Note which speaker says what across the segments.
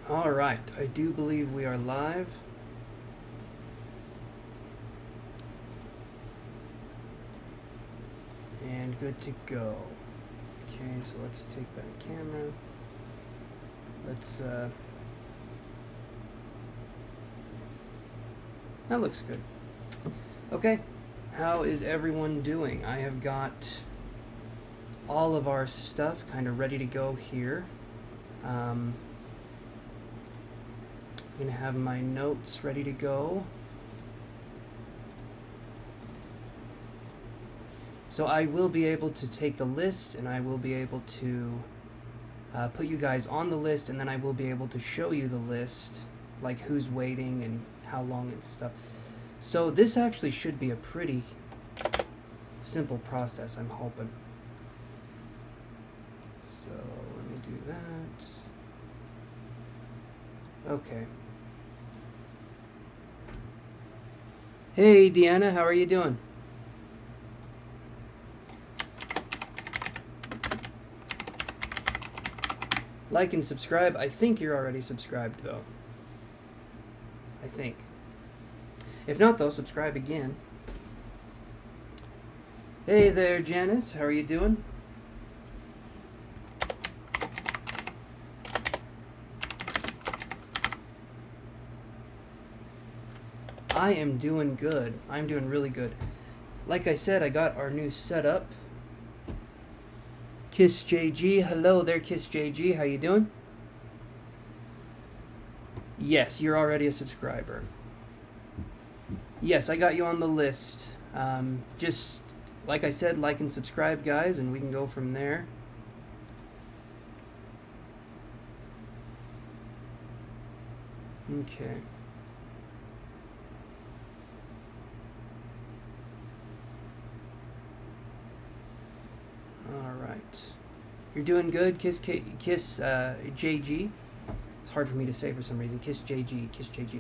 Speaker 1: All right, I do believe we are live. And good to go. Okay, so let's take that camera. Let's, that looks good. Okay, how is everyone doing? I have got all of our stuff kind of ready to go here. I'm gonna have my notes ready to go. So I will be able to take a list, and I will be able to put you guys on the list, and then I will be able to show you the list, like who's waiting and how long and stuff. So this actually should be a pretty simple process, I'm hoping. So let me do that. Okay. Hey Deanna, how are you doing? Like and subscribe. I think you're already subscribed though. I think. If not though, subscribe again. Hey there Janice, how are you doing? I am doing good. I'm doing really good. Like I said, I got our new setup. Kiss JG, hello there Kiss JG, how you doing? Yes, you're already a subscriber. Yes, I got you on the list. Just, like I said, like and subscribe guys, and we can go from there. Okay. Alright. You're doing good, Kiss JG. It's hard for me to say for some reason. Kiss JG, Kiss JG.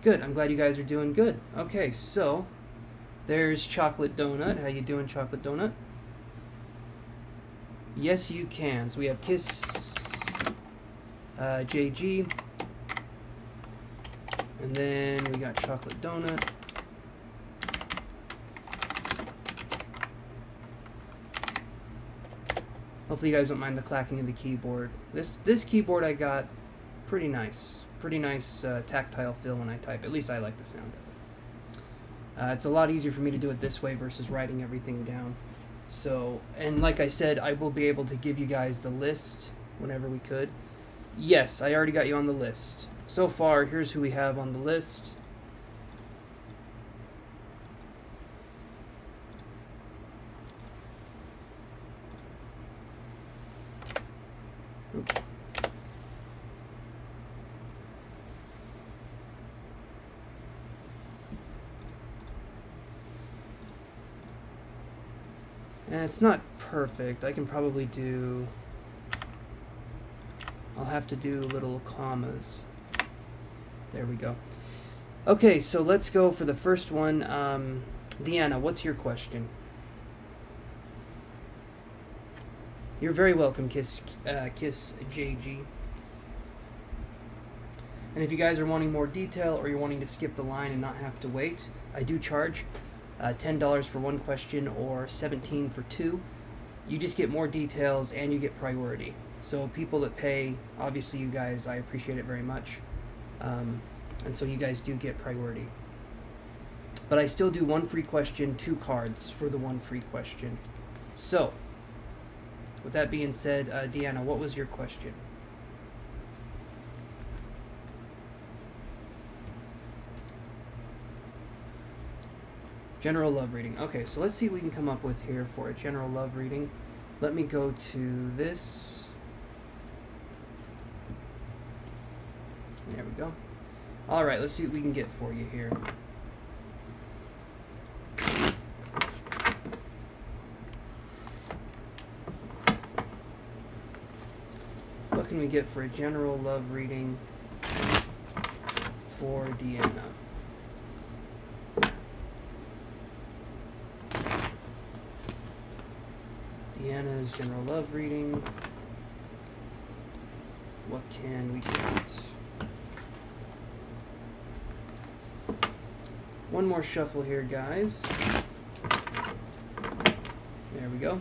Speaker 1: Good, I'm glad you guys are doing good. Okay, so there's Chocolate Donut. How you doing, Chocolate Donut? Yes, you can. So we have Kiss JG. And then we got Chocolate Donut. Hopefully you guys don't mind the clacking of the keyboard. This keyboard I got pretty nice tactile feel when I type. At least I like the sound of it. It's a lot easier for me to do it this way versus writing everything down. So, and like I said, I will be able to give you guys the list whenever we could. Yes, I already got you on the list. So far, here's who we have on the list. Oops. And it's not perfect. I can probably do... I'll have to do little commas. There we go. Okay, so let's go for the first one. Deanna, what's your question? You're very welcome, Kiss JG. And if you guys are wanting more detail or you're wanting to skip the line and not have to wait, I do charge $10 for one question or $17 for two. You just get more details and you get priority. So people that pay, obviously you guys, I appreciate it very much. And so you guys do get priority. But I still do one free question, 2 cards for the one free question. So, with that being said, Deanna, what was your question? General love reading. Okay, so let's see what we can come up with here for a general love reading. Let me go to this. There we go. All right, let's see what we can get for you here. What can we get for a general love reading for Deanna? Deanna's general love reading. can we get? One more shuffle here, guys. There we go.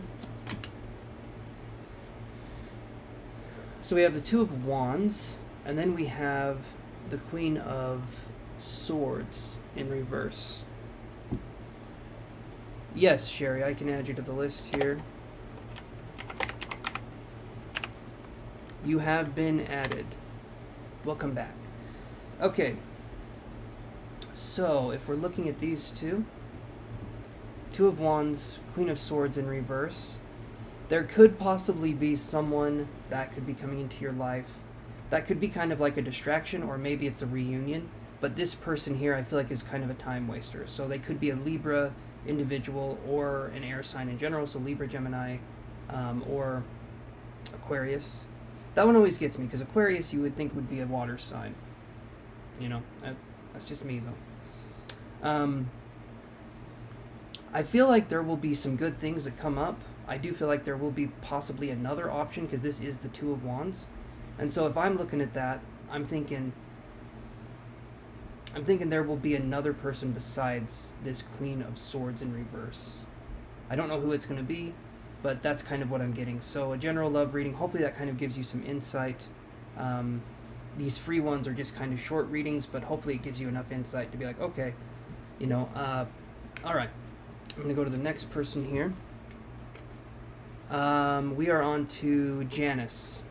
Speaker 1: So we have the Two of Wands, and then we have the Queen of Swords in reverse. Yes, Sherry, I can add you to the list here. You have been added. Welcome back. Okay. So, if we're looking at these two, Two of Wands, Queen of Swords in reverse, there could possibly be someone that could be coming into your life that could be kind of like a distraction, or maybe it's a reunion, but this person here I feel like is kind of a time waster. So they could be a Libra individual or an air sign in general, so Libra, Gemini, or Aquarius. That one always gets me, because Aquarius you would think would be a water sign. You know, that's just me though. I feel like there will be some good things that come up. I do feel like there will be possibly another option, because this is the Two of Wands. And so if I'm looking at that, I'm thinking there will be another person besides this Queen of Swords in reverse. I don't know who it's going to be, but that's kind of what I'm getting. So a general love reading, hopefully that kind of gives you some insight. These free ones are just kind of short readings, but hopefully it gives you enough insight to be like, okay, you know, all right. I'm going to go to the next person here. We are on to Janice.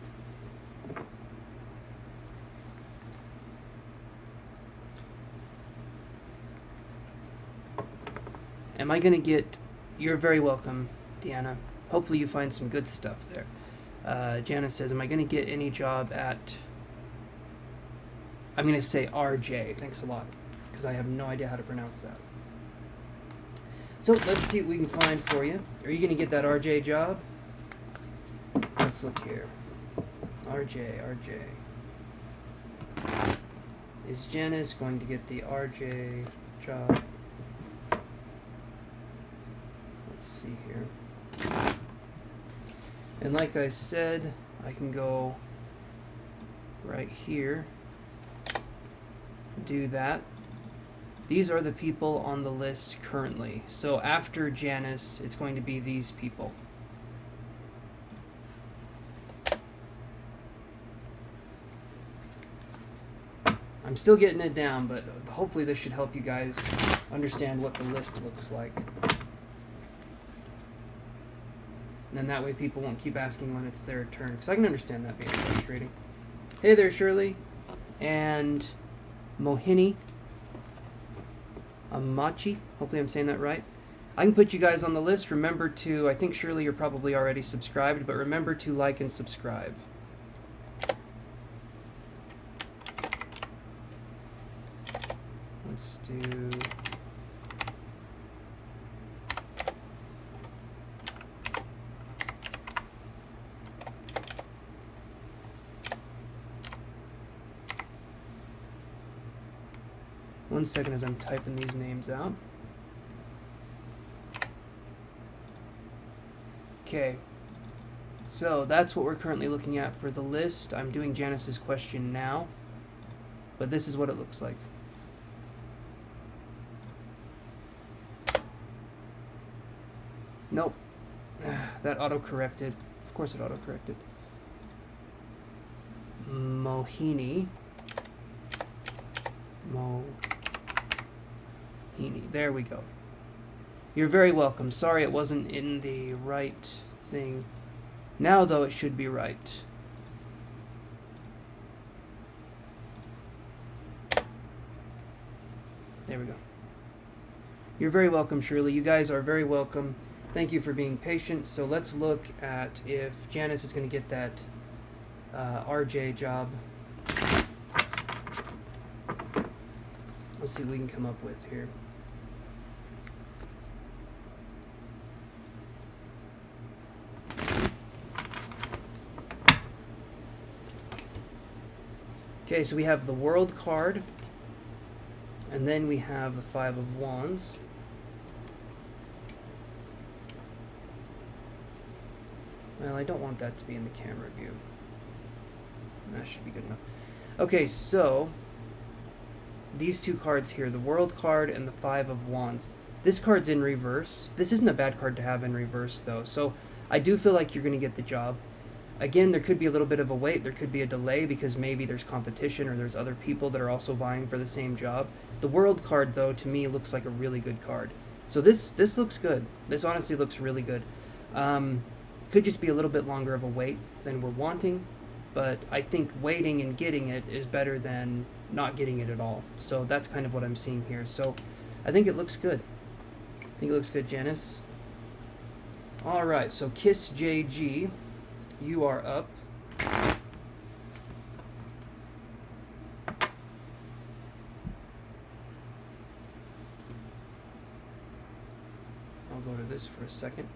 Speaker 1: Am I going to get... You're very welcome, Deanna. Hopefully you find some good stuff there. Janice says, am I going to get any job at... I'm going to say RJ. Thanks a lot, because I have no idea how to pronounce that. So let's see what we can find for you. Are you going to get that RJ job? Let's look here. RJ. Is Janice going to get the RJ job? Let's see here. And like I said, I can go right here, do that. These are the people on the list currently. So after Janice, it's going to be these people. I'm still getting it down, but hopefully this should help you guys understand what the list looks like. And then that way people won't keep asking when it's their turn, because I can understand that being frustrating. Hey there, Shirley. And Mohini. Amachi. Hopefully I'm saying that right. I can put you guys on the list. Remember to, I think Shirley you're probably already subscribed, but remember to like and subscribe. Let's do... One second as I'm typing these names out. Okay, so that's what we're currently looking at for the list. I'm doing Janice's question now, but this is what it looks like. Nope, that auto-corrected. Of course it auto-corrected. Mohini. There we go. You're very welcome. Sorry it wasn't in the right thing. Now, though, it should be right. There we go. You're very welcome, Shirley. You guys are very welcome. Thank you for being patient. So let's look at if Janice is going to get that RJ job. Let's see what we can come up with here. Okay, so we have the World card, and then we have the Five of Wands. Well, I don't want that to be in the camera view. That should be good enough. Okay, so these two cards here, the World card and the Five of Wands. This card's in reverse. This isn't a bad card to have in reverse, though. So I do feel like you're going to get the job. Again, there could be a little bit of a wait. There could be a delay because maybe there's competition or there's other people that are also vying for the same job. The World card, though, to me looks like a really good card. So this looks good. This honestly looks really good. Could just be a little bit longer of a wait than we're wanting, but I think waiting and getting it is better than not getting it at all. So that's kind of what I'm seeing here. So I think it looks good. I think it looks good, Janice. All right, so Kiss JG, you are up. I'll go to this for a second.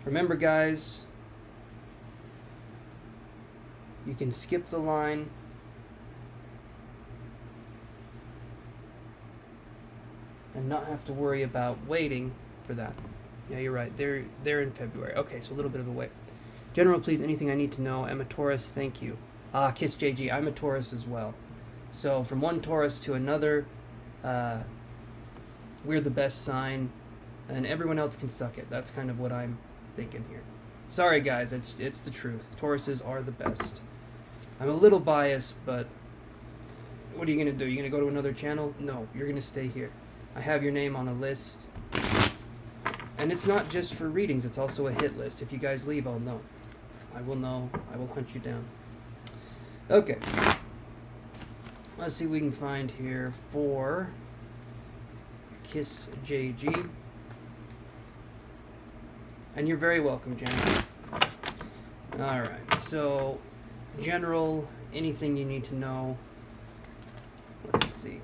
Speaker 1: Remember, guys, you can skip the line. And not have to worry about waiting for that. Yeah, you're right. They're in February. Okay, so a little bit of a wait. General, please, anything I need to know. I'm a Taurus, thank you. Kiss JG, I'm a Taurus as well. So from one Taurus to another, we're the best sign, and everyone else can suck it. That's kind of what I'm thinking here. Sorry, guys, it's the truth. Tauruses are the best. I'm a little biased, but what are you going to do? You going to go to another channel? No, you're going to stay here. I have your name on a list. And it's not just for readings, it's also a hit list. If you guys leave, I'll know. I will know. I will hunt you down. Okay. Let's see what we can find here for Kiss JG. And you're very welcome, Jen. Alright, so general, anything you need to know. Let's see.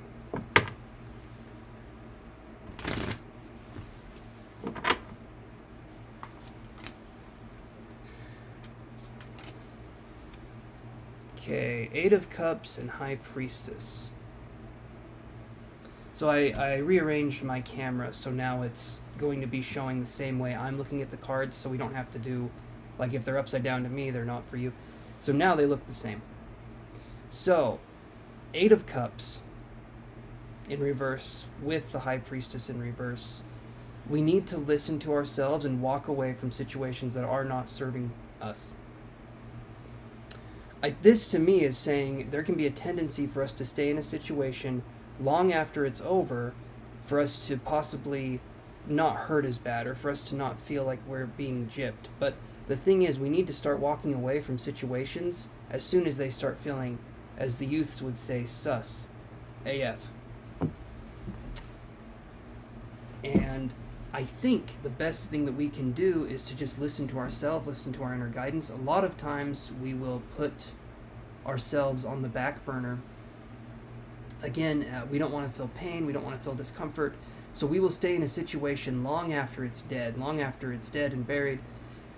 Speaker 1: Okay, Eight of Cups and High Priestess. So I rearranged my camera, so now it's going to be showing the same way I'm looking at the cards, so we don't have to do, like if they're upside down to me, they're not for you. So now they look the same. So, Eight of Cups in reverse with the High Priestess in reverse. We need to listen to ourselves and walk away from situations that are not serving us. This to me is saying there can be a tendency for us to stay in a situation long after it's over, for us to possibly not hurt as bad, or for us to not feel like we're being gypped. But the thing is, we need to start walking away from situations as soon as they start feeling, as the youths would say, sus. AF. And I think the best thing that we can do is to just listen to ourselves, listen to our inner guidance. A lot of times we will put ourselves on the back burner. Again, we don't want to feel pain, we don't want to feel discomfort, so we will stay in a situation long after it's dead and buried,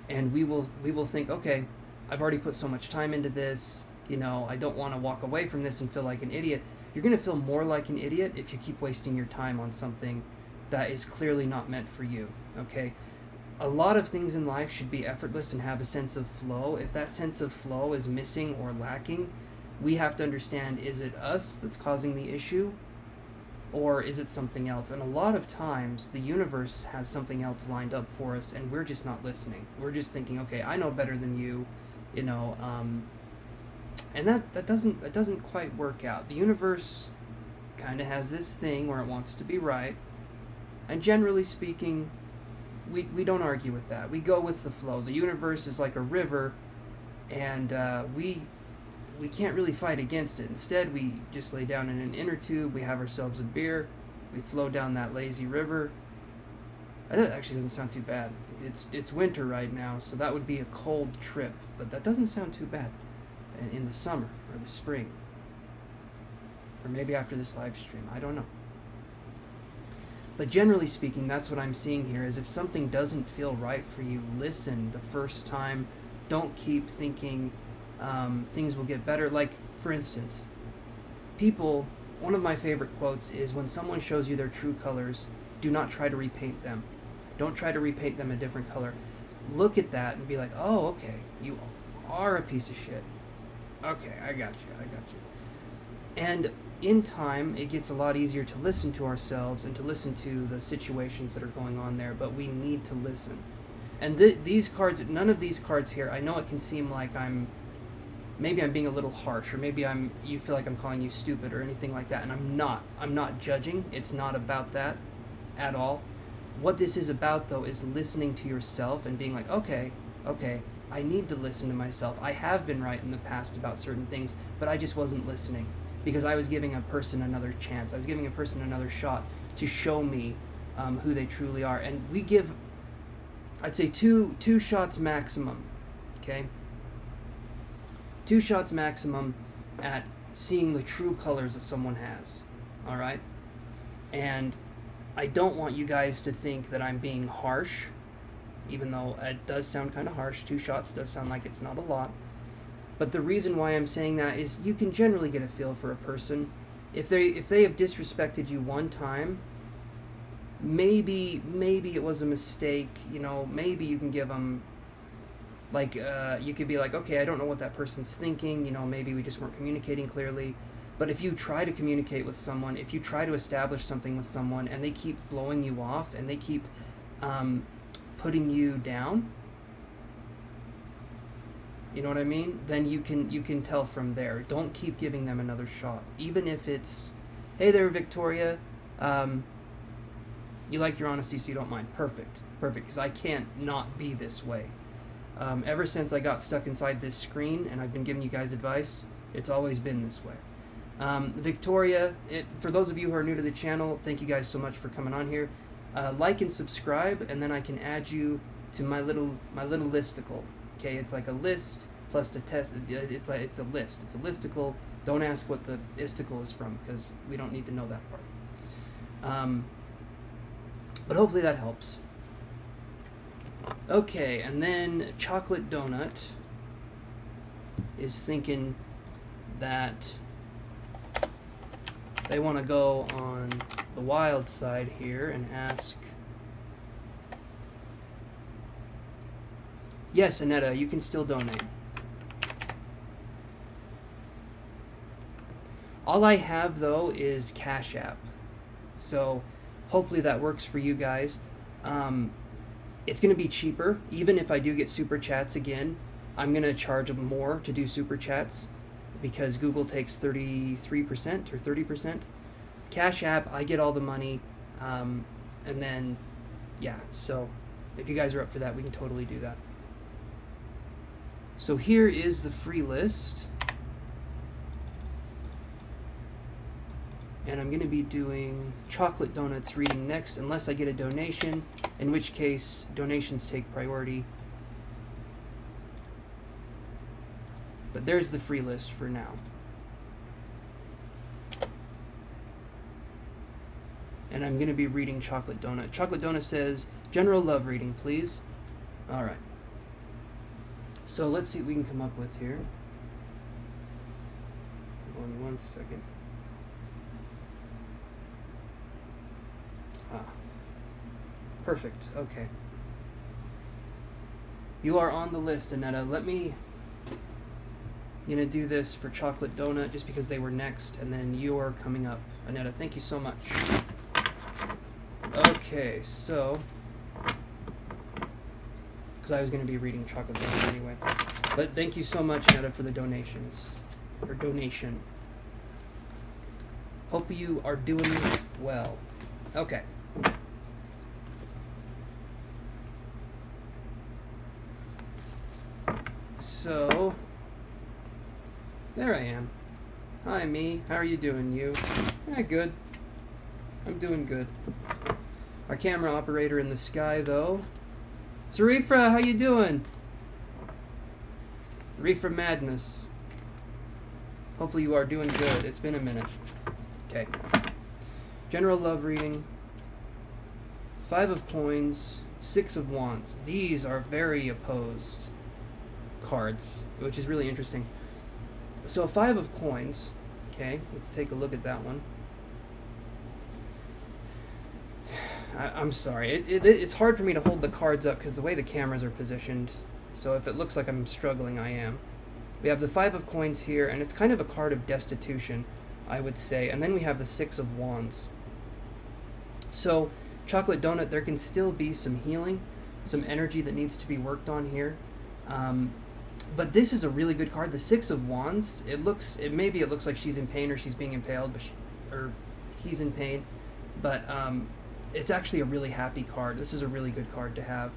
Speaker 1: and we will think, okay, I've already put so much time into this, I don't want to walk away from this and feel like an idiot. You're going to feel more like an idiot if you keep wasting your time on something that is clearly not meant for you, okay? A lot of things in life should be effortless and have a sense of flow. If that sense of flow is missing or lacking, we have to understand, is it us that's causing the issue, or is it something else? And a lot of times, the universe has something else lined up for us, and we're just not listening. We're just thinking, okay, I know better than you, and that doesn't quite work out. The universe kind of has this thing where it wants to be right, and generally speaking, we don't argue with that. We go with the flow. The universe is like a river, and we can't really fight against it. Instead, we just lay down in an inner tube, we have ourselves a beer, we flow down that lazy river. That actually doesn't sound too bad. It's winter right now, so that would be a cold trip, but that doesn't sound too bad in the summer or the spring. Or maybe after this live stream, I don't know. But generally speaking, that's what I'm seeing here, is if something doesn't feel right for you, listen the first time. Don't keep thinking things will get better. Like, for instance, one of my favorite quotes is, when someone shows you their true colors, do not try to repaint them. Don't try to repaint them a different color. Look at that and be like, oh, okay, you are a piece of shit. Okay, I got you. And in time, it gets a lot easier to listen to ourselves and to listen to the situations that are going on there, but we need to listen. And these cards, none of these cards here, I know it can seem like maybe I'm being a little harsh, or maybe you feel like I'm calling you stupid or anything like that, and I'm not judging. It's not about that at all. What this is about, though, is listening to yourself and being like, okay, I need to listen to myself. I have been right in the past about certain things, but I just wasn't listening because I was giving a person another chance. I was giving a person another shot to show me who they truly are. And we give, I'd say, two shots maximum, okay? 2 shots maximum at seeing the true colors that someone has, all right? And I don't want you guys to think that I'm being harsh, even though it does sound kind of harsh. 2 shots does sound like it's not a lot. But the reason why I'm saying that is you can generally get a feel for a person. If they have disrespected you one time, maybe it was a mistake, maybe you can give them, like, you could be like, okay, I don't know what that person's thinking, maybe we just weren't communicating clearly. But if you try to communicate with someone, if you try to establish something with someone, and they keep blowing you off, and they keep putting you down, you know what I mean? Then you can tell from there. Don't keep giving them another shot. Even if it's, hey there, Victoria, you like your honesty, so you don't mind. Perfect, because I can't not be this way. Ever since I got stuck inside this screen and I've been giving you guys advice, it's always been this way. Victoria, for those of you who are new to the channel, thank you guys so much for coming on here. Like and subscribe, and then I can add you to my little listicle. Okay, it's like a list plus a test. It's a list. It's a listicle. Don't ask what the isticle is from, because we don't need to know that part. But hopefully that helps. Okay, and then Chocolate Donut is thinking that they want to go on the wild side here and ask. Yes, Anetta, you can still donate. All I have, though, is Cashapp. So hopefully that works for you guys. It's going to be cheaper. Even if I do get super chats again, I'm going to charge more to do super chats because Google takes 33% or 30%. Cashapp, I get all the money. And then, yeah, so if you guys are up for that, we can totally do that. So here is the free list. And I'm going to be doing Chocolate Donuts reading next, unless I get a donation, in which case donations take priority. But there's the free list for now. And I'm going to be reading Chocolate Donut. Chocolate Donut says, general love reading, please. All right. So let's see what we can come up with here. Hold on 1 second. Perfect. Okay. You are on the list, Anetta. Let me... I'm going to do this for Chocolate Donut just because they were next, and then you're coming up. Anetta, thank you so much. Okay, so... because I was going to be reading Chocolate Donut anyway. But thank you so much, Anetta, for the donations. Or donation. Hope you are doing well. Okay. So, there I am. Hi, me. How are you doing, you? Yeah, good. I'm doing good. Our camera operator in the sky, though. Sarifra, how you doing? Reefer Madness. Hopefully you are doing good. It's been a minute. Okay. General love reading. 5 of coins. 6 of wands. These are very opposed cards, which is really interesting. So 5 of coins. Okay, let's take a look at that one. I'm sorry. It's hard for me to hold the cards up because the way the cameras are positioned. So if it looks like I'm struggling, I am. We have the 5 of coins here, and it's kind of a card of destitution, I would say. And then we have the 6 of wands. So, chocolate donut, there can still be some healing, some energy that needs to be worked on here. But this is a really good card. The 6 of wands, maybe it looks like she's in pain or she's being impaled, or he's in pain. But it's actually a really happy card. This is a really good card to have.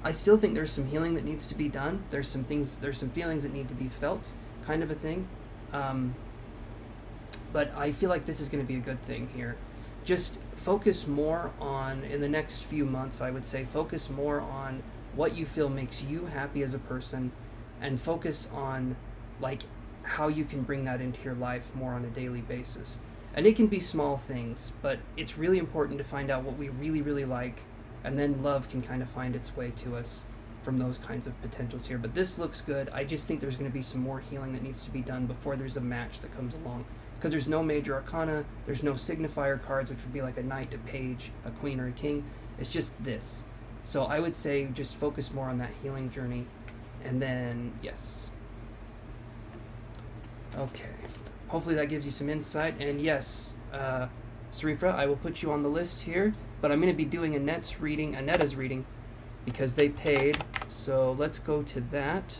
Speaker 1: I still think there's some healing that needs to be done. There's some feelings that need to be felt, kind of a thing. But I feel like this is going to be a good thing here. Just focus more on, in the next few months, I would say, focus more on what you feel makes you happy as a person, and focus on, like, how you can bring that into your life more on a daily basis. And it can be small things, but it's really important to find out what we really, really like, and then love can kind of find its way to us from those kinds of potentials here. But this looks good. I just think there's going to be some more healing that needs to be done before there's a match that comes along. Because there's no major arcana, there's no signifier cards, which would be like a knight, a page, a queen, or a king. It's just this. So I would say just focus more on that healing journey. And then, yes. Okay. Hopefully that gives you some insight. And yes, Sarifra, I will put you on the list here. But I'm going to be doing Annette's reading, because they paid. So let's go to that.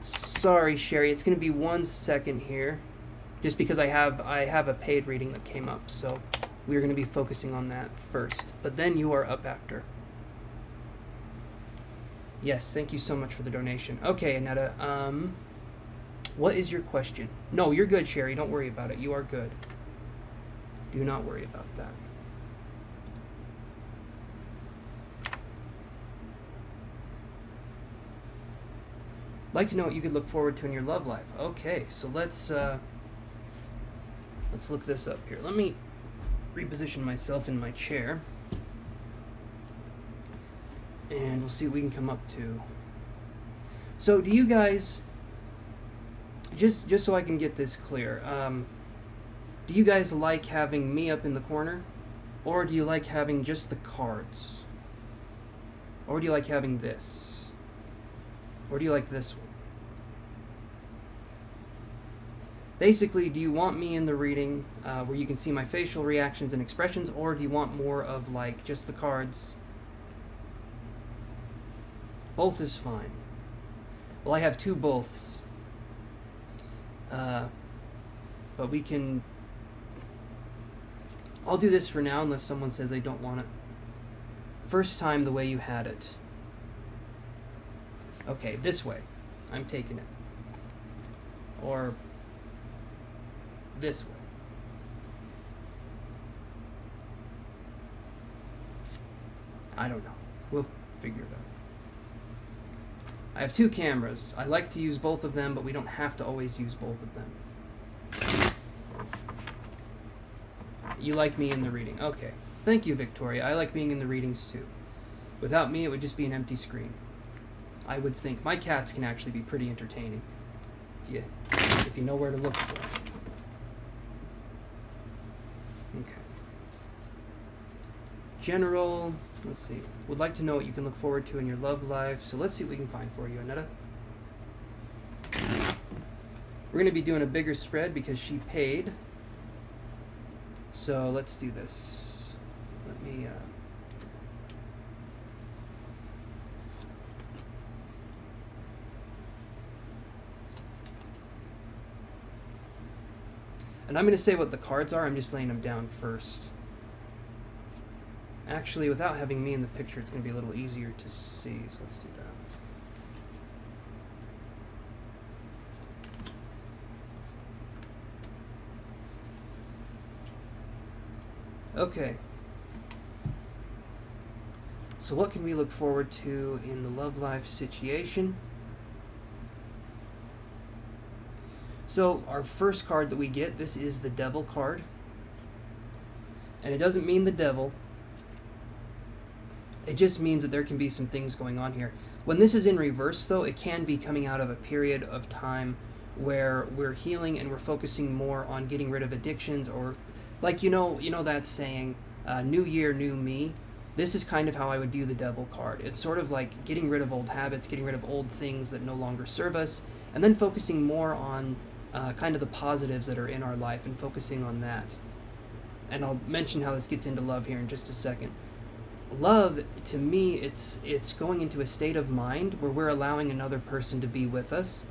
Speaker 1: Sorry, Sherry, it's going to be 1 second here, just because I have a paid reading that came up, so we're going to be focusing on that first. But then you are up after. Yes, thank you so much for the donation. Okay, Annetta, what is your question? No, you're good, Sherry. Don't worry about it. You are good. Do not worry about that. Like to know what you could look forward to in your love life. Okay, so let's look this up here. Let me reposition myself in my chair, and we'll see what we can come up to. So, do you guys, just so I can get this clear, do you guys like having me up in the corner, or do you like having just the cards, or do you like having this? Or do you like this one? Basically, do you want me in the reading where you can see my facial reactions and expressions, or do you want more of, like, just the cards? Both is fine. Well, I have 2 boths. But we can... I'll do this for now unless someone says they don't want it. First time the way you had it. Okay, this way. I'm taking it. Or this way. I don't know. We'll figure it out. I have 2 cameras. I like to use both of them, but we don't have to always use both of them. You like me in the reading. Okay. Thank you, Victoria. I like being in the readings too. Without me, it would just be an empty screen. I would think. My cats can actually be pretty entertaining if you know where to look for them. Okay. General, let's see. Would like to know what you can look forward to in your love life. So let's see what we can find for you, Annetta. We're going to be doing a bigger spread because she paid. So let's do this. Let me... And I'm going to say what the cards are. I'm just laying them down first. Actually, without having me in the picture, it's going to be a little easier to see. So let's do that. Okay. So what can we look forward to in the love life situation? So our first card that we get, this is the Devil card. And it doesn't mean the devil. It just means that there can be some things going on here. When this is in reverse, though, it can be coming out of a period of time where we're healing and we're focusing more on getting rid of addictions, or like you know that saying, new year, new me. This is kind of how I would view the devil card. It's sort of like getting rid of old habits, getting rid of old things that no longer serve us, and then focusing more on kind of the positives that are in our life and focusing on that. And I'll mention how this gets into love here in just a second. Love, to me, it's going into a state of mind where we're allowing another person to be with us,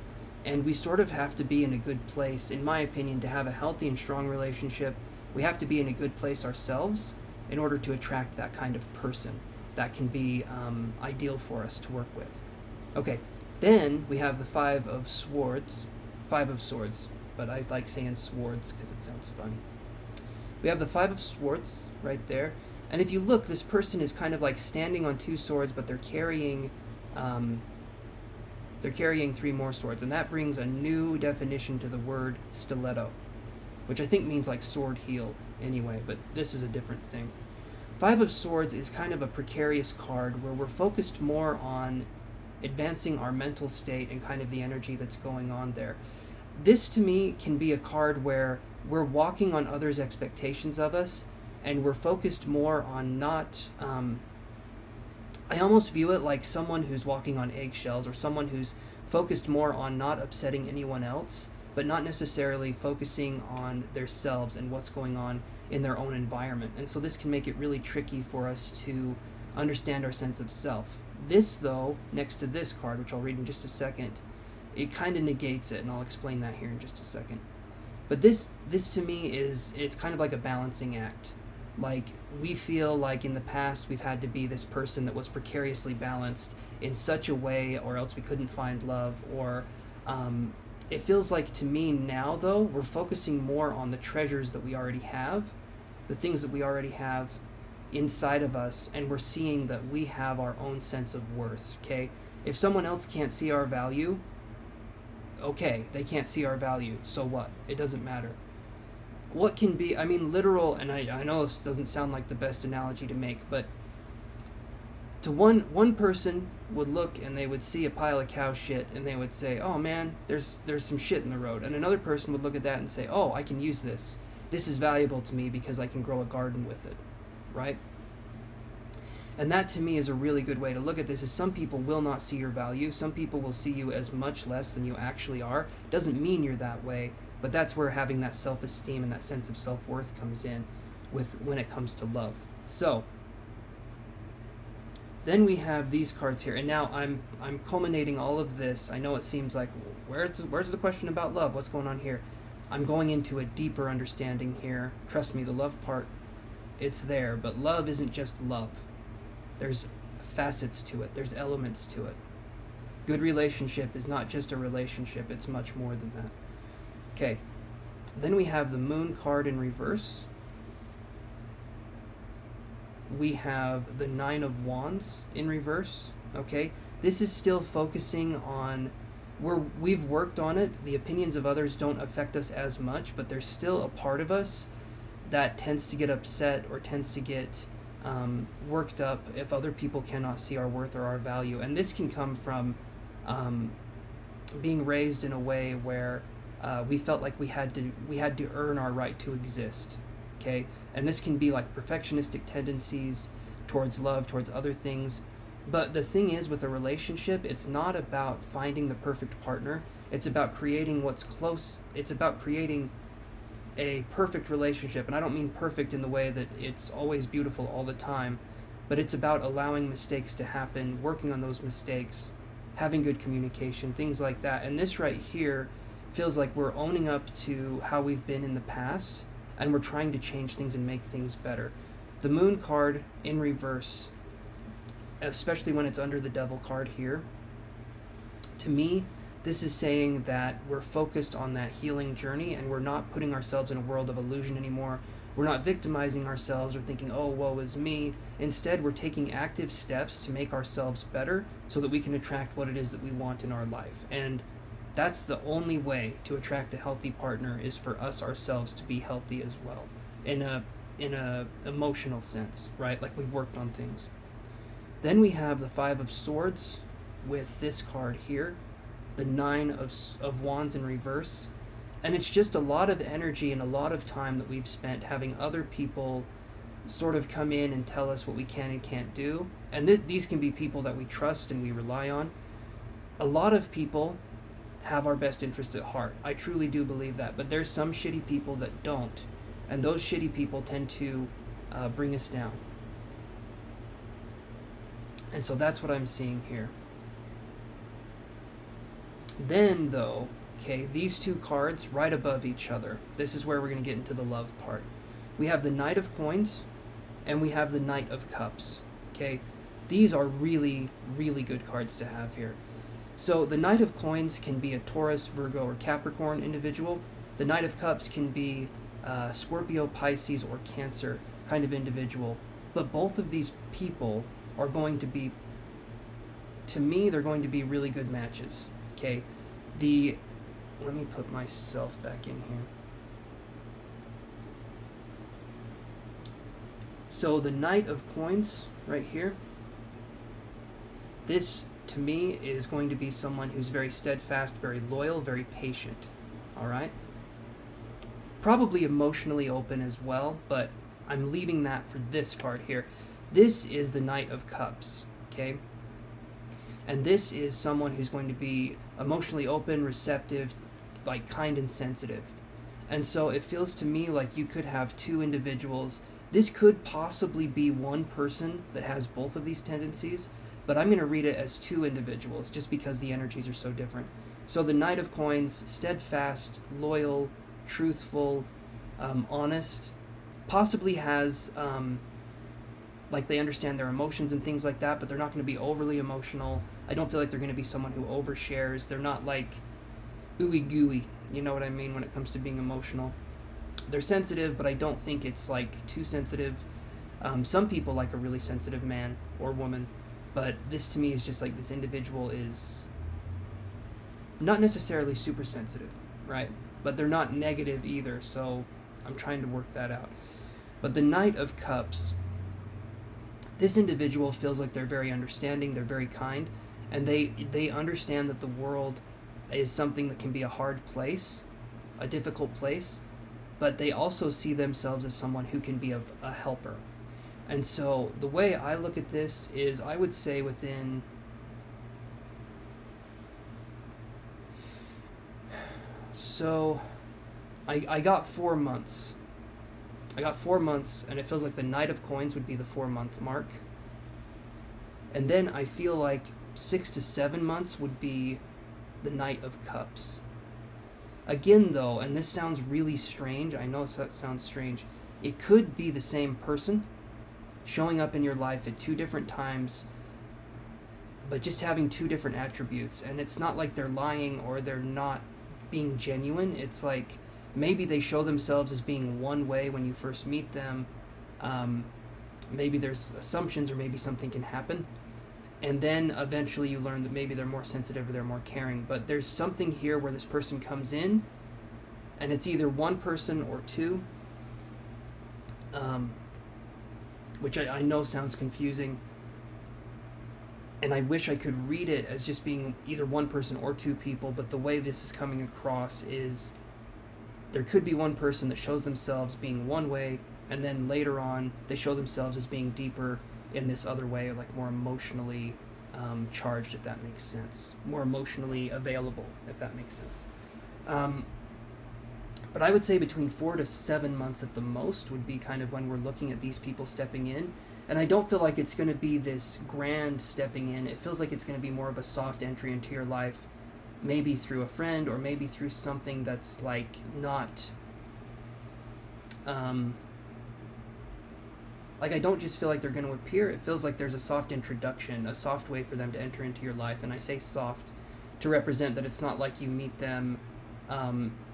Speaker 1: and we sort of have to be in a good place, in my opinion, to have a healthy and strong relationship. We have to be in a good place ourselves in order to attract that kind of person that can be ideal for us to work with. Okay, then we have the Five of Swords, but I like saying swords because it sounds funny. We have the Five of Swords right there. And if you look, this person is kind of like standing on two swords, but they're carrying 3 more swords. And that brings a new definition to the word stiletto, which I think means like sword heel anyway, but this is a different thing. Five of Swords is kind of a precarious card where we're focused more on advancing our mental state and kind of the energy that's going on there. This, to me, can be a card where we're walking on others' expectations of us, and we're focused more on not... I almost view it like someone who's walking on eggshells, or someone who's focused more on not upsetting anyone else, but not necessarily focusing on themselves and what's going on in their own environment. And so this can make it really tricky for us to understand our sense of self. This, though, next to this card, which I'll read in just a second, it kind of negates it, and I'll explain that here in just a second. But this to me it's kind of like a balancing act. Like, we feel like in the past we've had to be this person that was precariously balanced in such a way, or else we couldn't find love, or it feels like to me now, though, we're focusing more on the treasures that we already have, the things that we already have inside of us, and we're seeing that we have our own sense of worth, okay? If someone else can't see our value, okay, they can't see our value, so what? It doesn't matter. What can be, I mean, literal, and I know this doesn't sound like the best analogy to make, but to one person would look and they would see a pile of cow shit and they would say, oh man, there's some shit in the road. And another person would look at that and say, oh, I can use this. This is valuable to me because I can grow a garden with it, right? And that to me is a really good way to look at this, is some people will not see your value. Some people will see you as much less than you actually are. Doesn't mean you're that way, but that's where having that self-esteem and that sense of self-worth comes in when it comes to love. So then we have these cards here, and now I'm culminating all of this. I know it seems like, where's the question about love? What's going on here? I'm going into a deeper understanding here. Trust me, the love part, it's there, but love isn't just love. There's facets to it. There's elements to it. Good relationship is not just a relationship. It's much more than that. Okay. Then we have the Moon card in reverse. We have the Nine of Wands in reverse. Okay. This is still focusing on we've worked on it. The opinions of others don't affect us as much, but there's still a part of us that tends to get upset or tends to get worked up if other people cannot see our worth or our value. And this can come from being raised in a way where we felt like we had to earn our right to exist. Okay, and this can be like perfectionistic tendencies towards love, towards other things. But the thing is, with a relationship, it's not about finding the perfect partner. It's about creating what's close. It's about creating a perfect relationship. And I don't mean perfect in the way that it's always beautiful all the time, but it's about allowing mistakes to happen, working on those mistakes, having good communication, things like that. And this right here feels like we're owning up to how we've been in the past, and we're trying to change things and make things better. The Moon card in reverse, especially when it's under the Devil card here, to me, this is saying that we're focused on that healing journey, and we're not putting ourselves in a world of illusion anymore. We're not victimizing ourselves or thinking, oh, woe is me. Instead, we're taking active steps to make ourselves better so that we can attract what it is that we want in our life. And that's the only way to attract a healthy partner, is for us ourselves to be healthy as well, in a emotional sense, right? Like we've worked on things. Then we have the Five of Swords with this card here, the Nine of Wands in reverse. And it's just a lot of energy and a lot of time that we've spent having other people sort of come in and tell us what we can and can't do. And these can be people that we trust and we rely on. A lot of people have our best interest at heart. I truly do believe that. But there's some shitty people that don't. And those shitty people tend to bring us down. And so that's what I'm seeing here. Then, though, okay, these two cards right above each other. This is where we're going to get into the love part. We have the Knight of Coins, and we have the Knight of Cups. Okay, these are really, really good cards to have here. So the Knight of Coins can be a Taurus, Virgo, or Capricorn individual. The Knight of Cups can be Scorpio, Pisces, or Cancer kind of individual. But both of these people are going to be, to me, they're going to be really good matches. Okay, let me put myself back in here. So the Knight of Coins right here, this to me is going to be someone who's very steadfast, very loyal, very patient. All right? Probably emotionally open as well, but I'm leaving that for this card here. This is the Knight of Cups, okay? And this is someone who's going to be emotionally open, receptive, like kind and sensitive. And so it feels to me like you could have two individuals. This could possibly be one person that has both of these tendencies, but I'm going to read it as two individuals just because the energies are so different. So the Knight of Coins, steadfast, loyal, truthful, honest, possibly has, like they understand their emotions and things like that, but they're not going to be overly emotional. I don't feel like they're going to be someone who overshares. They're not like ooey gooey, you know what I mean, when it comes to being emotional. They're sensitive, but I don't think it's like too sensitive. Some people like a really sensitive man or woman, but this to me is just like this individual is not necessarily super sensitive, right? But they're not negative either, so I'm trying to work that out. But the Knight of Cups, this individual feels like they're very understanding, they're very kind, and they understand that the world is something that can be a hard place, a difficult place, but they also see themselves as someone who can be a helper. And so the way I look at this is I would say within I got 4 months. I got 4 months, and it feels like the Knight of Coins would be the 4-month mark. And then I feel like 6 to 7 months would be the Knight of Cups. Again, though, and this sounds really strange, I know it sounds strange, it could be the same person showing up in your life at two different times, but just having two different attributes. And it's not like they're lying or they're not being genuine. It's like maybe they show themselves as being one way when you first meet them. Maybe there's assumptions or maybe something can happen. And then eventually you learn that maybe they're more sensitive or they're more caring. But there's something here where this person comes in, and it's either one person or two, which I know sounds confusing. And I wish I could read it as just being either one person or two people, but the way this is coming across is there could be one person that shows themselves being one way, and then later on they show themselves as being deeper in this other way, like more emotionally charged, if that makes sense. More emotionally available, if that makes sense. But I would say between 4 to 7 months at the most would be kind of when we're looking at these people stepping in. And I don't feel like it's going to be this grand stepping in. It feels like it's going to be more of a soft entry into your life, maybe through a friend or maybe through something that's like not... like I don't just feel like they're going to appear. It feels like there's a soft introduction, a soft way for them to enter into your life. And I say soft to represent that it's not like you meet them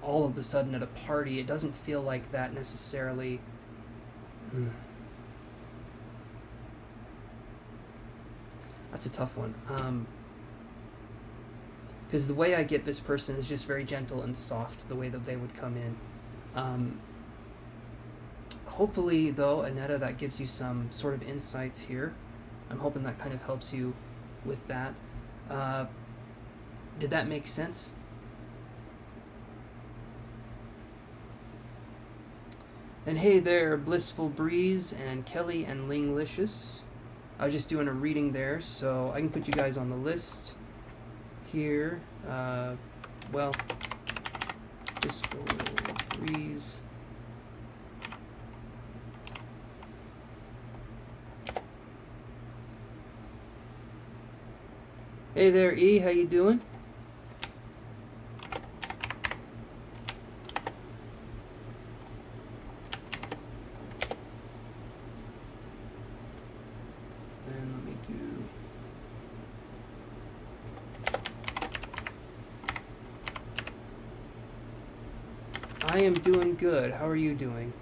Speaker 1: all of a sudden at a party. It doesn't feel like that necessarily. That's a tough one. Because the way I get this person is just very gentle and soft, the way that they would come in. Hopefully, though, Annetta, that gives you some sort of insights here. I'm hoping that kind of helps you with that. Did that make sense? And hey there, Blissful Breeze and Kelly and Linglicious. I was just doing a reading there, so I can put you guys on the list here. Well, Blissful Breeze. Hey there, E, how you doing? And let me do... I am doing good. How are you doing?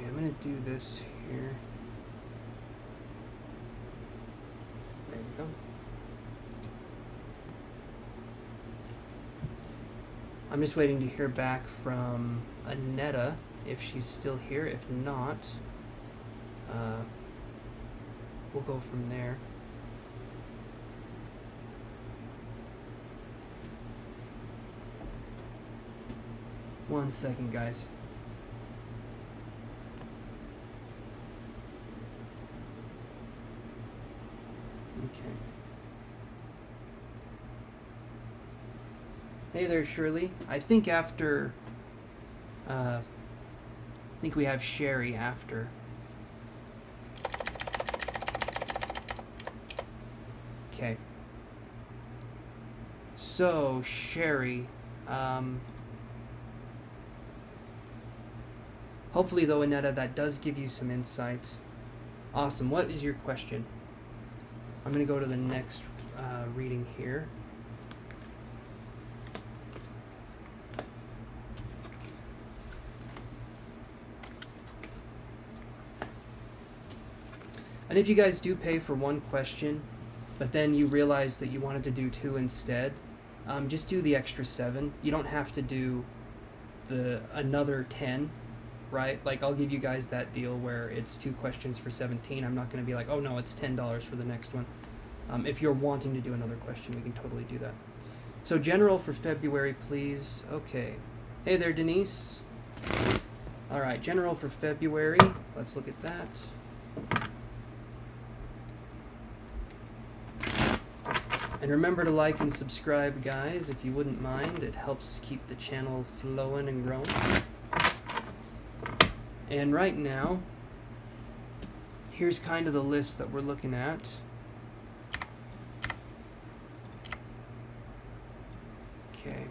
Speaker 1: I'm going to do this here. There we go. I'm just waiting to hear back from Anetta if she's still here. If not, we'll go from there. One second, guys. Okay. Hey there, Shirley. I think after... I think we have Sherry after. Okay. So, Sherry... hopefully, though, Annetta, that does give you some insight. Awesome. What is your question? I'm going to go to the next reading here. And if you guys do pay for one question, but then you realize that you wanted to do 2 instead, just do the extra 7. You don't have to do another 10. Right? Like, I'll give you guys that deal where it's 2 questions for 17. I'm not going to be like, oh no, it's $10 for the next one. If you're wanting to do another question, we can totally do that. So general for February, please. Okay. Hey there, Denise. All right, general for February. Let's look at that. And remember to like and subscribe, guys, if you wouldn't mind. It helps keep the channel flowing and growing. And right now, here's kind of the list that we're looking at. Okay.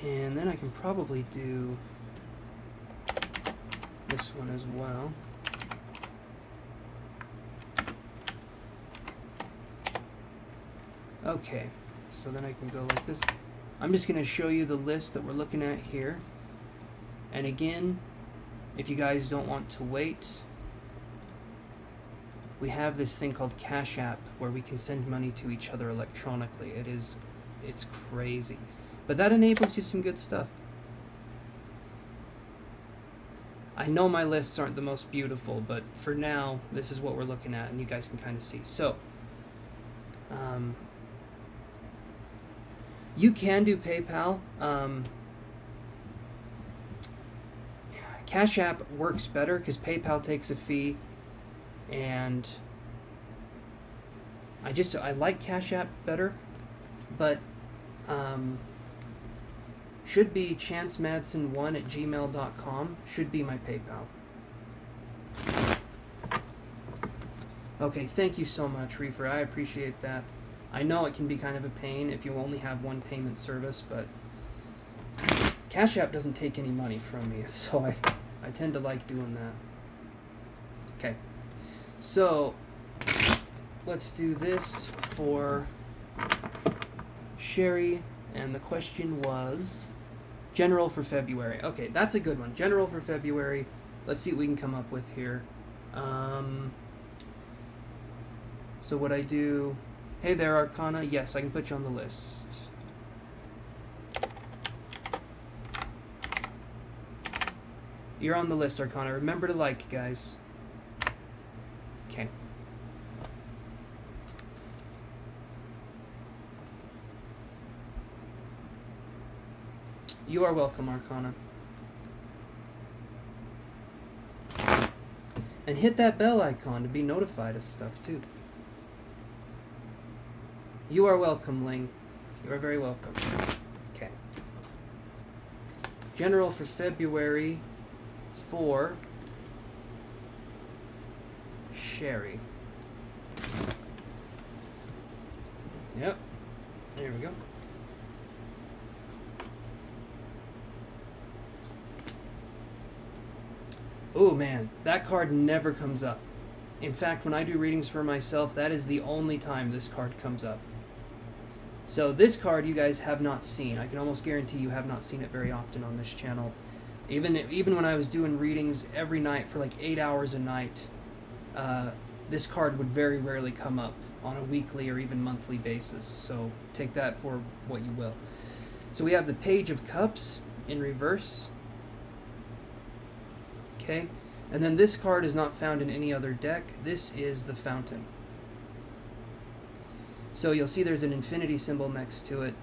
Speaker 1: And then I can probably do this one as well. Okay. So then I can go like this. I'm just going to show you the list that we're looking at here. And again, if you guys don't want to wait, we have this thing called Cashapp where we can send money to each other electronically. It's crazy. But that enables you some good stuff. I know my lists aren't the most beautiful, but for now, this is what we're looking at, and you guys can kind of see. So, you can do PayPal. Cash App works better because PayPal takes a fee, and I like Cash App better, but should be ChanceMadsen1@gmail.com should be my PayPal. Okay, thank you so much, Reefer. I appreciate that. I know it can be kind of a pain if you only have one payment service, but Cash App doesn't take any money from me, so I tend to like doing that. Okay, so let's do this for Sherry, and the question was general for February. Okay, that's a good one. General for February. Let's see what we can come up with here. So what I do... Hey there, Arcana. Yes, I can put you on the list. You're on the list, Arcana. Remember to like, guys. Okay. You are welcome, Arcana. And hit that bell icon to be notified of stuff, too. You are welcome, Ling. You are very welcome. Okay. General for February 4. Sherry. Yep. There we go. Oh man, that card never comes up. In fact, when I do readings for myself, that is the only time this card comes up. So this card you guys have not seen. I can almost guarantee you have not seen it very often on this channel. Even when I was doing readings every night for like 8 hours a night, this card would very rarely come up on a weekly or even monthly basis. So take that for what you will. So we have the Page of Cups in reverse. Okay, and then this card is not found in any other deck. This is the Fountain. So you'll see there's an infinity symbol next to it.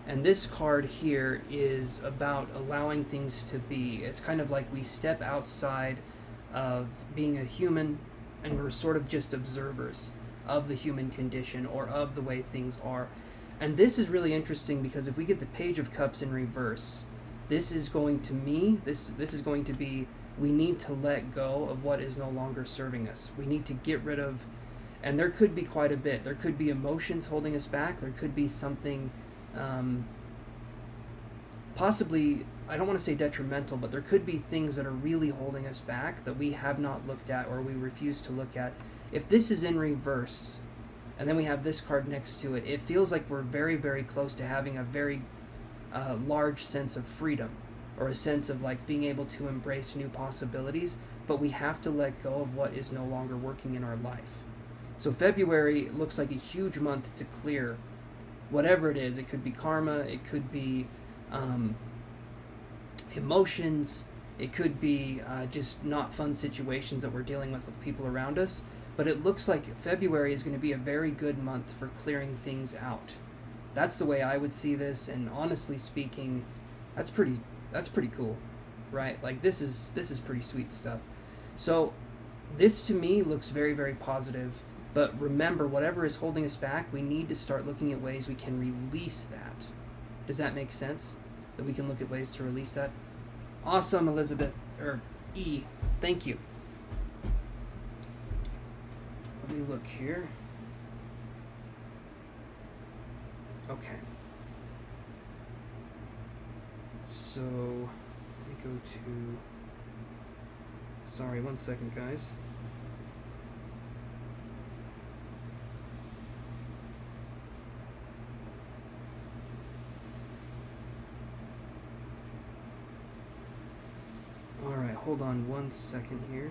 Speaker 1: And this card here is about allowing things to be. It's kind of like we step outside of being a human and we're sort of just observers of the human condition or of the way things are. And this is really interesting because if we get the Page of Cups in reverse, this is going to this is going to be, we need to let go of what is no longer serving us. We need to get rid of, and there could be quite a bit. There could be emotions holding us back. There could be something possibly, I don't want to say detrimental, but there could be things that are really holding us back that we have not looked at or we refuse to look at. If this is in reverse, and then we have this card next to it, it feels like we're very, very close to having a very large sense of freedom, or a sense of like being able to embrace new possibilities, but we have to let go of what is no longer working in our life. So February looks like a huge month to clear whatever it is. It could be karma, it could be emotions, it could be just not fun situations that we're dealing with people around us, but it looks like February is going to be a very good month for clearing things out. That's the way I would see this, and honestly speaking, that's pretty cool, right? Like this is pretty sweet stuff. So this to me looks very, very positive, but remember, whatever is holding us back, we need to start looking at ways we can release that. Does that make sense? That we can look at ways to release that? Awesome, Elizabeth, or E, thank you. Let me look here. Okay. So, let me go to, sorry, one second, guys. Alright, hold on one second here.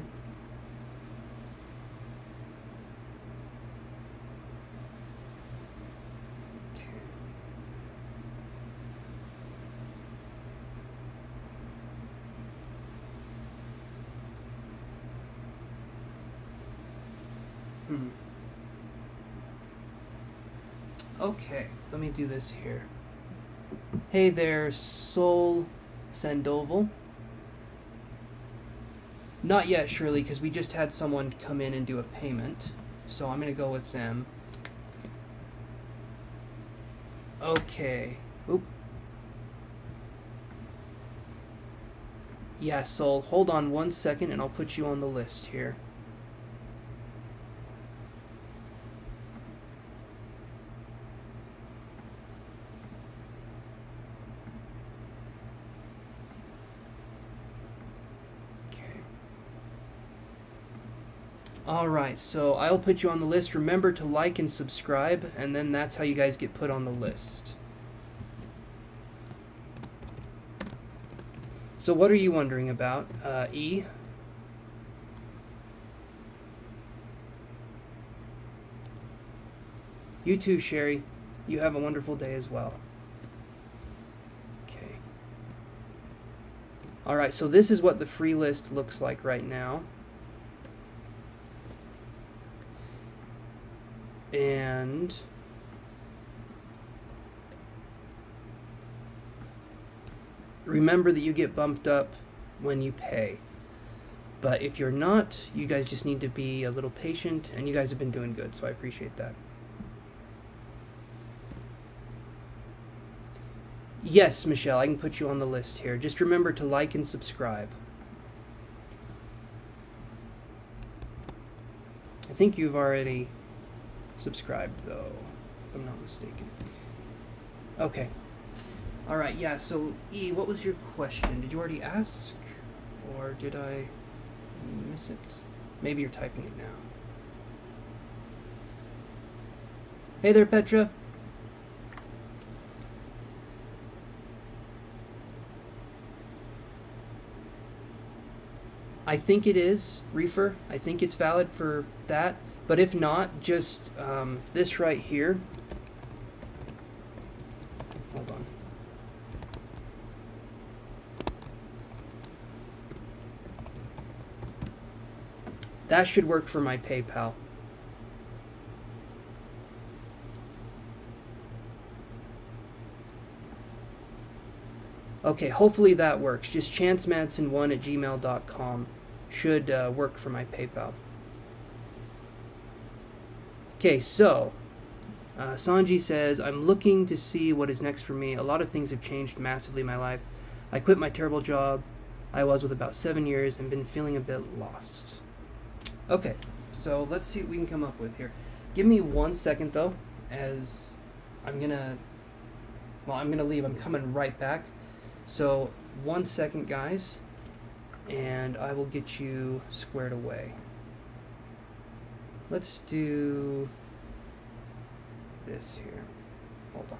Speaker 1: Okay, let me do this here. Hey there, Soul Sandoval. Not yet, Shirley, because we just had someone come in and do a payment. So I'm going to go with them. Okay. Oop. Yeah, Soul, hold on one second and I'll put you on the list here. Alright, so I'll put you on the list. Remember to like and subscribe, and then that's how you guys get put on the list. So what are you wondering about, E? You too, Sherry. You have a wonderful day as well. Okay. Alright, so this is what the free list looks like right now. And remember that you get bumped up when you pay. But if you're not, you guys just need to be a little patient, and you guys have been doing good, so I appreciate that. Yes, Michelle, I can put you on the list here. Just remember to like and subscribe. I think you've already subscribed, though, if I'm not mistaken. Okay. All right, yeah, so E, what was your question? Did you already ask? Or did I miss it? Maybe you're typing it now. Hey there, Petra. I think it is, Reefer. I think it's valid for that. But if not, just this right here. Hold on. That should work for my PayPal. Okay, hopefully that works. Just ChanceMadsen1@gmail.com should work for my PayPal. Okay, so Sanji says, I'm looking to see what is next for me. A lot of things have changed massively in my life. I quit my terrible job I was with about 7 years and been feeling a bit lost. Okay, so let's see what we can come up with here. Give me 1 second, though, as I'm going to leave. I'm coming right back. So 1 second, guys, and I will get you squared away. Let's do this here. Hold on.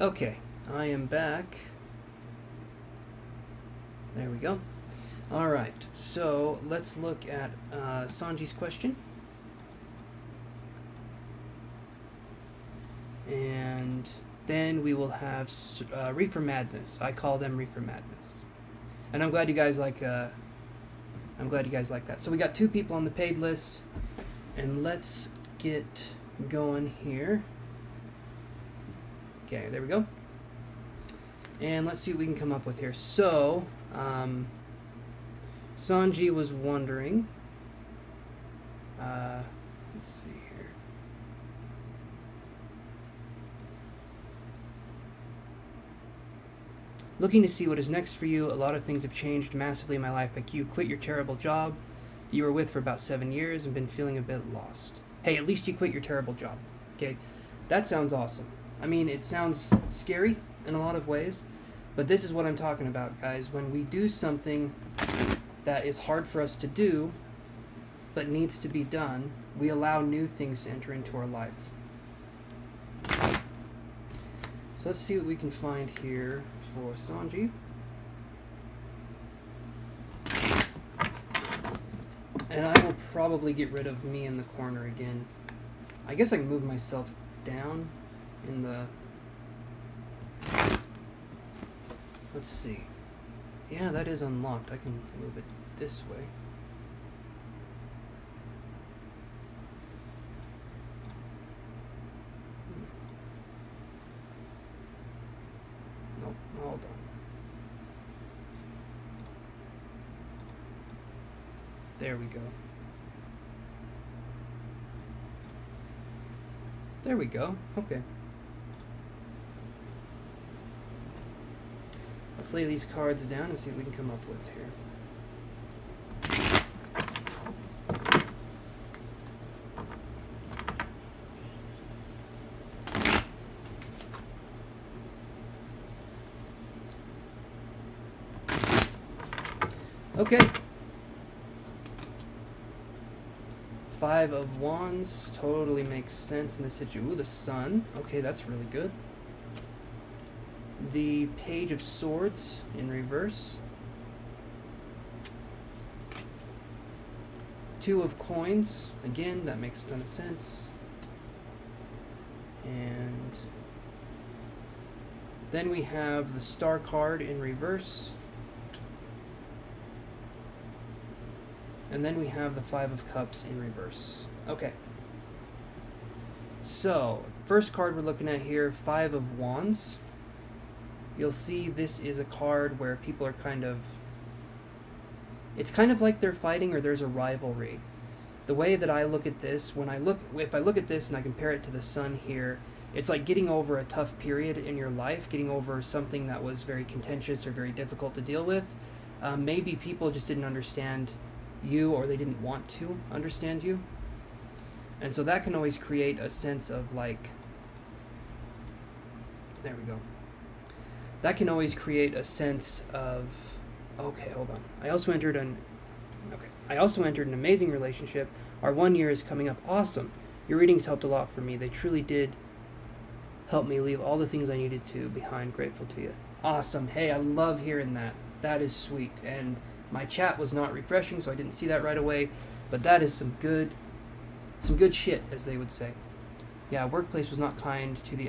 Speaker 1: Okay, I am back. There we go. Alright, so let's look at Sanji's question. And then we will have Reefer Madness. I call them Reefer Madness. And I'm glad you guys like that. So we got 2 people on the paid list. And let's get going here. Okay, there we go. And let's see what we can come up with here. So, Sanji was wondering, let's see here. Looking to see what is next for you. A lot of things have changed massively in my life. Like you quit your terrible job that you were with for about 7 years and been feeling a bit lost. Hey, at least you quit your terrible job. Okay, that sounds awesome. I mean, it sounds scary in a lot of ways, but this is what I'm talking about, guys. When we do something that is hard for us to do, but needs to be done, we allow new things to enter into our life. So let's see what we can find here for Sanji. And I will probably get rid of me in the corner again. I guess I can move myself down in the... Let's see. Yeah, that is unlocked. I can move it this way. Nope, hold on. There we go. There we go. Okay. Let's lay these cards down and see what we can come up with here. Okay. 5 of Wands totally makes sense in this situation. Ooh, the Sun. Okay, that's really good. The Page of Swords in reverse. 2 of Coins. Again, that makes a ton of sense. And then we have the Star card in reverse. And then we have the 5 of Cups in reverse. Okay. So, first card we're looking at here, 5 of Wands. You'll see this is a card where people are kind of... It's kind of like they're fighting or there's a rivalry. The way that I look at this, if I look at this and I compare it to the Sun here, it's like getting over a tough period in your life, getting over something that was very contentious or very difficult to deal with. Maybe people just didn't understand you, or they didn't want to understand you, and so that can always create a sense of like, there we go, that can always create a sense of, okay, hold on, I also entered an amazing relationship, our 1 year is coming up, awesome, your readings helped a lot for me, they truly did help me leave all the things I needed to behind, grateful to you. Awesome. Hey, I love hearing that. That is sweet. And my chat was not refreshing, so I didn't see that right away, but that is some good shit, as they would say. Yeah, workplace was not kind to the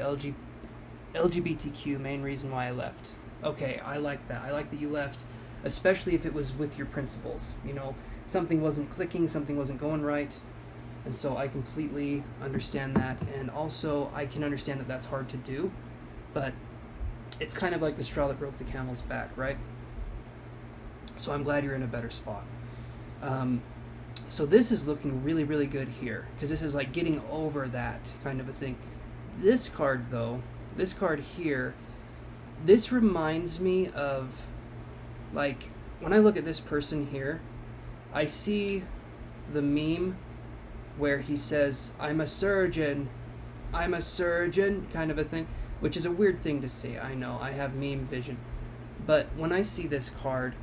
Speaker 1: LGBTQ, main reason why I left. Okay, I like that. I like that you left, especially if it was with your principles. You know, something wasn't clicking, something wasn't going right, and so I completely understand that, and also I can understand that that's hard to do, but it's kind of like the straw that broke the camel's back, right? So I'm glad you're in a better spot. So this is looking really, really good here, because this is like getting over that kind of a thing. This card, though, this card here, this reminds me of, like, when I look at this person here, I see the meme where he says, I'm a surgeon, kind of a thing, which is a weird thing to say, I know, I have meme vision. But when I see this card,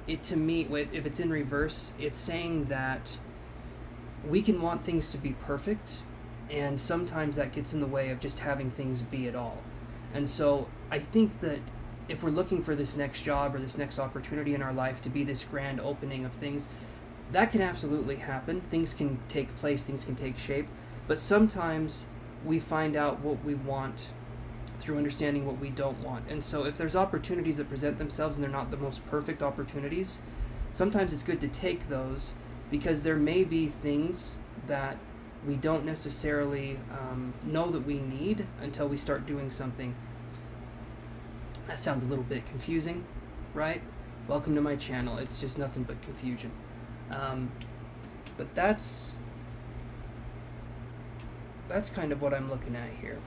Speaker 1: it to me, if it's in reverse, it's saying that we can want things to be perfect, and sometimes that gets in the way of just having things be at all. And so I think that if we're looking for this next job or this next opportunity in our life to be this grand opening of things, that can absolutely happen. Things can take place, things can take shape, but sometimes we find out what we want through understanding what we don't want. And so if there's opportunities that present themselves and they're not the most perfect opportunities, sometimes it's good to take those, because there may be things that we don't necessarily know that we need until we start doing something. That sounds a little bit confusing, right? Welcome to my channel. It's just nothing but confusion. But that's kind of what I'm looking at here.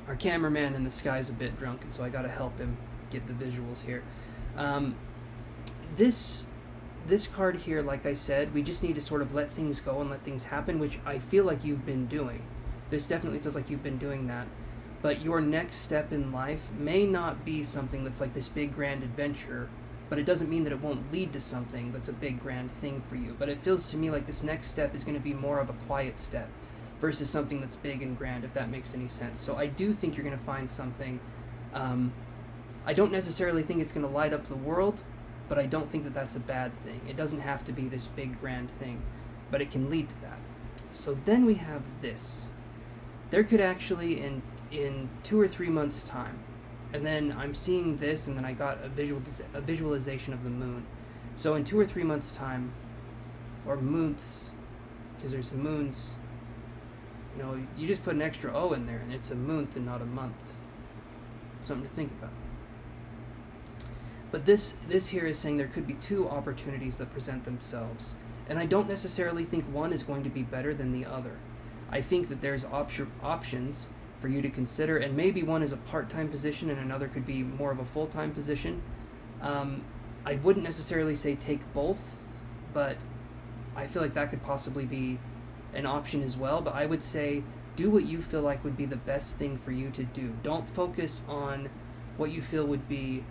Speaker 1: Our cameraman in the sky's a bit drunk, and so I gotta help him get the visuals here. This card here, like I said, we just need to sort of let things go and let things happen, which I feel like you've been doing. This definitely feels like you've been doing that. But your next step in life may not be something that's like this big grand adventure, but it doesn't mean that it won't lead to something that's a big grand thing for you. But it feels to me like this next step is going to be more of a quiet step versus something that's big and grand, if that makes any sense. So I do think you're going to find something. I don't necessarily think it's going to light up the world, but I don't think that that's a bad thing. It doesn't have to be this big grand thing, but it can lead to that. So then we have this. There could actually, in 2 or 3 months' time, and then I'm seeing this, and then I got a visualization of the moon. So in 2 or 3 months' time, or months, because there's moons, you know, you just put an extra O in there, and it's a month and not a month. Something to think about. But this here is saying there could be 2 opportunities that present themselves. And I don't necessarily think one is going to be better than the other. I think that there's options for you to consider, and maybe one is a part-time position and another could be more of a full-time position. I wouldn't necessarily say take both, but I feel like that could possibly be an option as well. But I would say do what you feel like would be the best thing for you to do. Don't focus on what you feel would be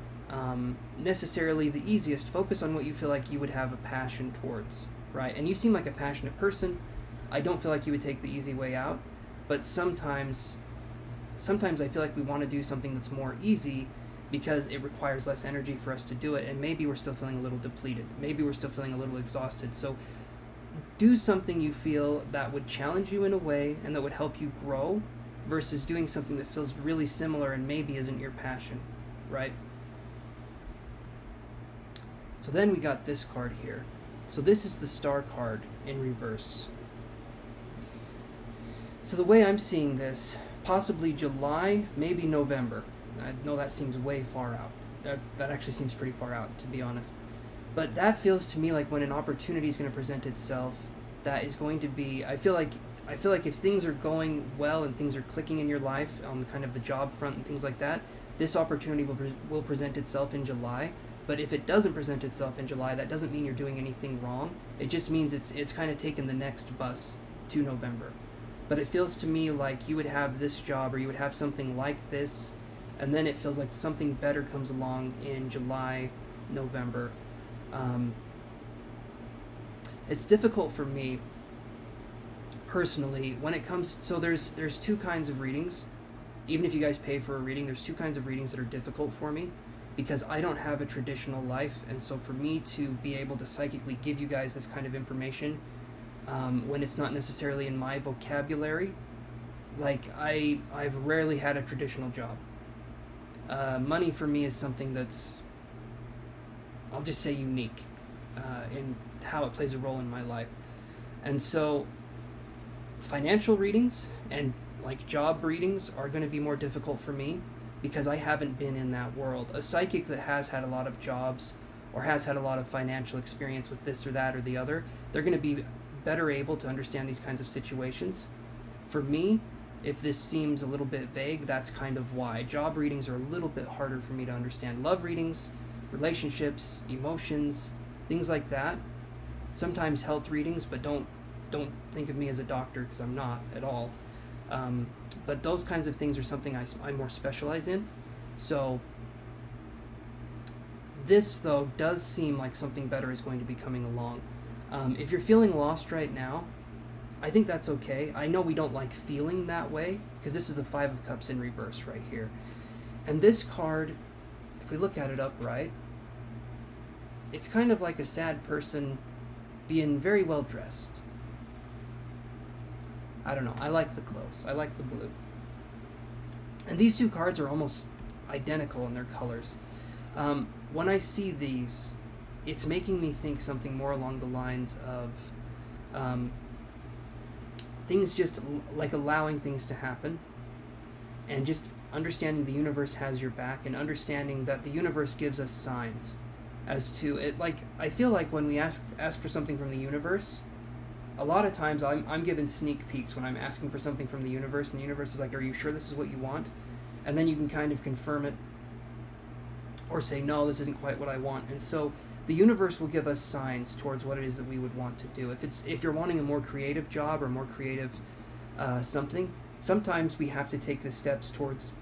Speaker 1: necessarily the easiest. Focus on what you feel like you would have a passion towards, right? And you seem like a passionate person. I don't feel like you would take the easy way out, but sometimes I feel like we want to do something that's more easy because it requires less energy for us to do it, and maybe we're still feeling a little depleted. Maybe we're still feeling a little exhausted. So do something you feel that would challenge you in a way and that would help you grow versus doing something that feels really similar and maybe isn't your passion, right? So then we got this card here. So this is the Star card in reverse. So the way I'm seeing this, possibly July, maybe November. I know that seems way far out. That actually seems pretty far out, to be honest. But that feels to me like when an opportunity is going to present itself, that is going to be, I feel like if things are going well and things are clicking in your life on kind of the job front and things like that, this opportunity will present itself in July. But if it doesn't present itself in July, that doesn't mean you're doing anything wrong. It just means it's kind of taken the next bus to November. But it feels to me like you would have this job or you would have something like this, and then it feels like something better comes along in July, November. It's difficult for me personally when it comes, so there's 2 kinds of readings. Even if you guys pay for a reading, there's 2 kinds of readings that are difficult for me because I don't have a traditional life, and so for me to be able to psychically give you guys this kind of information when it's not necessarily in my vocabulary, like I've rarely had a traditional job. Money for me is something that's, I'll just say, unique in how it plays a role in my life. And so financial readings and like job readings are going to be more difficult for me because I haven't been in that world. A psychic that has had a lot of jobs or has had a lot of financial experience with this or that or the other, they're going to be better able to understand these kinds of situations. For me, if this seems a little bit vague, that's kind of why. Job readings are a little bit harder for me to understand. Love readings, relationships, emotions, things like that. Sometimes health readings, but don't think of me as a doctor because I'm not at all. But those kinds of things are something I more specialize in. So This, though, does seem like something better is going to be coming along. If you're feeling lost right now, I think that's okay. I know we don't like feeling that way, because this is the Five of Cups in reverse right here. And this card, if we look at it upright, it's kind of like a sad person being very well dressed. I don't know. I like the clothes. I like the blue. And these two cards are almost identical in their colors. When I see these, it's making me think something more along the lines of things just like allowing things to happen, and just understanding the universe has your back, and understanding that the universe gives us signs as to it. Like, I feel like when we ask for something from the universe, a lot of times I'm given sneak peeks when I'm asking for something from the universe, and the universe is like, are you sure this is what you want? And then you can kind of confirm it or say, no, this isn't quite what I want. And so the universe will give us signs towards what it is that we would want to do. If you're wanting a more creative job or more creative something, sometimes we have to take the steps towards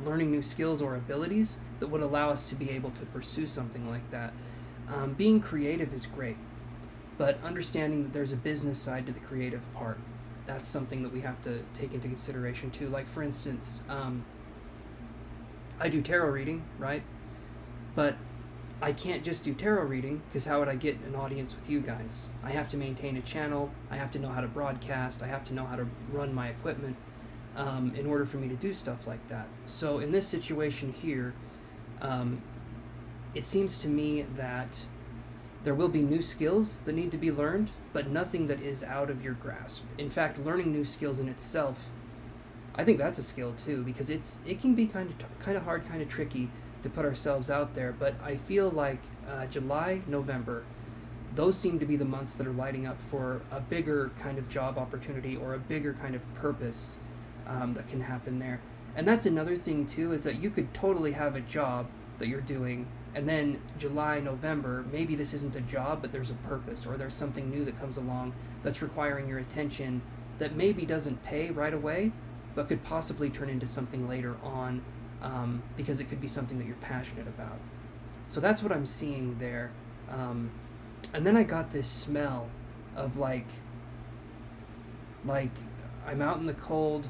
Speaker 1: learning new skills or abilities that would allow us to be able to pursue something like that. Being creative is great, but understanding that there's a business side to the creative part, that's something that we have to take into consideration too. Like, for instance, I do tarot reading, right? But I can't just do tarot reading, because how would I get an audience with you guys? I have to maintain a channel, I have to know how to broadcast, I have to know how to run my equipment in order for me to do stuff like that. So in this situation here, it seems to me that there will be new skills that need to be learned, but nothing that is out of your grasp. In fact, learning new skills in itself, I think that's a skill too, because it can be kind of hard, kind of tricky to put ourselves out there. But I feel like July, November, those seem to be the months that are lighting up for a bigger kind of job opportunity or a bigger kind of purpose that can happen there. And that's another thing too, is that you could totally have a job that you're doing, and then July, November, maybe this isn't a job, but there's a purpose, or there's something new that comes along that's requiring your attention that maybe doesn't pay right away, but could possibly turn into something later on, because it could be something that you're passionate about. So that's what I'm seeing there. And then I got this smell of like I'm out in the cold,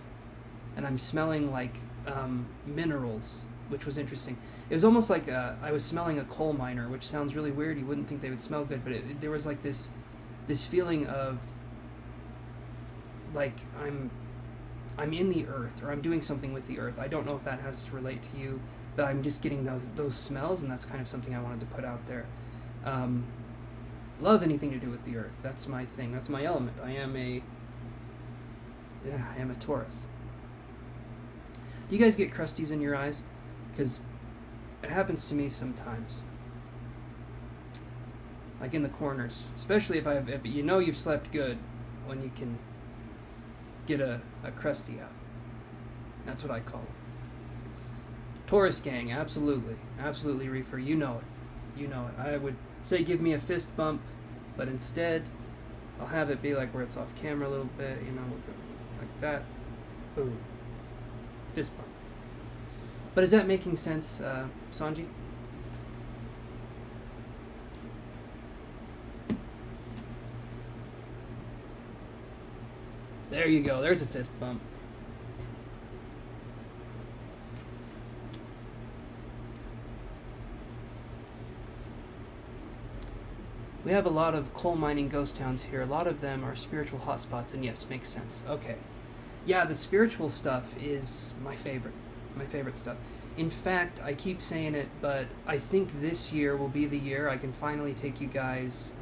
Speaker 1: and I'm smelling like minerals, which was interesting. It was almost like I was smelling a coal miner, which sounds really weird. You wouldn't think they would smell good, but there was like this feeling of like I'm in the earth, or I'm doing something with the earth. I don't know if that has to relate to you, but I'm just getting those smells, and that's kind of something I wanted to put out there. Love anything to do with the earth. That's my thing. That's my element. I am a Taurus. Do you guys get crusties in your eyes? Because it happens to me sometimes. Like in the corners. Especially if you know you've slept good, when you can get a crusty out. That's what I call it. Taurus gang, absolutely. Absolutely, Reefer. You know it. You know it. I would say give me a fist bump, but instead I'll have it be like where it's off camera a little bit, like that. Boom. Fist bump. But is that making sense, Sanji? There you go. There's a fist bump. We have a lot of coal mining ghost towns here. A lot of them are spiritual hotspots, and yes, makes sense. Okay. Yeah, the spiritual stuff is my favorite. My favorite stuff. In fact, I keep saying it, but I think this year will be the year I can finally take you guys.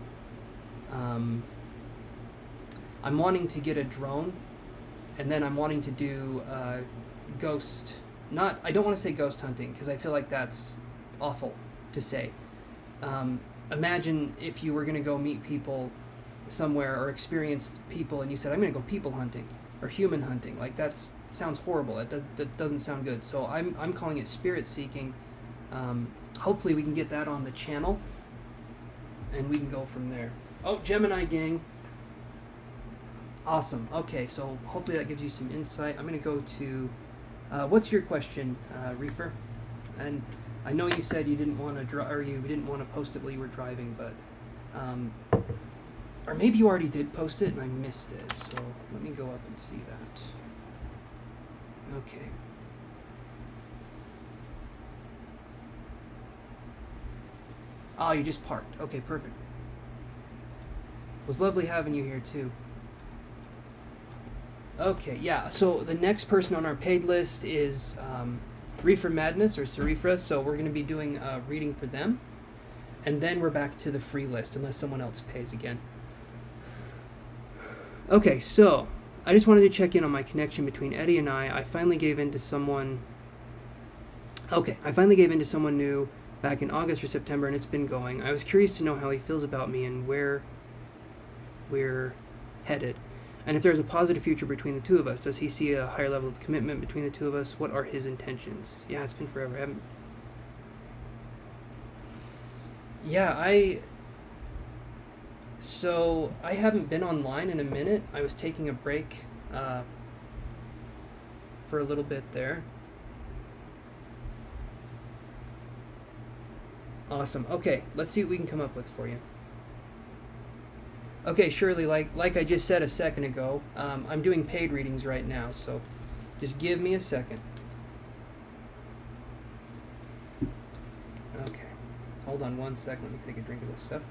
Speaker 1: I'm wanting to get a drone, and then I'm wanting to do ghost. I don't want to say ghost hunting, because I feel like that's awful to say. Imagine if you were going to go meet people somewhere or experience people, and you said, I'm going to go people hunting or human hunting. Like, that sounds horrible. That doesn't sound good. So I'm calling it spirit seeking. Hopefully we can get that on the channel, and we can go from there. Oh, Gemini gang. Awesome. Okay, so hopefully that gives you some insight. I'm going to go to, what's your question, Reefer? And I know you said you didn't want to or you didn't want to post it while you were driving, but or maybe you already did post it and I missed it. So let me go up and see that. Okay. Oh, you just parked. Okay, perfect. It was lovely having you here too. Okay, yeah. So the next person on our paid list is Reefer Madness or Serifra. So we're going to be doing a reading for them, and then we're back to the free list unless someone else pays again. Okay, so I just wanted to check in on my connection between Eddie and I. I finally gave in to someone. Okay, I finally gave in to someone new back in August or September, and it's been going. I was curious to know how he feels about me and where we're headed. And if there's a positive future between the two of us, does he see a higher level of commitment between the two of us? What are his intentions? Yeah, it's been forever. So I haven't been online in a minute. I was taking a break for a little bit there. Awesome. Okay, let's see what we can come up with for you. Okay, Shirley, like I just said a second ago, I'm doing paid readings right now, so just give me a second. Okay, hold on one second. Let me take a drink of this stuff.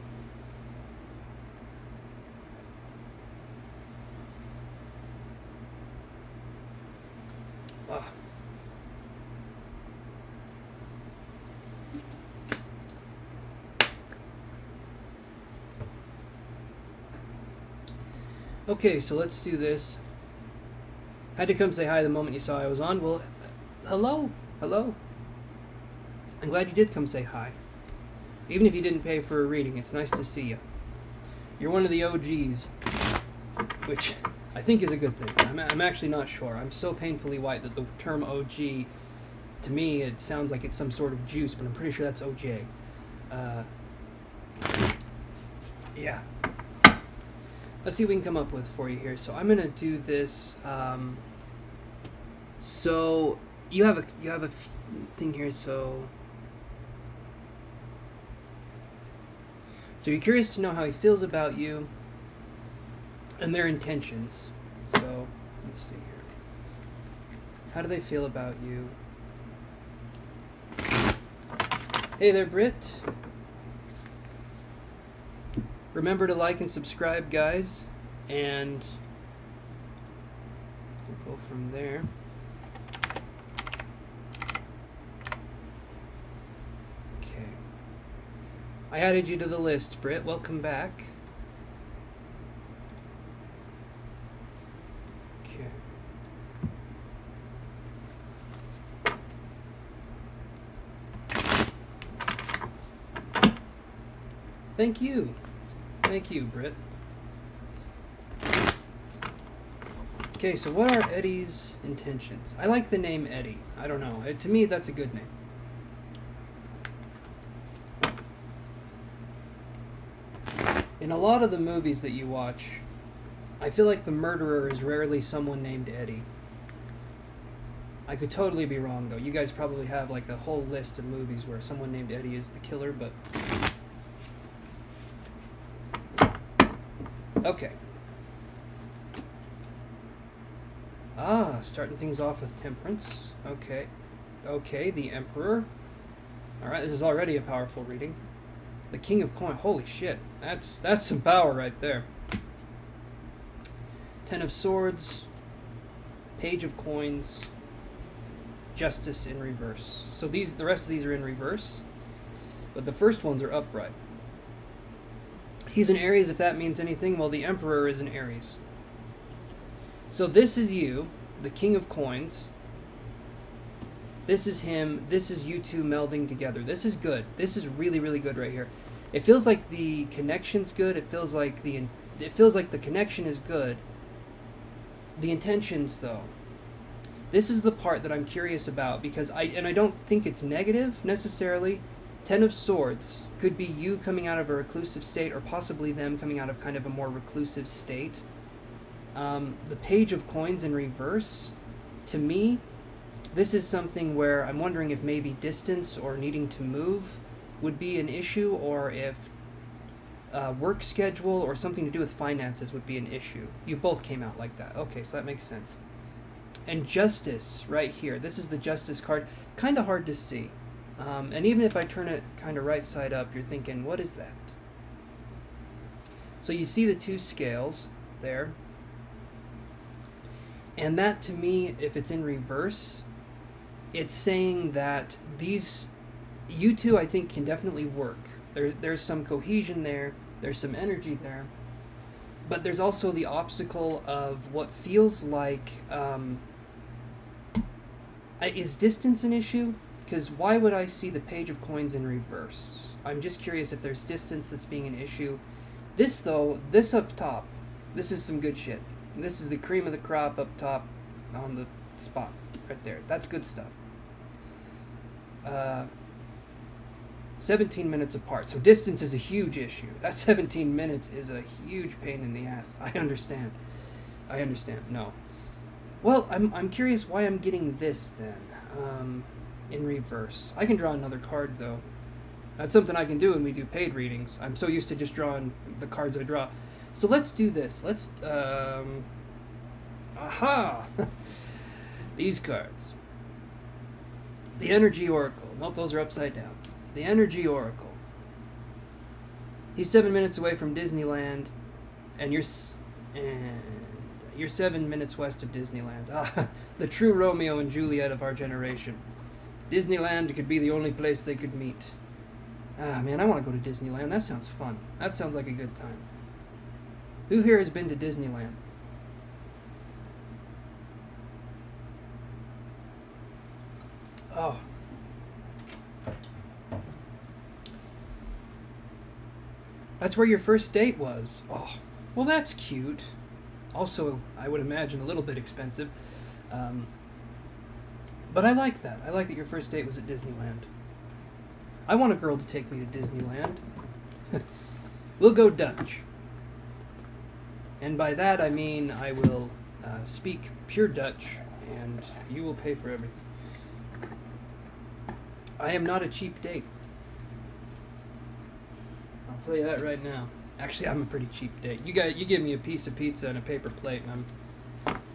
Speaker 1: Ah. Okay, so let's do this. Had to come say hi the moment you saw I was on. Well, hello. I'm glad you did come say hi. Even if you didn't pay for a reading, it's nice to see you. You're one of the OGs, which I think is a good thing. I'm actually not sure. I'm so painfully white that the term OG, to me, it sounds like it's some sort of juice, but I'm pretty sure that's OJ. Yeah. Let's see what we can come up with for you here. So I'm gonna do this. So you have a thing here. So you're curious to know how he feels about you and their intentions. So let's see here. How do they feel about you? Hey there, Britt. Remember to like and subscribe, guys, and we'll go from there. Okay. I added you to the list, Britt. Welcome back. Okay. Thank you. Thank you, Britt. Okay, so what are Eddie's intentions? I like the name Eddie. I don't know. To me, that's a good name. In a lot of the movies that you watch, I feel like the murderer is rarely someone named Eddie. I could totally be wrong, though. You guys probably have like a whole list of movies where someone named Eddie is the killer, but... Okay. Starting things off with temperance. Okay. Okay, the Emperor. Alright, this is already a powerful reading. The King of Coins. Holy shit. That's some power right there. Ten of Swords. Page of Coins. Justice in reverse. So the rest of these are in reverse. But the first ones are upright. He's an Aries, if that means anything. Well, the Emperor is an Aries. So this is you, the King of Coins. This is him. This is you two melding together. This is good. This is really, really good right here. It feels like the connection's good. It feels like the connection is good. The intentions, though. This is the part that I'm curious about because I don't think it's negative necessarily. Ten of Swords could be you coming out of a reclusive state or possibly them coming out of kind of a more reclusive state. The Page of Coins in reverse, to me, this is something where I'm wondering if maybe distance or needing to move would be an issue, or if work schedule or something to do with finances would be an issue. You both came out like that. Okay, so that makes sense. And justice right here. This is the justice card. Kind of hard to see. And even if I turn it kind of right side up, you're thinking, what is that? So you see the two scales there. And that, to me, if it's in reverse, it's saying that these, you two, I think, can definitely work. There's some cohesion there. There's some energy there. But there's also the obstacle of what feels like, is distance an issue? Because why would I see the Page of Coins in reverse? I'm just curious if there's distance that's being an issue. This, though, this up top, this is some good shit. This is the cream of the crop up top on the spot right there. That's good stuff. 17 minutes apart. So distance is a huge issue. That 17 minutes is a huge pain in the ass. I understand. No. Well, I'm curious why I'm getting this then, in reverse. I can draw another card though. That's something I can do when we do paid readings. I'm so used to just drawing the cards I draw. So let's do this. Let's, aha! These cards. The Energy Oracle. Nope, those are upside down. The Energy Oracle. He's 7 minutes away from Disneyland, and you're 7 minutes west of Disneyland. Ah, the true Romeo and Juliet of our generation. Disneyland could be the only place they could meet. Ah, man, I want to go to Disneyland. That sounds fun. That sounds like a good time. Who here has been to Disneyland? Oh. That's where your first date was. Oh, well, that's cute. Also, I would imagine a little bit expensive. But I like that. I like that your first date was at Disneyland. I want a girl to take me to Disneyland. We'll go Dutch. And by that I mean I will speak pure Dutch, and you will pay for everything. I am not a cheap date. I'll tell you that right now. Actually, I'm a pretty cheap date. You give me a piece of pizza and a paper plate, and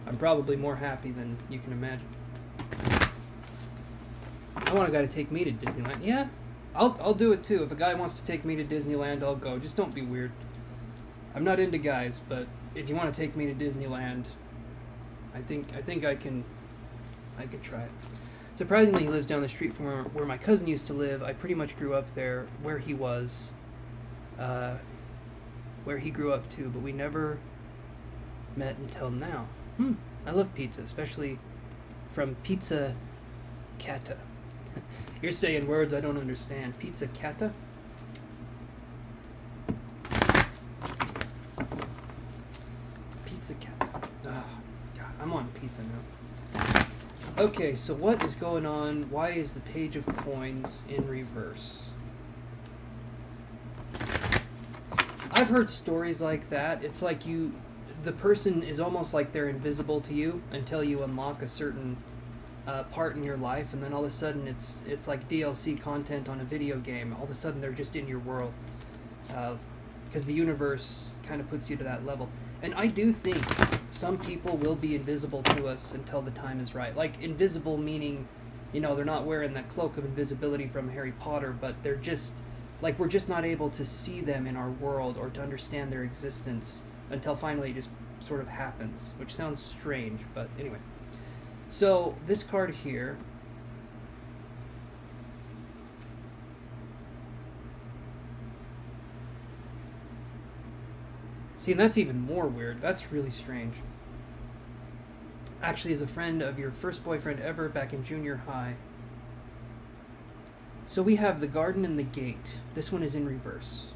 Speaker 1: I'm probably more happy than you can imagine. I want a guy to take me to Disneyland. Yeah, I'll do it too. If a guy wants to take me to Disneyland, I'll go. Just don't be weird. I'm not into guys, but if you want to take me to Disneyland, I think I can try it. Surprisingly, he lives down the street from where my cousin used to live. I pretty much grew up there, where he was, where he grew up too, but we never met until now. I love pizza, especially from Pizza Cata. You're saying words I don't understand. Pizza Cata? Pizza Cata. Oh, God, I'm on pizza now. Okay, so what is going on? Why is the Page of Coins in reverse? I've heard stories like that. It's like the person is almost like they're invisible to you until you unlock a certain part in your life, and then all of a sudden it's like DLC content on a video game. All of a sudden they're just in your world, because the universe kind of puts you to that level. And I do think some people will be invisible to us until the time is right. Like, invisible meaning, they're not wearing that cloak of invisibility from Harry Potter, but they're just, like, we're just not able to see them in our world or to understand their existence until finally it just sort of happens, which sounds strange, but anyway. So, this card here, see, and that's even more weird. That's really strange. Actually, is a friend of your first boyfriend ever back in junior high. So we have the garden and the gate. This one is in reverse.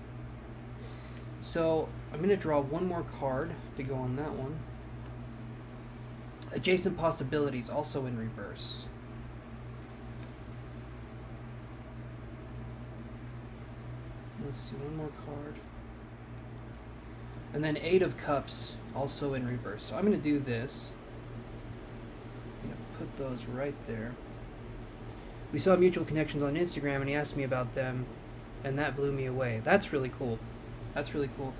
Speaker 1: So I'm going to draw one more card to go on that one. Adjacent possibilities, also in reverse. Let's do one more card. And then 8 of Cups, also in reverse. So I'm going to do this. I'm going to put put those right there. We saw mutual connections on Instagram, and he asked me about them, and that blew me away. That's really cool. That's really cool.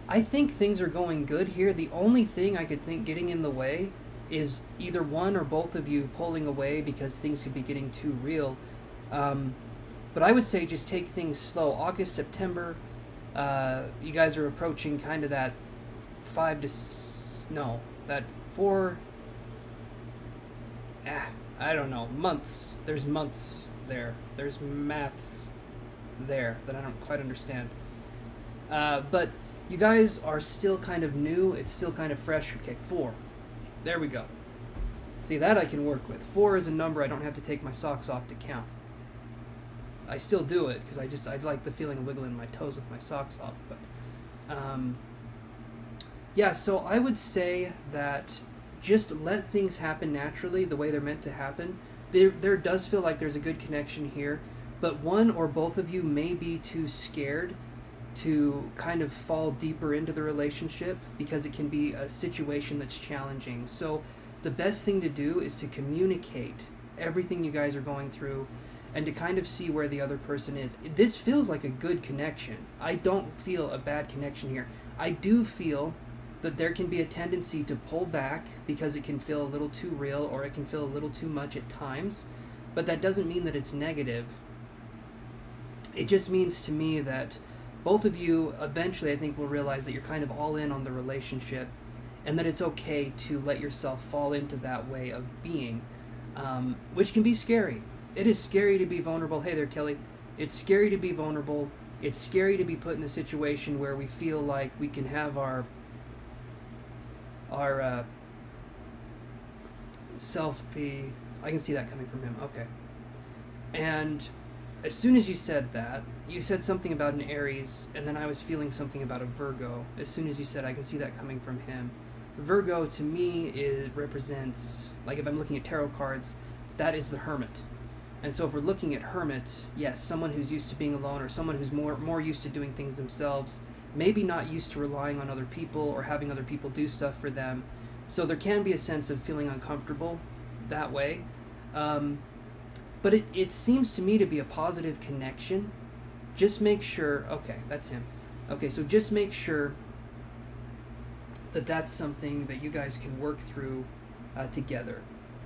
Speaker 1: I think things are going good here. The only thing I could think getting in the way is either one or both of you pulling away because things could be getting too real. But I would say just take things slow. August, September, you guys are approaching kind of that 4, I don't know, months. There's months there. There's maths there that I don't quite understand. But you guys are still kind of new. It's still kind of fresh. Okay, 4. There we go. See, that I can work with. 4 is a number I don't have to take my socks off to count. I still do it because I like the feeling of wiggling my toes with my socks off. But yeah, so I would say that just let things happen naturally the way they're meant to happen. There does feel like there's a good connection here, but one or both of you may be too scared to kind of fall deeper into the relationship because it can be a situation that's challenging. So the best thing to do is to communicate everything you guys are going through and to kind of see where the other person is. This feels like a good connection. I don't feel a bad connection here. I do feel that there can be a tendency to pull back because it can feel a little too real or it can feel a little too much at times, but that doesn't mean that it's negative. It just means to me that both of you eventually, I think, will realize that you're kind of all in on the relationship and that it's okay to let yourself fall into that way of being, which can be scary. It is scary to be vulnerable. Hey there, Kelly. It's scary to be vulnerable. It's scary to be put in a situation where we feel like we can have our self be... I can see that coming from him. Okay. And as soon as you said that, you said something about an Aries, and then I was feeling something about a Virgo. As soon as you said, I can see that coming from him. Virgo, to me, represents, like if I'm looking at tarot cards, that is the Hermit. And so if we're looking at Hermit, yes, someone who's used to being alone or someone who's more used to doing things themselves, maybe not used to relying on other people or having other people do stuff for them. So there can be a sense of feeling uncomfortable that way. But it seems to me to be a positive connection. Just make sure... Okay, that's him. Okay, so just make sure that that's something that you guys can work through together.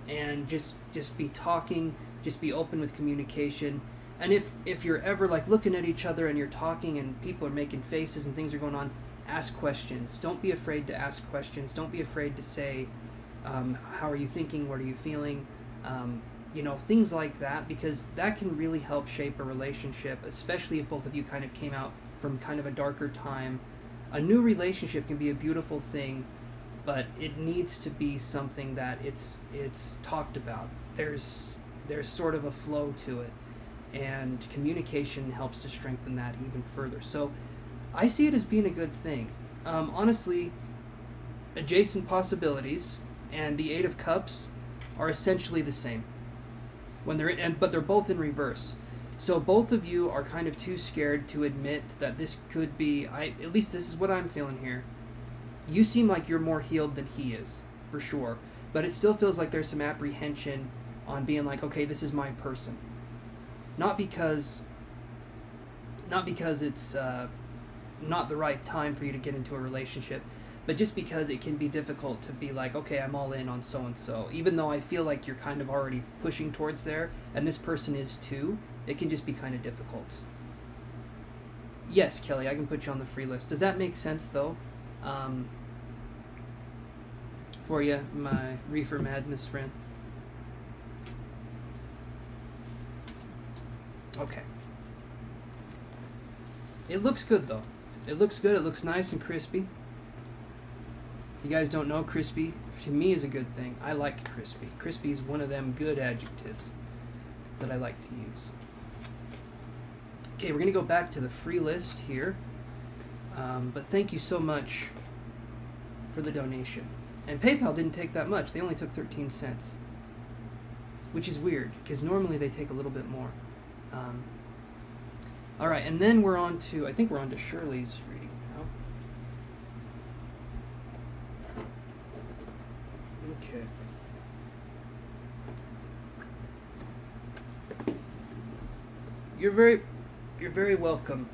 Speaker 1: And just be talking, just be open with communication. And if you're ever like looking at each other and you're talking and people are making faces and things are going on, ask questions. Don't be afraid to ask questions. Don't be afraid to say, how are you thinking? What are you feeling? Things like that, because that can really help shape a relationship, especially if both of you kind of came out from kind of a darker time. A new relationship can be a beautiful thing, but it needs to be something that it's talked about. There's sort of a flow to it, and communication helps to strengthen that even further. So I see it as being a good thing. Honestly, adjacent possibilities and the Eight of Cups are essentially the same. But they're both in reverse. So both of you are kind of too scared to admit that this could be, at least this is what I'm feeling here. You seem like you're more healed than he is, for sure. But it still feels like there's some apprehension on being like, okay, this is my person. Not because it's not the right time for you to get into a relationship, but just because it can be difficult to be like, okay, I'm all in on so-and-so. Even though I feel like you're kind of already pushing towards there, and this person is too, it can just be kind of difficult. Yes, Kelly, I can put you on the free list. Does that make sense, though? For you, my Reefer Madness friend? Okay. It looks good, though. It looks good. It looks nice and crispy. If you guys don't know, crispy, to me, is a good thing. I like crispy. Crispy is one of them good adjectives that I like to use. Okay, we're going to go back to the free list here. But thank you so much for the donation. And PayPal didn't take that much. They only took 13 cents. Which is weird, because normally they take a little bit more. Alright, and then we're on to, I think we're on to Shirley's reading now. Okay. You're very welcome,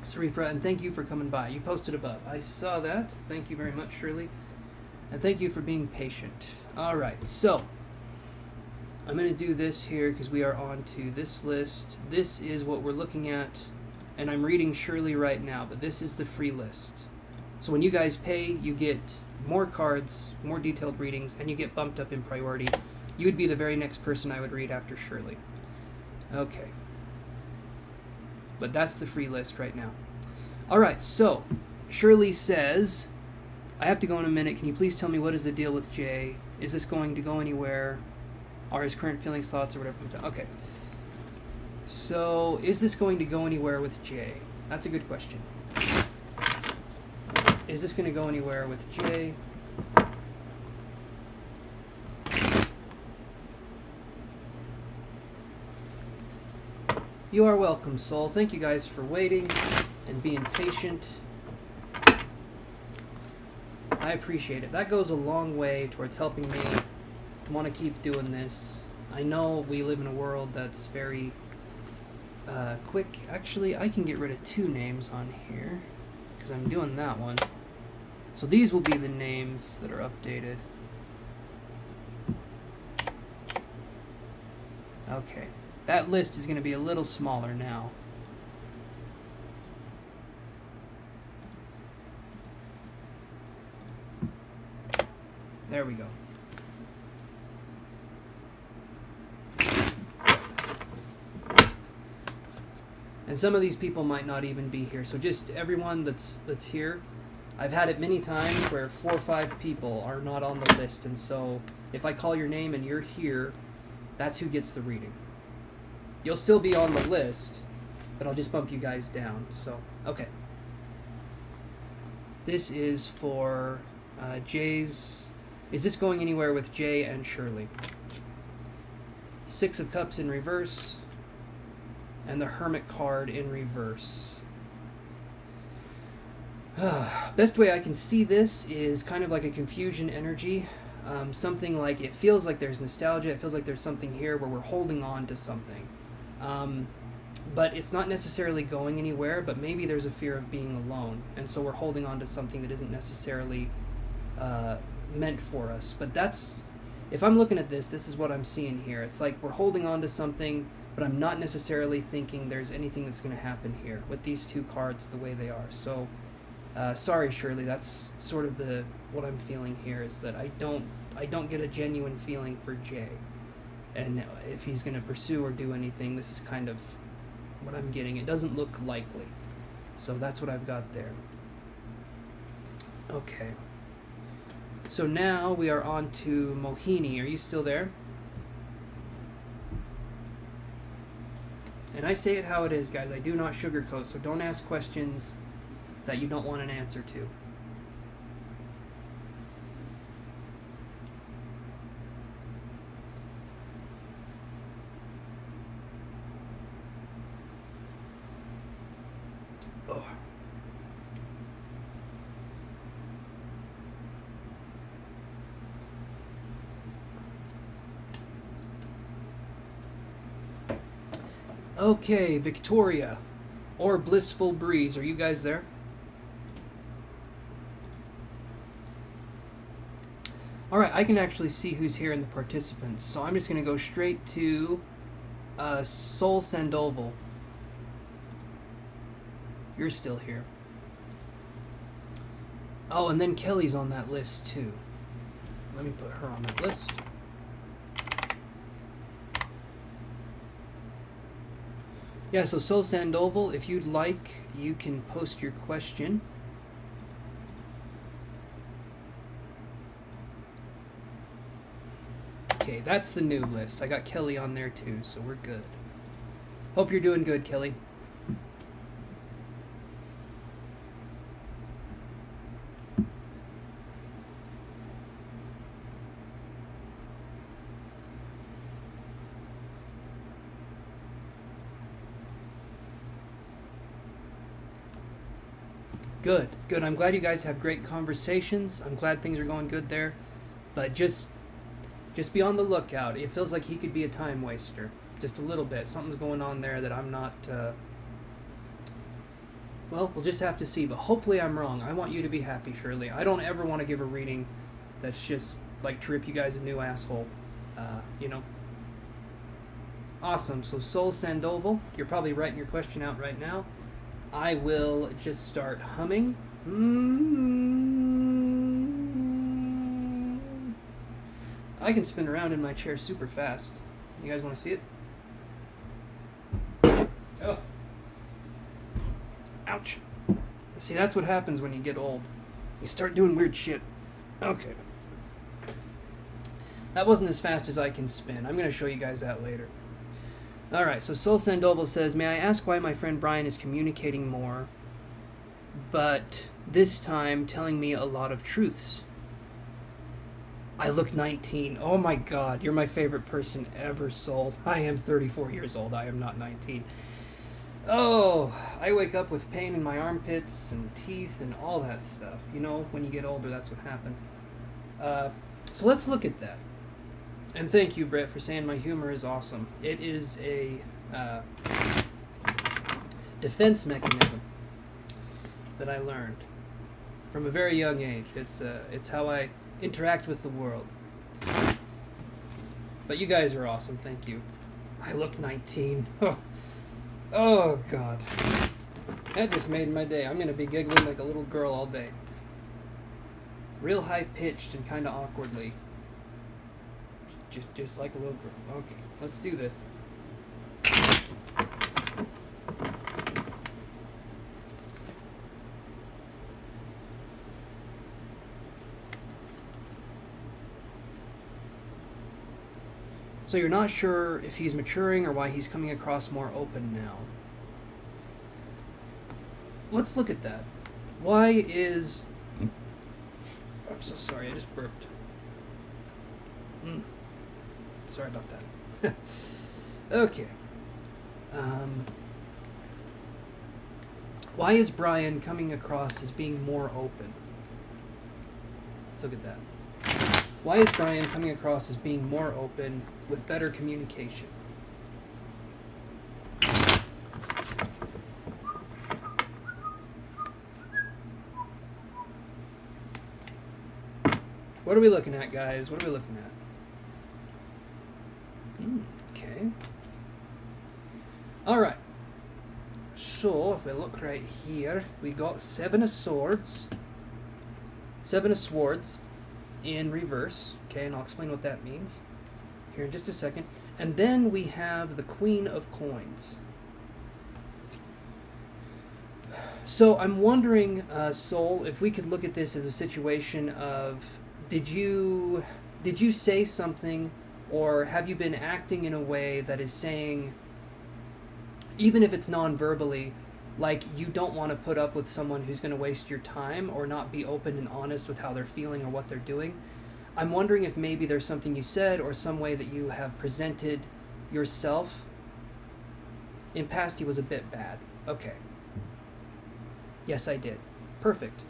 Speaker 1: Sarifra, and thank you for coming by. You posted above. I saw that. Thank you very much, Shirley. And thank you for being patient. Alright, so I'm going to do this here because we are on to this list. This is what we're looking at, and I'm reading Shirley right now, but this is the free list. So when you guys pay, you get more cards, more detailed readings, and you get bumped up in priority. You would be the very next person I would read after Shirley. Okay. But that's the free list right now. Alright, so Shirley says, I have to go in a minute. Can you please tell me what is the deal with Jay? Is this going to go anywhere? Are his current feelings, thoughts, or whatever? Okay. So, is this going to go anywhere with Jay? That's a good question. Is this going to go anywhere with Jay? You are welcome, Soul. Thank you guys for waiting and being patient. I appreciate it. That goes a long way towards helping me to want to keep doing this. I know we live in a world that's very quick. Actually, I can get rid of 2 names on here because I'm doing that one. So these will be the names that are updated. Okay. That list is going to be a little smaller now. There we go. And some of these people might not even be here. So just everyone that's here, I've had it many times where 4 or 5 people are not on the list, and so if I call your name and you're here, that's who gets the reading. You'll still be on the list, but I'll just bump you guys down. So, okay. This is for Jay's... Is this going anywhere with Jay and Shirley? 6 of Cups in reverse, and the Hermit card in reverse. Best way I can see this is kind of like a confusion energy. Something like, it feels like there's nostalgia, it feels like there's something here where we're holding on to something. But it's not necessarily going anywhere, but maybe there's a fear of being alone, and so we're holding on to something that isn't necessarily meant for us. But that's, if I'm looking at this is what I'm seeing here. It's like we're holding on to something, but I'm not necessarily thinking there's anything that's going to happen here with these 2 cards the way they are. So, sorry, Shirley, that's sort of what I'm feeling here, is that I don't get a genuine feeling for Jay. And if he's going to pursue or do anything, this is kind of what I'm getting. It doesn't look likely. So that's what I've got there. Okay. So now we are on to Mohini. Are you still there? And I say it how it is, guys. I do not sugarcoat, so don't ask questions that you don't want an answer to. Oh. Okay, Victoria, or Blissful Breeze, are you guys there? Alright, I can actually see who's here in the participants, so I'm just going to go straight to Soul Sandoval. You're still here. Oh, and then Kelly's on that list too. Let me put her on that list. Yeah, so Soul Sandoval, if you'd like, you can post your question. Okay, that's the new list. I got Kelly on there too, so we're good. Hope you're doing good, Kelly. Good, good. I'm glad you guys have great conversations. I'm glad things are going good there. But just be on the lookout. It feels like he could be a time waster. Just a little bit. Something's going on there that I'm not... well, we'll just have to see, but hopefully I'm wrong. I want you to be happy, Shirley. I don't ever want to give a reading that's just, like, to rip you guys a new asshole. You know? Awesome. So, Soul Sandoval, you're probably writing your question out right now. I will just start humming. I can spin around in my chair super fast. You guys want to see it? Oh. Ouch. See, that's what happens when you get old. You start doing weird shit. Okay. That wasn't as fast as I can spin. I'm going to show you guys that later. Alright, so Soul Sandoval says, may I ask why my friend Brian is communicating more, but this time telling me a lot of truths? I look 19. Oh my god, you're my favorite person ever, Soul. I am 34 years old. I am not 19. Oh, I wake up with pain in my armpits and teeth and all that stuff. You know, when you get older, that's what happens. So let's look at that. And thank you, Brett, for saying my humor is awesome. It is a defense mechanism that I learned from a very young age. It's how I interact with the world. But you guys are awesome, thank you. I look 19. Oh, God. That just made my day. I'm going to be giggling like a little girl all day. Real high-pitched and kind of awkwardly. Just like a little girl. Okay, let's do this. So you're not sure if he's maturing or why he's coming across more open now. Let's look at that. Why is... I'm so sorry, I just burped. Sorry about that. Okay. Why is Brian coming across as being more open? Let's look at that. Why is Brian coming across as being more open with better communication? What are we looking at, guys? What are we looking at? Okay. Alright. So, if we look right here, we got 7 of Swords. 7 of Swords in reverse. Okay, and I'll explain what that means here in just a second. And then we have the Queen of Coins. So, I'm wondering, Soul, if we could look at this as a situation of... Did you say something, or have you been acting in a way that is saying, even if it's non-verbally, like you don't want to put up with someone who's going to waste your time or not be open and honest with how they're feeling or what they're doing? I'm wondering if maybe there's something you said or some way that you have presented yourself. In past, he was a bit bad. Okay. Yes, I did. Perfect.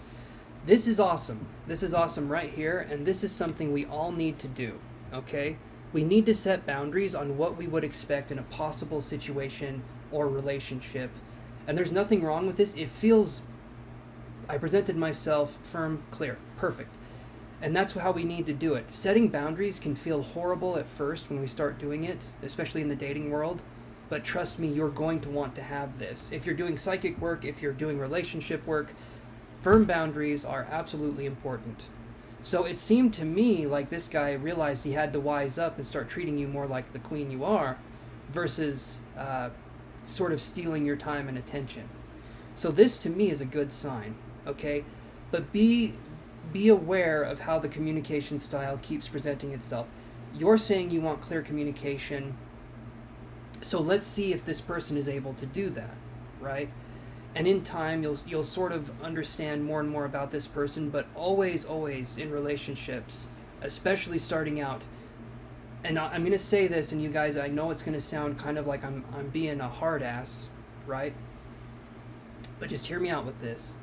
Speaker 1: This is awesome. This is awesome right here, and this is something we all need to do, okay? We need to set boundaries on what we would expect in a possible situation or relationship, and there's nothing wrong with this. It feels... I presented myself firm, clear, perfect. And that's how we need to do it. Setting boundaries can feel horrible at first when we start doing it, especially in the dating world, but trust me, you're going to want to have this. If you're doing psychic work, if you're doing relationship work, firm boundaries are absolutely important. So it seemed to me like this guy realized he had to wise up and start treating you more like the queen you are versus sort of stealing your time and attention. So this to me is a good sign, okay? But be aware of how the communication style keeps presenting itself. You're saying you want clear communication, so let's see if this person is able to do that, right? And in time, you'll sort of understand more and more about this person, but always in relationships, especially starting out, and I'm going to say this, and you guys, I know it's going to sound kind of like I'm being a hard ass, right? But just hear me out with this.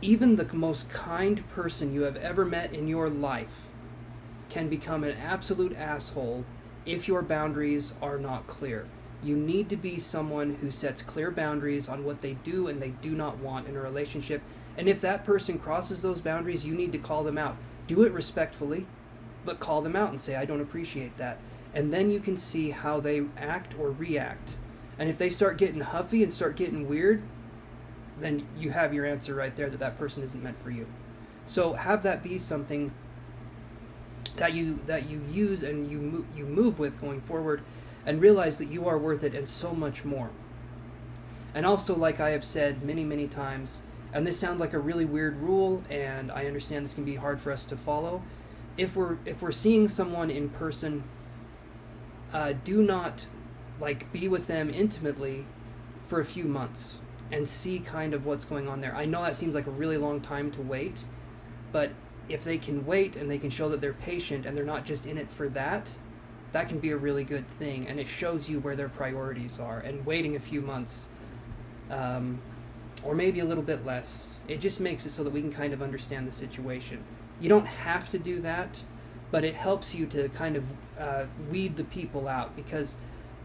Speaker 1: Even the most kind person you have ever met in your life can become an absolute asshole if your boundaries are not clear. You need to be someone who sets clear boundaries on what they do and they do not want in a relationship. And if that person crosses those boundaries, you need to call them out. Do it respectfully, but call them out and say, I don't appreciate that. And then you can see how they act or react. And if they start getting huffy and start getting weird, then you have your answer right there that that person isn't meant for you. So have that be something that you use and you move with going forward, and realize that you are worth it and so much more. And also, like I have said many times, and this sounds like a really weird rule, and I understand this can be hard for us to follow. If we're seeing someone in person, do not be with them intimately for a few months and see kind of what's going on there. I know that seems like a really long time to wait, but if they can wait and they can show that they're patient and they're not just in it for that can be a really good thing, and it shows you where their priorities are. And waiting a few months, or maybe a little bit less, it just makes it so that we can kind of understand the situation. You don't have to do that, but it helps you to kind of weed the people out, because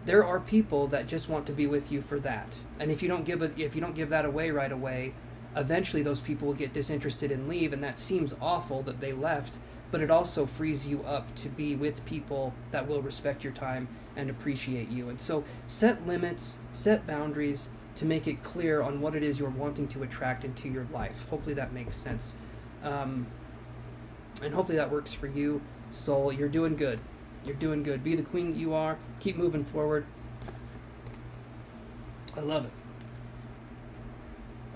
Speaker 1: there are people that just want to be with you for that. And if you don't give that away right away, eventually those people will get disinterested and leave, and that seems awful that they left, but it also frees you up to be with people that will respect your time and appreciate you. And so set limits, set boundaries to make it clear on what it is you're wanting to attract into your life. Hopefully that makes sense. And hopefully that works for you, soul. You're doing good. You're doing good. Be the queen that you are. Keep moving forward. I love it.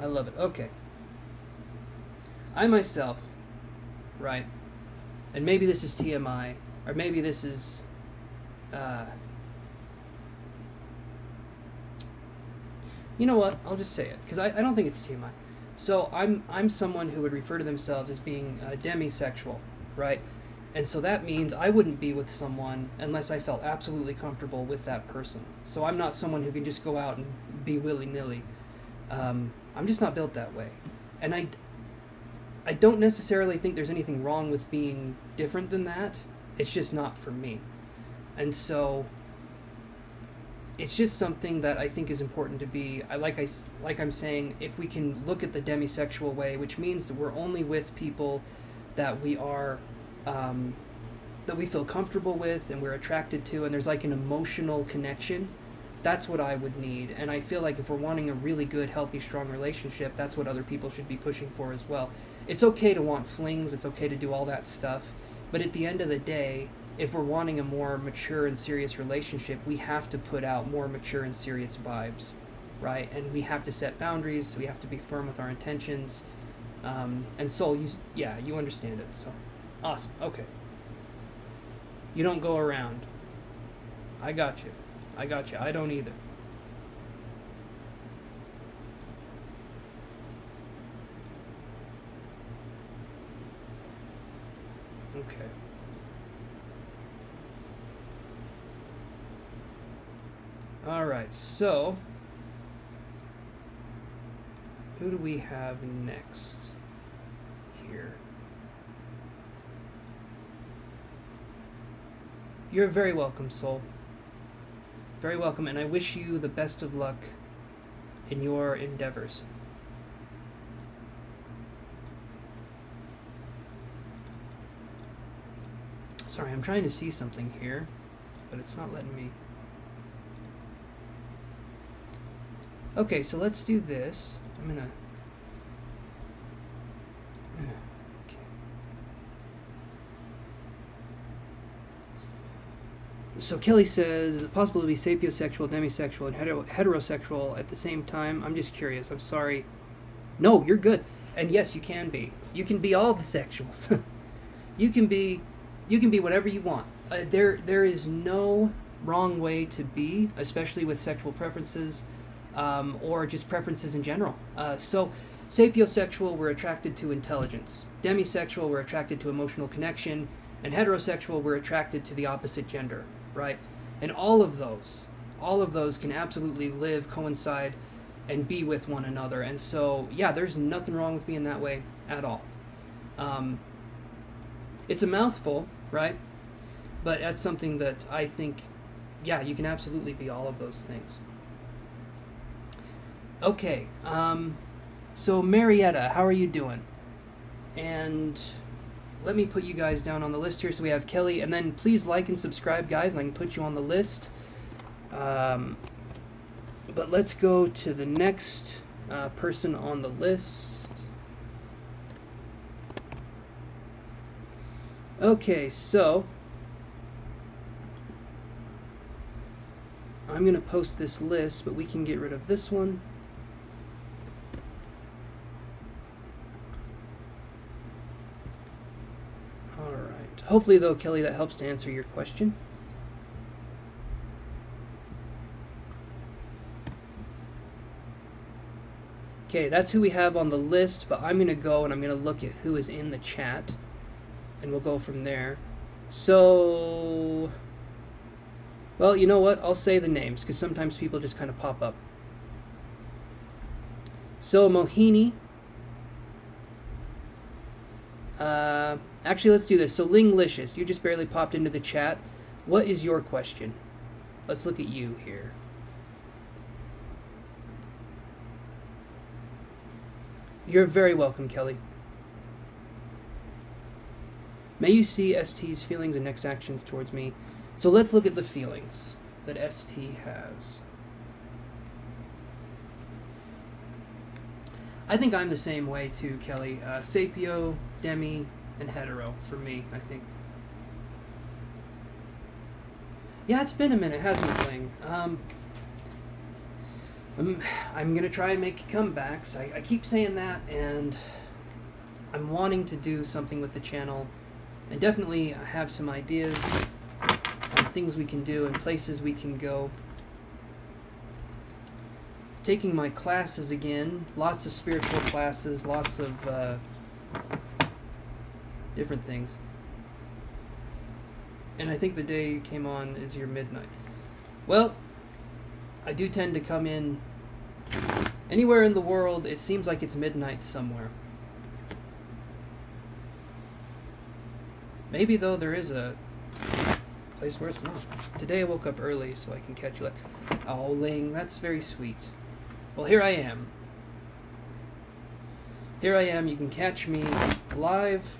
Speaker 1: I love it. Okay. I myself, right, and maybe this is TMI, or maybe this is, you know what, I'll just say it, because I don't think it's TMI. So I'm someone who would refer to themselves as being demisexual, right? And so that means I wouldn't be with someone unless I felt absolutely comfortable with that person. So I'm not someone who can just go out and be willy-nilly. I'm just not built that way. And I don't necessarily think there's anything wrong with being different than that. It's just not for me. And so it's just something that I think is important to be, like I'm saying, if we can look at the demisexual way, which means that we're only with people that we are, that we feel comfortable with and we're attracted to, and there's like an emotional connection. That's what I would need. And I feel like if we're wanting a really good, healthy, strong relationship, that's what other people should be pushing for as well. It's okay to want flings, it's okay to do all that stuff, but at the end of the day, if we're wanting a more mature and serious relationship, we have to put out more mature and serious vibes, right? And we have to set boundaries, we have to be firm with our intentions. And Soul, you understand it, so awesome. Okay. You don't go around. I got you. I don't either. Okay. All right, so who do we have next here? You're very welcome, Soul. Very welcome, and I wish you the best of luck in your endeavors. Sorry, I'm trying to see something here, but it's not letting me. Okay, so let's do this. I'm gonna... Okay. So Kelly says, is it possible to be sapiosexual, demisexual, and heterosexual at the same time? I'm just curious. I'm sorry. No, you're good. And yes, you can be. You can be all the sexuals. You can be whatever you want. There is no wrong way to be, especially with sexual preferences, or just preferences in general. So sapiosexual, we're attracted to intelligence. Demisexual, we're attracted to emotional connection. And heterosexual, we're attracted to the opposite gender, right? And all of those can absolutely live, coincide, and be with one another. And so, yeah, there's nothing wrong with being that way at all. It's a mouthful, right? But that's something that I think, yeah, you can absolutely be all of those things. Okay, so Marietta, how are you doing? And let me put you guys down on the list here. So we have Kelly, and then please like and subscribe, guys, and I can put you on the list. But let's go to the next person on the list. Okay, so I'm going to post this list, but we can get rid of this one. All right. Hopefully, though, Kelly, that helps to answer your question. Okay, that's who we have on the list, but I'm going to go and I'm going to look at who is in the chat, and we'll go from there. So, well, you know what? I'll say the names, because sometimes people just kind of pop up. So, Mohini. Actually, let's do this. So, Linglicious, you just barely popped into the chat. What is your question? Let's look at you here. You're very welcome, Kelly. May you see ST's feelings and next actions towards me. So let's look at the feelings that ST has. I think I'm the same way too, Kelly. Sapio, Demi, and Hetero for me, I think. Yeah, it's been a minute, hasn't it, Ling? I'm going to try and make comebacks. I keep saying that, and I'm wanting to do something with the channel. And definitely I have some ideas on things we can do and places we can go. Taking my classes again. Lots of spiritual classes, lots of different things. And I think the day you came on is your midnight. Well, I do tend to come in anywhere in the world. It seems like it's midnight somewhere. Maybe, though, there is a place where it's not. Today I woke up early so I can catch you. Oh, Ling, that's very sweet. Well, here I am. Here I am. You can catch me live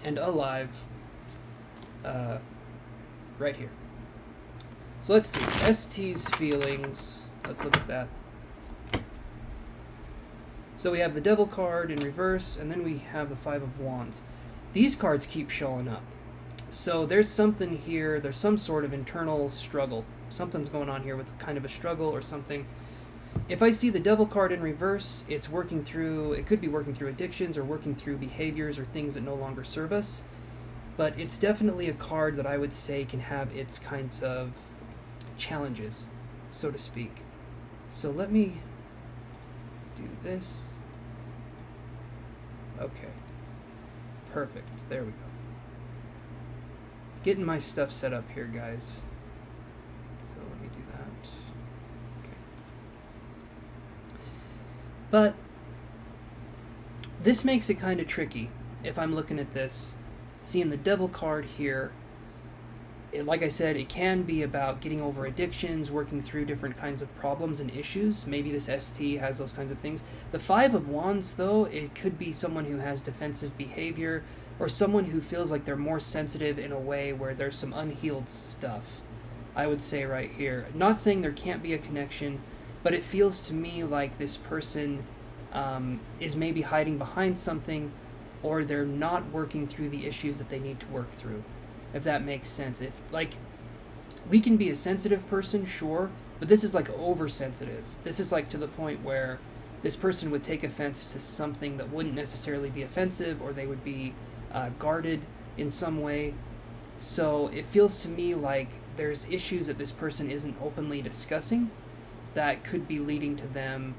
Speaker 1: and alive right here. So let's see. ST's feelings. Let's look at that. So we have the Devil card in reverse, and then we have the Five of Wands. These cards keep showing up. So there's something here. There's some sort of internal struggle. Something's going on here with kind of a struggle or something. If I see the Devil card in reverse, it's working through, it could be working through addictions or working through behaviors or things that no longer serve us. But it's definitely a card that I would say can have its kinds of challenges, so to speak. So let me do this. Okay. Perfect. There we go. Getting my stuff set up here, guys. So let me do that. Okay. But this makes it kind of tricky if I'm looking at this. Seeing the Devil card here, like I said, it can be about getting over addictions, working through different kinds of problems and issues. Maybe this ST has those kinds of things. The Five of Wands, though, it could be someone who has defensive behavior or someone who feels like they're more sensitive in a way where there's some unhealed stuff, I would say right here. Not saying there can't be a connection, but it feels to me like this person is maybe hiding behind something, or they're not working through the issues that they need to work through, if that makes sense. If, like, we can be a sensitive person, sure, but this is like oversensitive. This is like to the point where this person would take offense to something that wouldn't necessarily be offensive, or they would be guarded in some way. So it feels to me like there's issues that this person isn't openly discussing that could be leading to them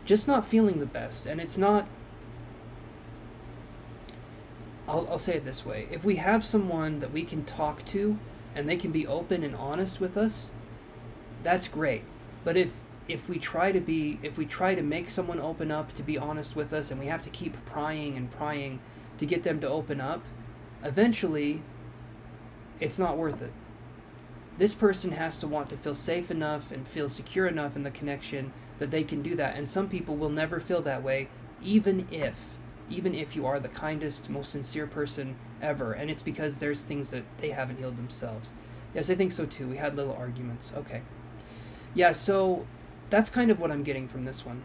Speaker 1: just not feeling the best. And it's not, I'll say it this way. If we have someone that we can talk to and they can be open and honest with us, that's great. But if we try to make someone open up to be honest with us, and we have to keep prying and prying to get them to open up, eventually it's not worth it. This person has to want to feel safe enough and feel secure enough in the connection that they can do that. And some people will never feel that way, even if you are the kindest, most sincere person ever. And it's because there's things that they haven't healed themselves. Yes, I think so too. We had little arguments. Okay. Yeah, so that's kind of what I'm getting from this one.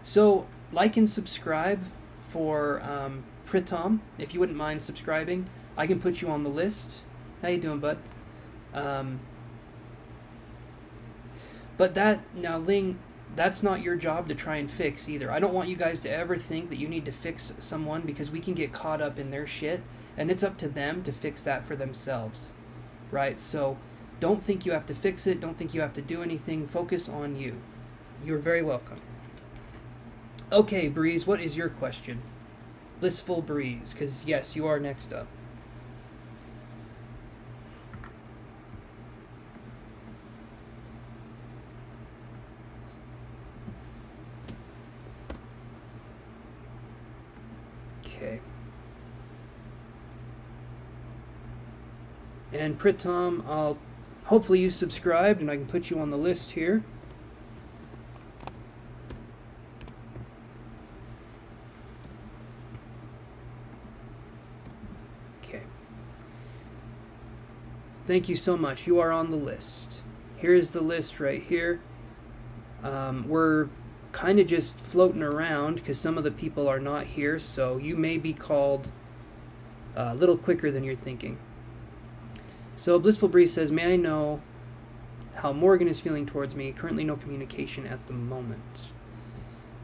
Speaker 1: So, like and subscribe for Pritam, if you wouldn't mind subscribing. I can put you on the list. How you doing, bud? But Ling, that's not your job to try and fix either. I don't want you guys to ever think that you need to fix someone, because we can get caught up in their shit, and it's up to them to fix that for themselves, right? So don't think you have to fix it. Don't think you have to do anything. Focus on you. You're very welcome. Okay, Breeze, what is your question? Blissful Breeze, because yes, you are next up. Okay. And Pritam, hopefully you subscribed and I can put you on the list here. Thank you so much. You are on the list. Here's the list right here. We're kind of just floating around because some of the people are not here, so you may be called a little quicker than you're thinking. So Blissful Breeze says, may I know how Morgan is feeling towards me? Currently no communication at the moment.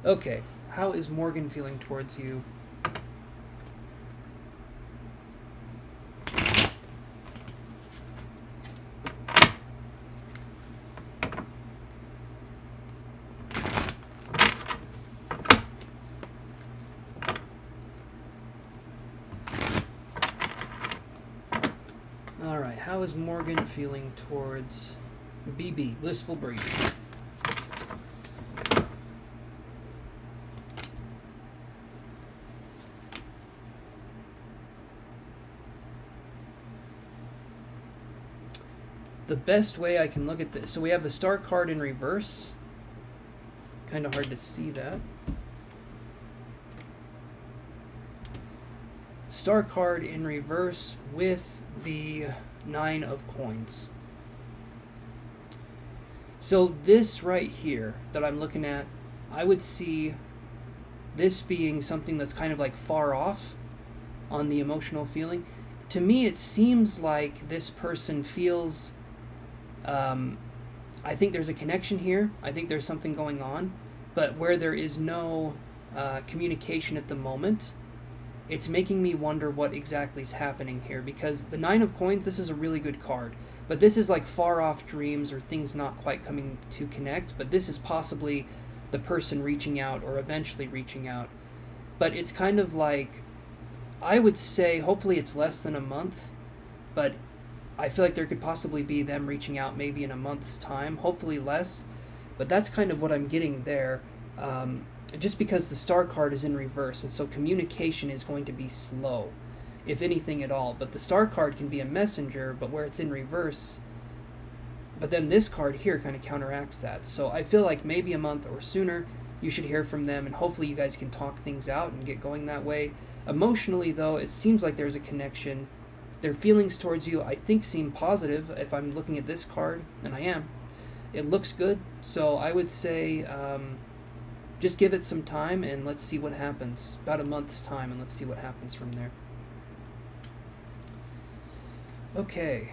Speaker 1: Okay, how is Morgan feeling towards you? Alright, how is Morgan feeling towards BB, Blissful Breeze? The best way I can look at this, so we have the star card in reverse. Kind of hard to see that. Star card in reverse with the 9 of coins. So this right here that I'm looking at, I would see this being something that's kind of like far off on the emotional feeling. To me, it seems like this person feels, I think there's a connection here. I think there's something going on, but where there is no communication at the moment, it's making me wonder what exactly is happening here, because the 9 of coins, this is a really good card, but this is like far off dreams or things not quite coming to connect, but this is possibly the person reaching out or eventually reaching out. But it's kind of like, I would say hopefully it's less than a month, but I feel like there could possibly be them reaching out maybe in a month's time, hopefully less, but that's kind of what I'm getting there. Just because the star card is in reverse, and so communication is going to be slow, if anything at all. But the star card can be a messenger, but where it's in reverse, but then this card here kind of counteracts that. So I feel like maybe a month or sooner you should hear from them, and hopefully you guys can talk things out and get going that way. Emotionally, though, it seems like there's a connection. Their feelings towards you, I think, seem positive if I'm looking at this card, and I am. It looks good, so I would say just give it some time and let's see what happens. About a month's time, and let's see what happens from there. Okay.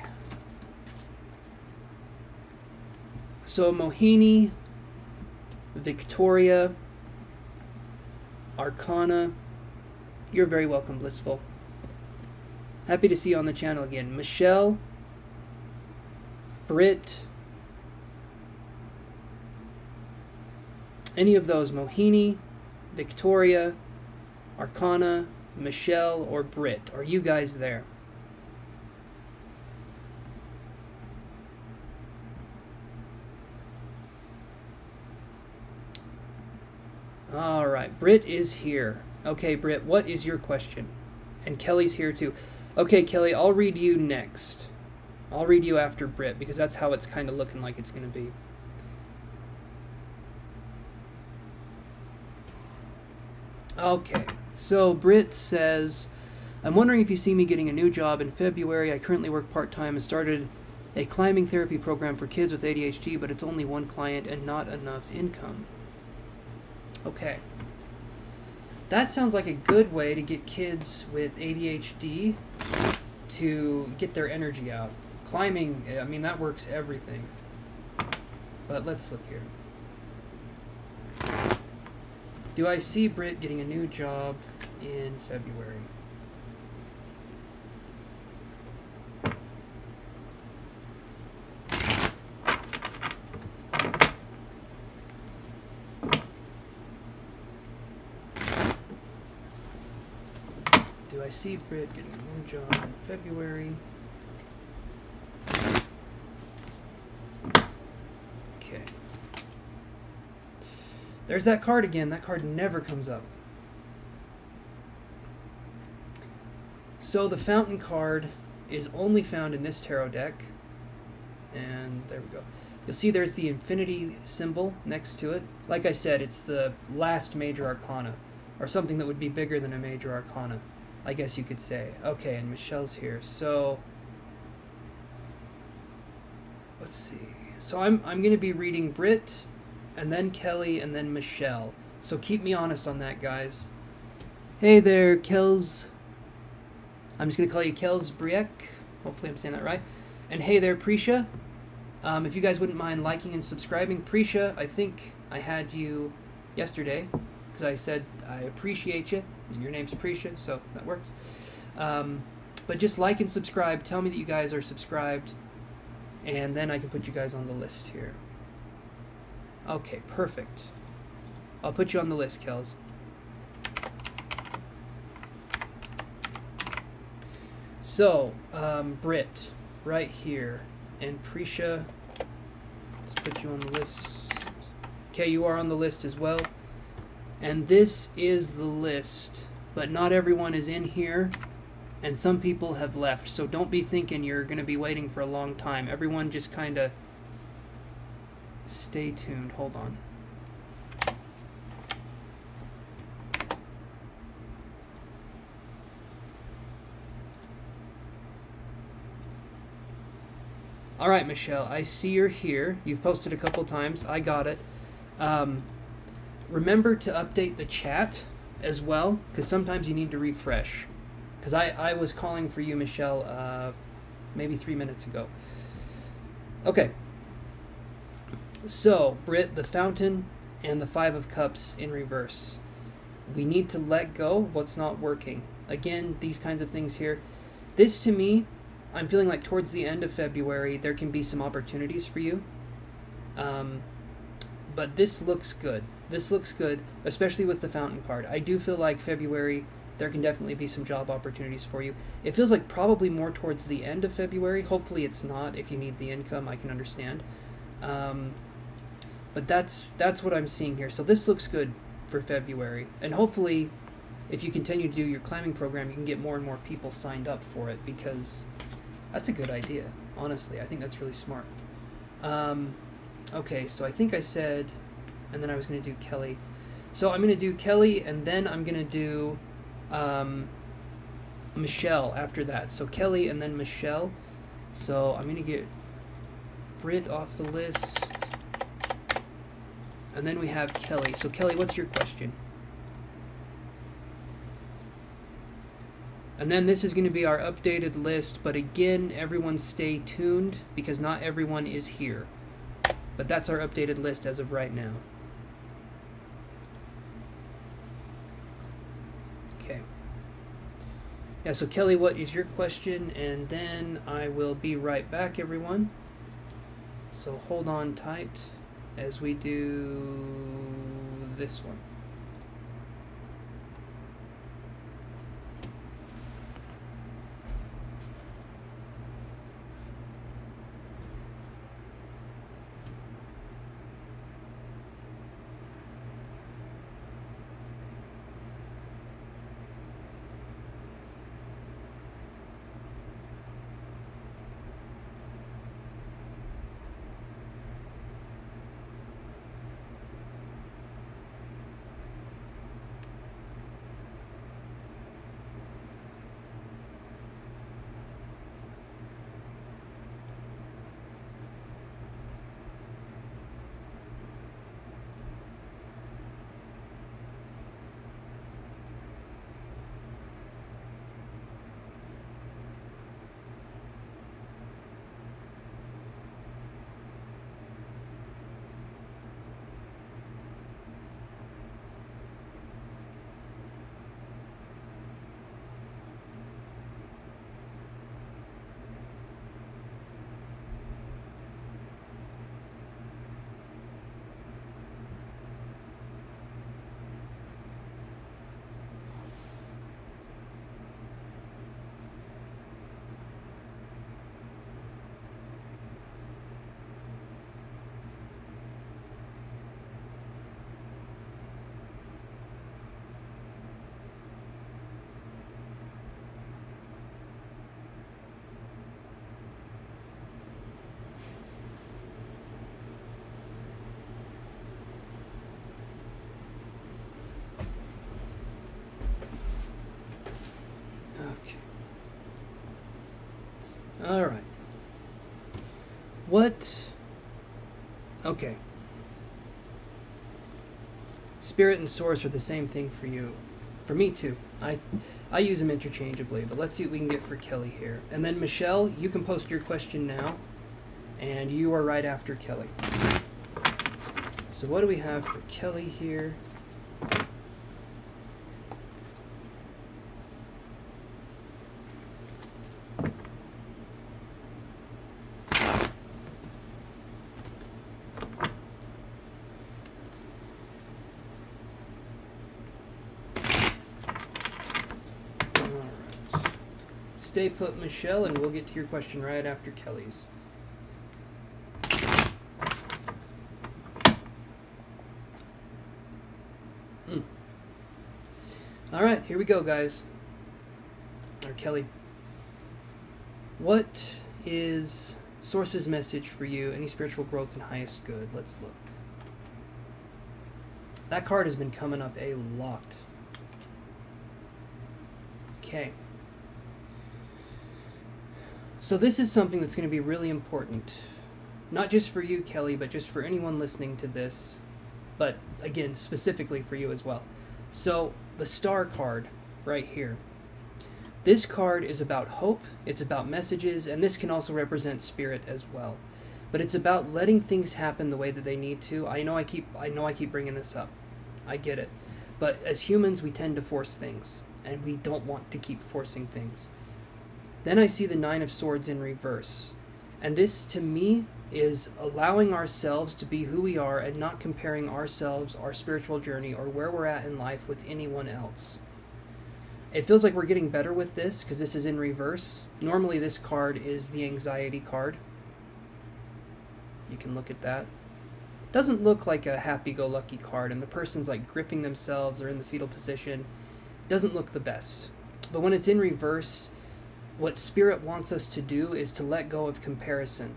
Speaker 1: So Mohini, Victoria, Arcana, you're very welcome, Blissful. Happy to see you on the channel again. Michelle, Britt, any of those, Mohini, Victoria, Arcana, Michelle, or Britt, are you guys there? Alright, Britt is here. Okay, Britt, what is your question? And Kelly's here too. Okay, Kelly, I'll read you next. I'll read you after Britt, because that's how it's kind of looking like it's going to be. Okay, so Britt says, I'm wondering if you see me getting a new job in February. I currently work part-time and started a climbing therapy program for kids with ADHD, but it's only one client and not enough income. Okay. That sounds like a good way to get kids with ADHD to get their energy out. Climbing, I mean, that works everything. But let's look here. Do I see Britt getting a new job in February? Do I see Britt getting a new job in February? Okay. There's that card again. That card never comes up. So the fountain card is only found in this tarot deck. And there we go. You'll see there's the infinity symbol next to it. Like I said, it's the last major arcana, or something that would be bigger than a major arcana, I guess you could say. Okay, and Michelle's here. So let's see. So I'm going to be reading Britt, and then Kelly, and then Michelle. So keep me honest on that, guys. Hey there, Kels. I'm just going to call you Kels Briek. Hopefully I'm saying that right. And hey there, Prisha. If you guys wouldn't mind liking and subscribing. Prisha, I think I had you yesterday, because I said I appreciate you, and your name's Prisha, so that works. But just like and subscribe. Tell me that you guys are subscribed, and then I can put you guys on the list here. Okay, perfect. I'll put you on the list, Kels. So, Britt, right here, and Prisha, let's put you on the list. Okay, you are on the list as well. And this is the list, but not everyone is in here, and some people have left, so don't be thinking you're going to be waiting for a long time. Everyone just kind of stay tuned. Hold on. All right, Michelle, I see you're here. You've posted a couple times. I got it. Remember to update the chat as well, because sometimes you need to refresh. Because I was calling for you, Michelle, maybe 3 minutes ago. Okay. So, Britt, the Fountain and the Five of Cups in reverse. We need to let go of what's not working. Again, these kinds of things here. This, to me, I'm feeling like towards the end of February, there can be some opportunities for you. But this looks good. This looks good, especially with the Fountain card. I do feel like February, there can definitely be some job opportunities for you. It feels like probably more towards the end of February. Hopefully it's not. If you need the income, I can understand. But that's what I'm seeing here. So this looks good for February. And hopefully, if you continue to do your climbing program, you can get more and more people signed up for it, because that's a good idea. Honestly, I think that's really smart. Okay, so I think I said, and then I was going to do Kelly. So I'm going to do Kelly, and then I'm going to do Michelle after that. So Kelly and then Michelle. So I'm going to get Britt off the list. And then we have Kelly. So Kelly, what's your question? And then this is going to be our updated list, but again, everyone stay tuned, because not everyone is here. But that's our updated list as of right now. Okay. Yeah, so Kelly, what is your question? And then I will be right back, everyone. So hold on tight as we do this one. All right. What? Okay. Spirit and source are the same thing for you. For me too. I use them interchangeably, but let's see what we can get for Kelly here. And then Michelle, you can post your question now, and you are right after Kelly. So what do we have for Kelly here? Stay put, Michelle, and we'll get to your question right after Kelly's. All right, here we go, guys. Or Kelly. What is Source's message for you? Any spiritual growth and highest good? Let's look. That card has been coming up a lot. Okay. So this is something that's going to be really important. Not just for you, Kelly, but just for anyone listening to this. But, again, specifically for you as well. So, the Star card right here. This card is about hope, it's about messages, and this can also represent spirit as well. But it's about letting things happen the way that they need to. I know I keep bringing this up. I get it. But as humans, we tend to force things, and we don't want to keep forcing things. Then I see the Nine of Swords in reverse. And this, to me, is allowing ourselves to be who we are and not comparing ourselves, our spiritual journey, or where we're at in life with anyone else. It feels like we're getting better with this because this is in reverse. Normally this card is the anxiety card. You can look at that. Doesn't look like a happy-go-lucky card, and the person's like gripping themselves or in the fetal position. Doesn't look the best. But when it's in reverse, what Spirit wants us to do is to let go of comparison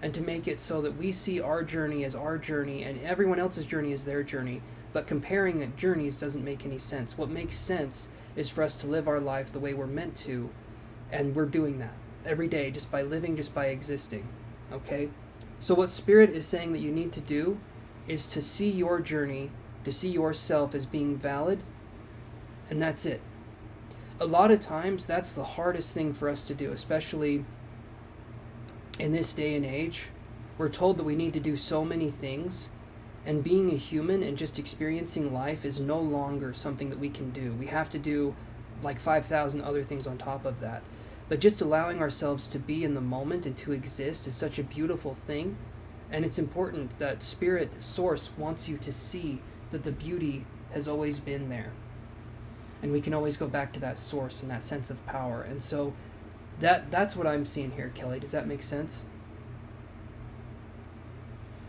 Speaker 1: and to make it so that we see our journey as our journey and everyone else's journey as their journey. But comparing journeys doesn't make any sense. What makes sense is for us to live our life the way we're meant to, and we're doing that every day just by living, just by existing. Okay? So what Spirit is saying that you need to do is to see your journey, to see yourself as being valid, and that's it. A lot of times, that's the hardest thing for us to do, especially in this day and age. We're told that we need to do so many things, and being a human and just experiencing life is no longer something that we can do. We have to do like 5,000 other things on top of that. But just allowing ourselves to be in the moment and to exist is such a beautiful thing, and it's important that Spirit, Source, wants you to see that the beauty has always been there. And we can always go back to that source and that sense of power. And so that's what I'm seeing here, Kelly. Does that make sense?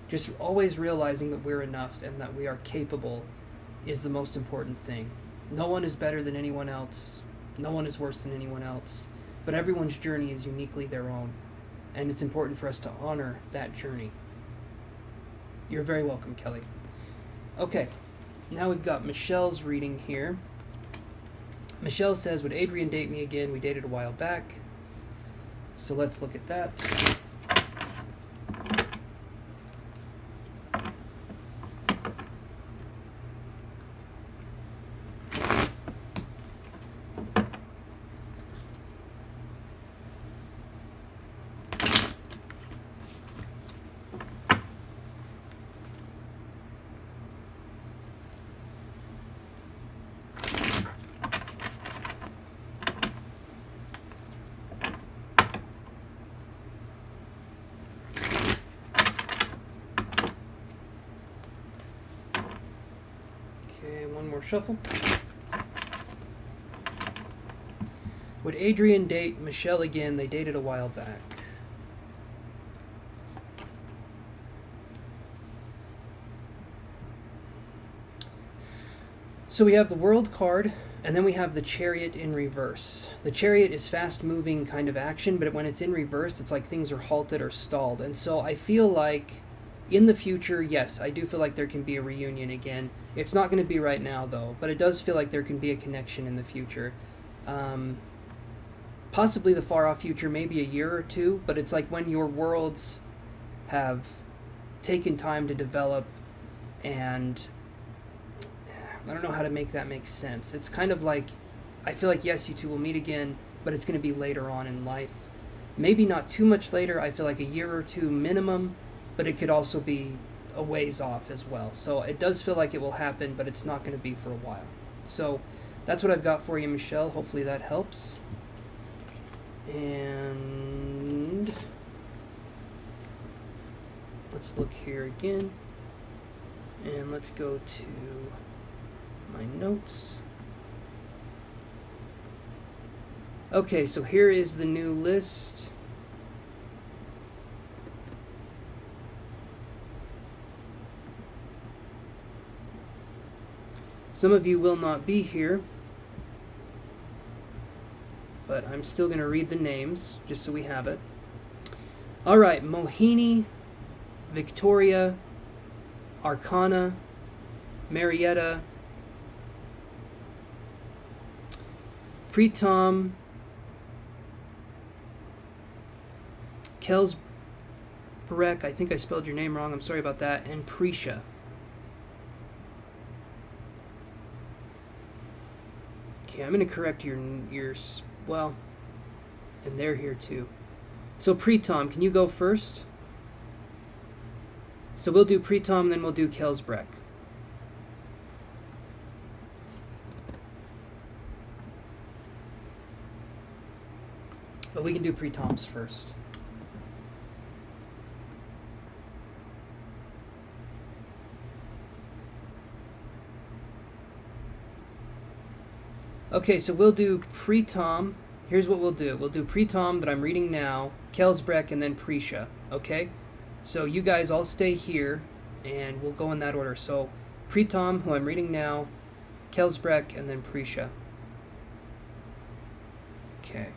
Speaker 1: Just always realizing that we're enough and that we are capable is the most important thing. No one is better than anyone else. No one is worse than anyone else. But everyone's journey is uniquely their own. And it's important for us to honor that journey. You're very welcome, Kelly. Okay, now we've got Michelle's reading here. Michelle says, would Adrian date me again? We dated a while back. So let's look at that. One more shuffle. Would Adrian date Michelle again? They dated a while back. So we have the World card, and then we have the Chariot in reverse. The Chariot is fast-moving kind of action, but when it's in reverse, it's like things are halted or stalled. And so I feel like in the future, yes, I do feel like there can be a reunion again. It's not going to be right now, though, but it does feel like there can be a connection in the future. possibly the far off future, maybe a year or two, but it's like when your worlds have taken time to develop, and I don't know how to make that make sense. It's kind of like, I feel like, yes, you two will meet again, but it's going to be later on in life. Maybe not too much later, I feel like a year or two minimum, but it could also be a ways off as well. So it does feel like it will happen, but it's not going to be for a while. So that's what I've got for you, Michelle. Hopefully that helps. And let's look here again. And let's go to my notes. Okay, so here is the new list. Some of you will not be here, but I'm still going to read the names, just so we have it. All right, Mohini, Victoria, Arcana, Marietta, Pritam, Kelsbrek, I think I spelled your name wrong, I'm sorry about that, and Prisha. Okay, I'm going to correct your, well, and they're here too. So Pritam, can you go first? So we'll do Pritam, then we'll do Kelsbrek. But we can do Pritam's first. Okay, so we'll do Pritam. Here's what we'll do. We'll do Pritam that I'm reading now, Kelsbrek, and then Prisha. Okay? So you guys all stay here, and we'll go in that order. So Pritam, who I'm reading now, Kelsbrek, and then Prisha. Okay.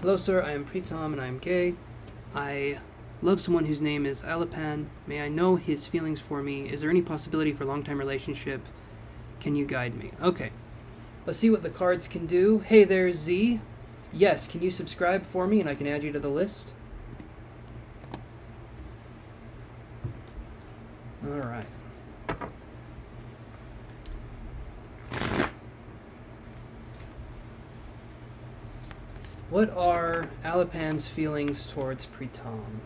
Speaker 1: Hello, sir. I am Pritam, and I am gay. I love someone whose name is Alapan. May I know his feelings for me? Is there any possibility for a long-time relationship? Can you guide me? Okay. Let's see what the cards can do. Hey there, Z. Yes, can you subscribe for me and I can add you to the list? Alright. What are Alapan's feelings towards Pritam?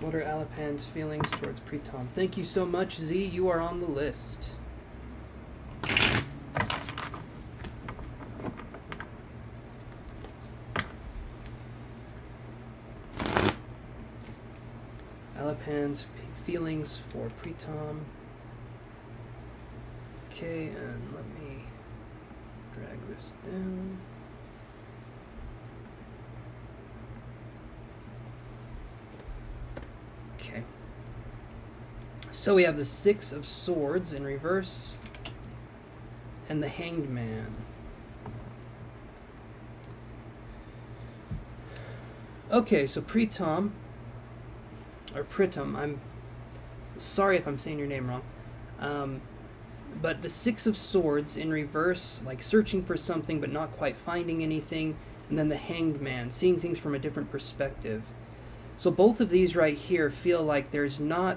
Speaker 1: What are Alapan's feelings towards Pritam? Thank you so much, Z. You are on the list. Alapan's feelings for Pritam. Okay, and let me drag this down. Okay. So we have the Six of Swords in reverse and the Hanged Man. Okay, so Pritam, or Pritam, I'm sorry if I'm saying your name wrong, but the Six of Swords in reverse, like searching for something but not quite finding anything, and then the Hanged Man, seeing things from a different perspective. So both of these right here feel like there's not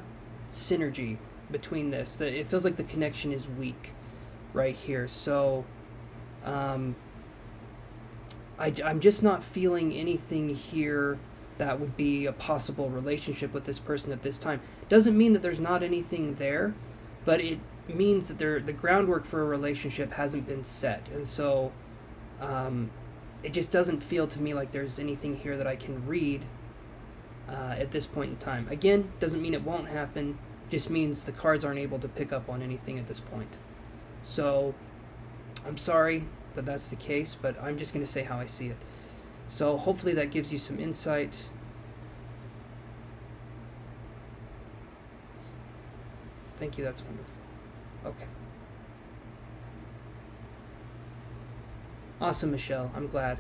Speaker 1: synergy between this. It feels like the connection is weak right here. So I'm just not feeling anything here that would be a possible relationship with this person at this time. Doesn't mean that there's not anything there, but it means that the groundwork for a relationship hasn't been set. And so it just doesn't feel to me like there's anything here that I can read at this point in time. Again, doesn't mean it won't happen, just means the cards aren't able to pick up on anything at this point. So I'm sorry that that's the case, but I'm just going to say how I see it. So hopefully that gives you some insight. Thank you, that's wonderful. Okay. Awesome, Michelle, I'm glad.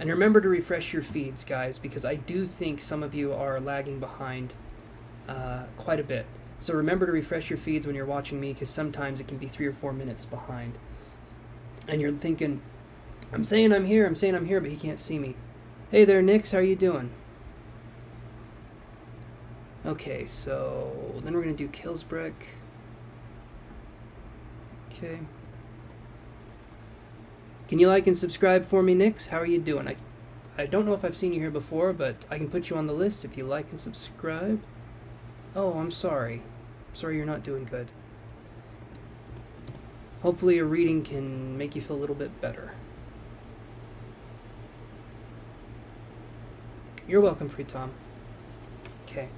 Speaker 1: And remember to refresh your feeds, guys, because I do think some of you are lagging behind quite a bit. So remember to refresh your feeds when you're watching me, because sometimes it can be 3 or 4 minutes behind. And you're thinking, I'm saying I'm here, but he can't see me. Hey there, Nix, how are you doing? Okay, so then we're going to do Killsbreck. Okay. Can you like and subscribe for me, Nix? How are you doing? I don't know if I've seen you here before, but I can put you on the list if you like and subscribe. Oh, I'm sorry. I'm sorry you're not doing good. Hopefully a reading can make you feel a little bit better. You're welcome, Pritam. Okay.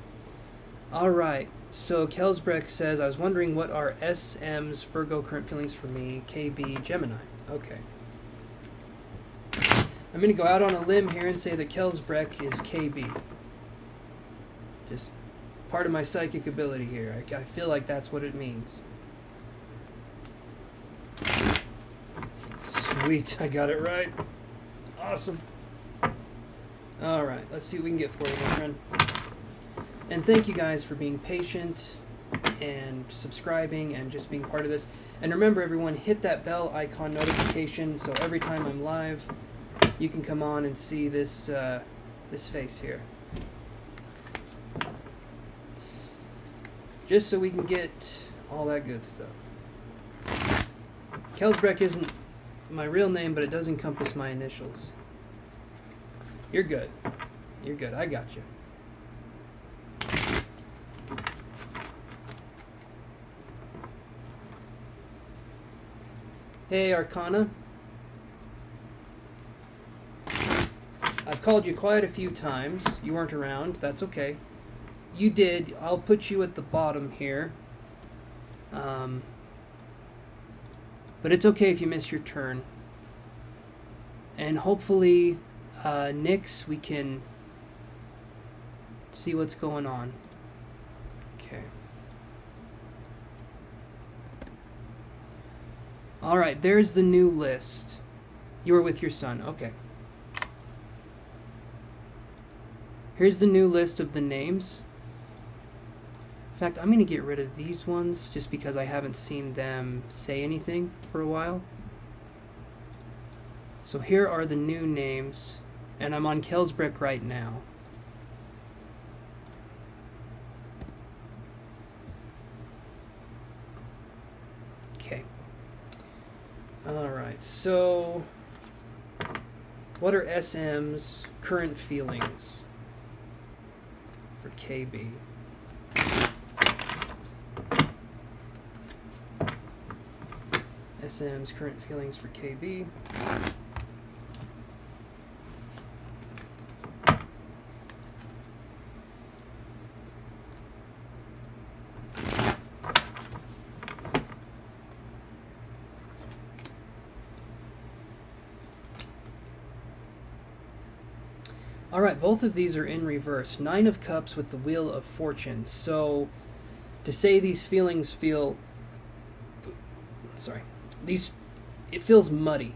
Speaker 1: Alright, so Kelsbreck says, I was wondering what are SM's Virgo current feelings for me, KB Gemini. Okay. I'm going to go out on a limb here and say that Kelsbreck is KB. Just part of my psychic ability here. I feel like that's what it means. Sweet, I got it right. Awesome. Alright, let's see what we can get for you, my friend. And thank you guys for being patient and subscribing and just being part of this. And remember, everyone, hit that bell icon notification so every time I'm live, you can come on and see this this face here. Just so we can get all that good stuff. Kelsbreck isn't my real name, but it does encompass my initials. You're good. You're good. I got you. Hey, Arcana. I've called you quite a few times. You weren't around. That's okay. You did. I'll put you at the bottom here. But it's okay if you miss your turn. And hopefully, Nix, we can see what's going on. Okay. Alright, there's the new list. You were with your son. Okay. Here's the new list of the names. In fact, I'm going to get rid of these ones just because I haven't seen them say anything for a while. So here are the new names, and I'm on Kelsbreck right now. Okay. Alright, so what are SM's current feelings for KB? SM's current feelings for KB. Alright, both of these are in reverse. 9 of Cups with the Wheel of Fortune. So, to say these feelings feel... Sorry. It feels muddy.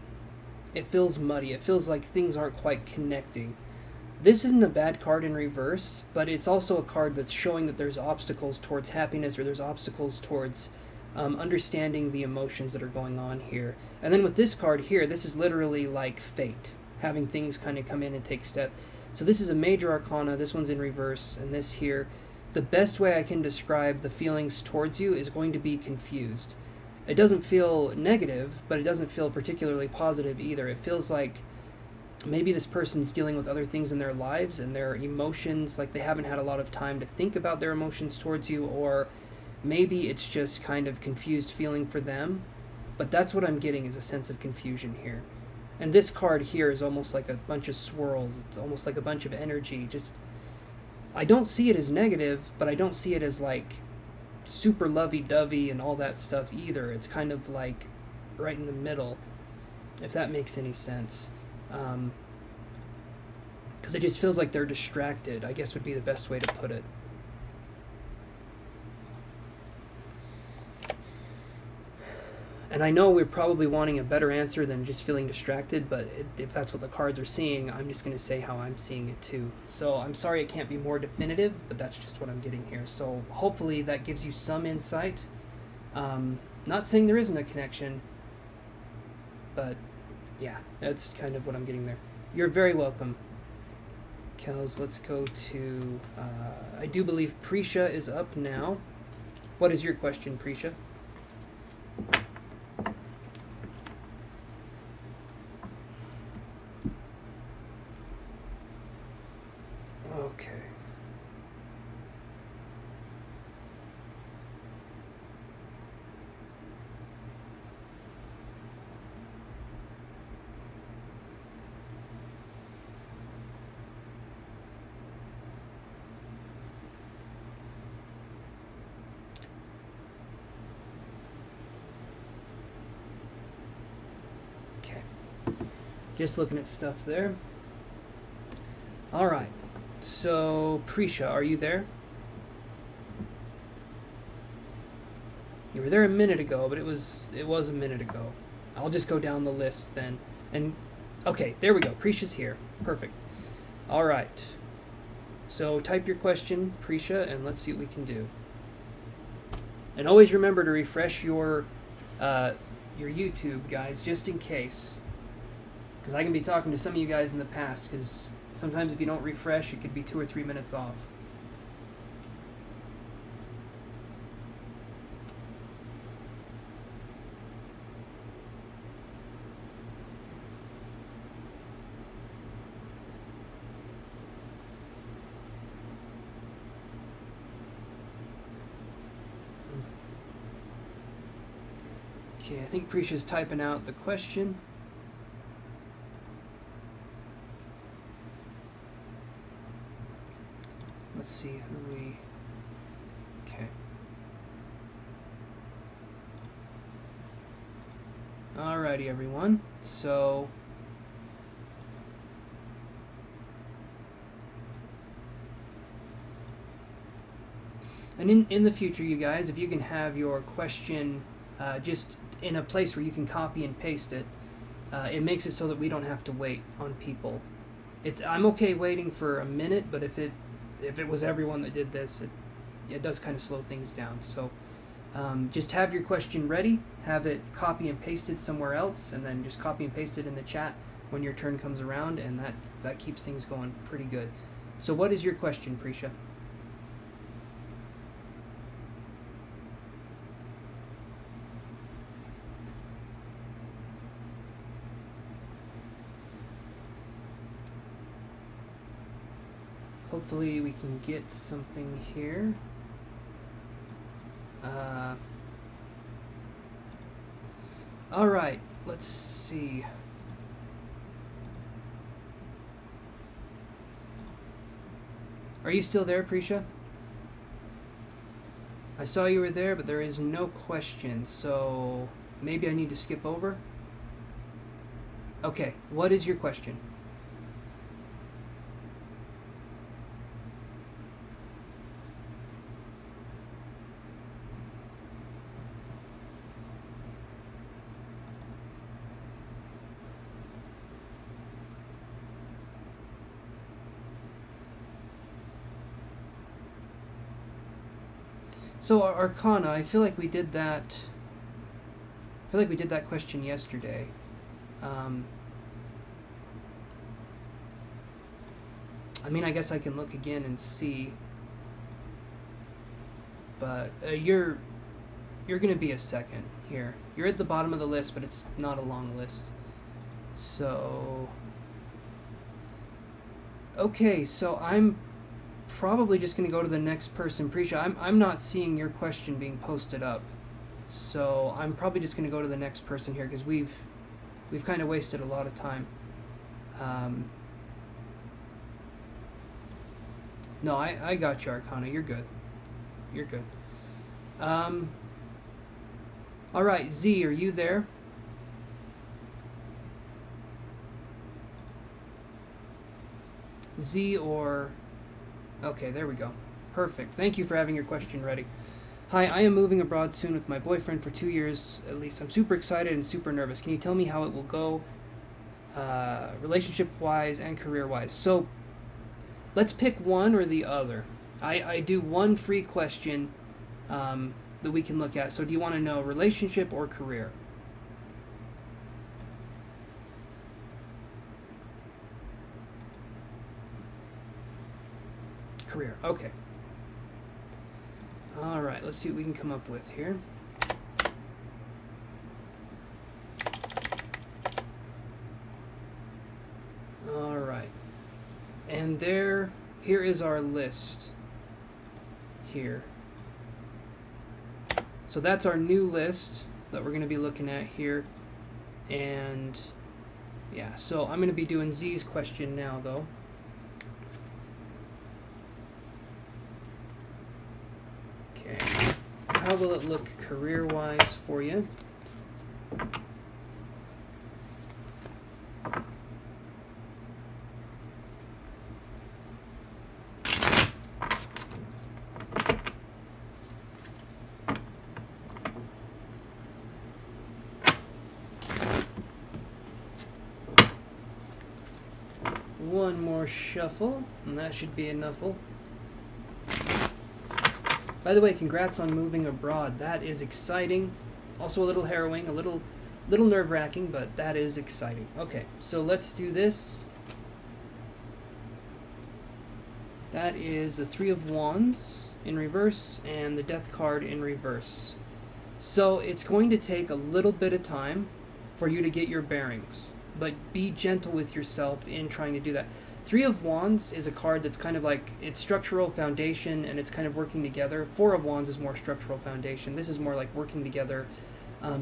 Speaker 1: It feels muddy. It feels like things aren't quite connecting. This isn't a bad card in reverse, but it's also a card that's showing that there's obstacles towards happiness, or there's obstacles towards understanding the emotions that are going on here. And then with this card here, this is literally like fate, having things kind of come in and take step. So this is a major arcana, this one's in reverse, and this here. The best way I can describe the feelings towards you is going to be confused. It doesn't feel negative, but it doesn't feel particularly positive either. It feels like maybe this person's dealing with other things in their lives and their emotions, like they haven't had a lot of time to think about their emotions towards you, or maybe it's just kind of confused feeling for them. But that's what I'm getting, is a sense of confusion here. And this card here is almost like a bunch of swirls. It's almost like a bunch of energy. Just, I don't see it as negative, but I don't see it as like super lovey-dovey and all that stuff either. It's kind of like right in the middle, if that makes any sense. Because it just feels like they're distracted, I guess would be the best way to put it. And I know we're probably wanting a better answer than just feeling distracted, but if that's what the cards are seeing, I'm just going to say how I'm seeing it too. So I'm sorry it can't be more definitive, but that's just what I'm getting here. So hopefully that gives you some insight. Not saying there isn't a connection, but yeah, that's kind of what I'm getting there. You're very welcome. Kels, let's go to, I do believe Prisha is up now. What is your question, Prisha? Okay. Okay. Just looking at stuff there. All right. So, Prisha, are you there? You were there a minute ago, but it was a minute ago. I'll just go down the list then. And okay, there we go. Prisha's here. Perfect. All right. So type your question, Prisha, and let's see what we can do. And always remember to refresh your YouTube, guys, just in case. Because I can be talking to some of you guys in the past, because sometimes if you don't refresh, it could be 2 or 3 minutes off. Okay, I think Prisha's typing out the question. Let's see who we... Okay. Alrighty, everyone. So... And in the future, you guys, if you can have your question just in a place where you can copy and paste it, it makes it so that we don't have to wait on people. I'm okay waiting for a minute, but if it was everyone that did this, it does kind of slow things down. So just have your question ready, have it copy and pasted somewhere else, and then just copy and paste it in the chat when your turn comes around, and that keeps things going pretty good. So what is your question, Prisha? Hopefully we can get something here. All right, let's see. Are you still there, Prisha? I saw you were there, but there is no question, so maybe I need to skip over? Okay, what is your question? So Arcana, I feel like we did that. I feel like we did that question yesterday. I mean, I guess I can look again and see. But you're going to be a second here. You're at the bottom of the list, but it's not a long list. So okay, so I'm probably just going to go to the next person. Prisha, I'm not seeing your question being posted up, so I'm probably just going to go to the next person here, because we've kind of wasted a lot of time. No, I got you, Arcana. You're good. You're good. All right, Z, are you there? Z or... Okay, there we go. Perfect. Thank you for having your question ready. Hi, I am moving abroad soon with my boyfriend for 2 years at least. I'm super excited and super nervous. Can you tell me how it will go, relationship-wise and career-wise? So, let's pick one or the other. I do one free question that we can look at. So do you want to know relationship or career? Career. Okay. All right. Let's see what we can come up with here. All right. And here is our list. Here. So that's our new list that we're going to be looking at here. And yeah, so I'm going to be doing Z's question now, though. Okay. How will it look career-wise for you? One more shuffle, and that should be enoughful. By the way, congrats on moving abroad. That is exciting. Also a little harrowing, a little nerve-wracking, but that is exciting. Okay, so let's do this. That is the Three of Wands in reverse and the Death card in reverse. So it's going to take a little bit of time for you to get your bearings, but be gentle with yourself in trying to do that. Three of Wands is a card that's kind of like, it's structural foundation and it's kind of working together. Four of Wands is more structural foundation. This is more like working together,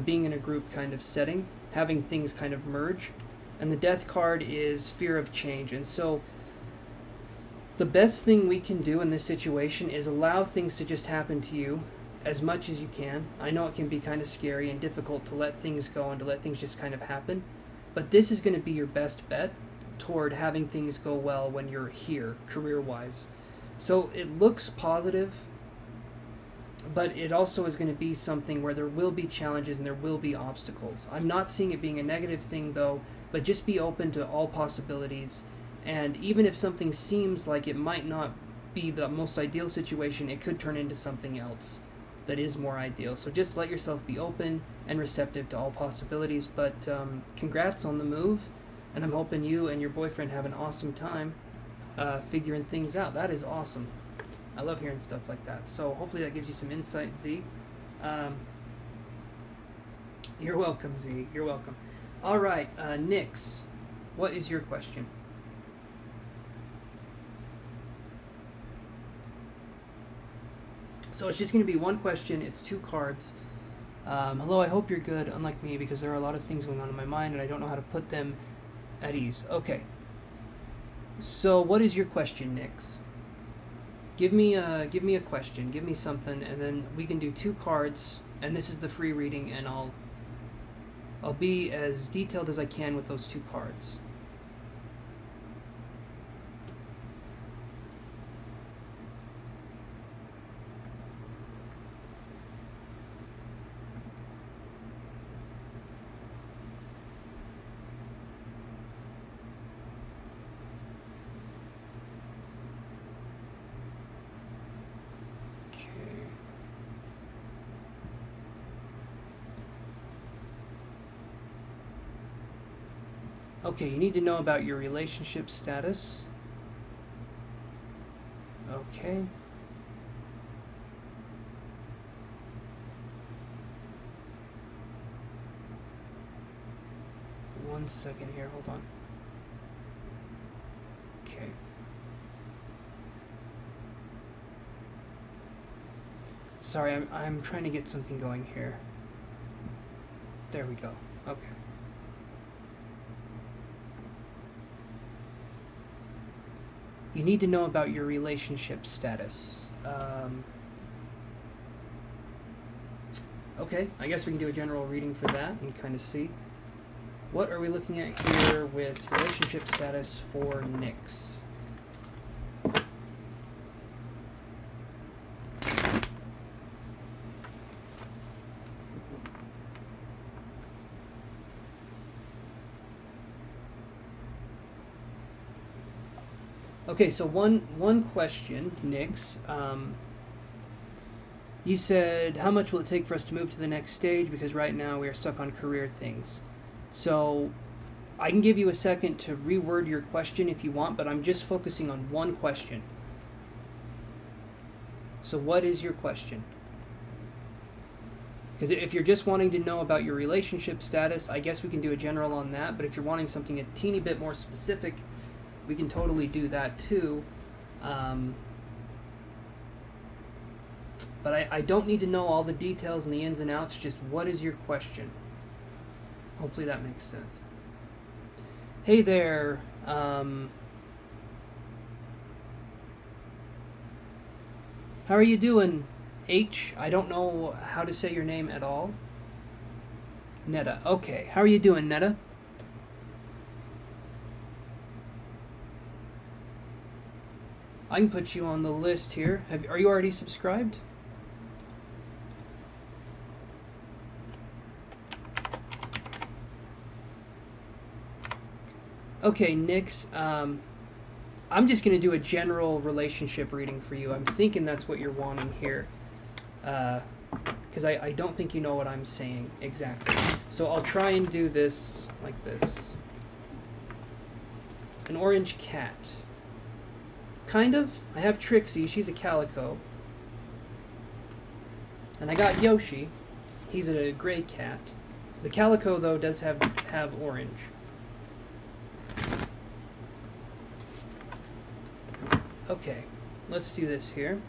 Speaker 1: being in a group kind of setting, having things kind of merge. And the Death card is fear of change. And so the best thing we can do in this situation is allow things to just happen to you as much as you can. I know it can be kind of scary and difficult to let things go and to let things just kind of happen. But this is going to be your best bet toward having things go well when you're here, career-wise. So it looks positive, but it also is going to be something where there will be challenges and there will be obstacles. I'm not seeing it being a negative thing, though, but just be open to all possibilities. And even if something seems like it might not be the most ideal situation, it could turn into something else that is more ideal. So just let yourself be open and receptive to all possibilities. But congrats on the move, and I'm hoping you and your boyfriend have an awesome time figuring things out. That is awesome. I love hearing stuff like that. So hopefully that gives you some insight, Z. You're welcome, Z. You're welcome. All right, Nix, what is your question? So it's just going to be one question. It's 2 cards. Hello, I hope you're good, unlike me, because there are a lot of things going on in my mind and I don't know how to put them at ease. Okay. So what is your question, Nix? Give me a question. Give me something, and then we can do 2 cards, and this is the free reading, and I'll be as detailed as I can with those 2 cards. Okay, you need to know about your relationship status. Okay. One second here, hold on. Okay. Sorry, I'm trying to get something going here. There we go. Okay. You need to know about your relationship status. Okay, I guess we can do a general reading for that and kind of see. What are we looking at here with relationship status for Nix? Okay, so one question, Nix. You said, how much will it take for us to move to the next stage? Because right now we are stuck on career things. So I can give you a second to reword your question if you want, but I'm just focusing on one question. So what is your question? Because if you're just wanting to know about your relationship status, I guess we can do a general on that. But if you're wanting something a teeny bit more specific, we can totally do that too. But I don't need to know all the details and the ins and outs, just what is your question? Hopefully that makes sense. Hey there. How are you doing, H? I don't know how to say your name at all. Netta. Okay. How are you doing, Netta? I can put you on the list here. Are you already subscribed? Okay, Nix. I'm just going to do a general relationship reading for you. I'm thinking that's what you're wanting here. Because I don't think you know what I'm saying exactly. So I'll try and do this like this. An orange cat. Kind of. I have Trixie. She's a calico. And I got Yoshi. He's a gray cat. The calico, though, does have orange. Okay, let's do this here.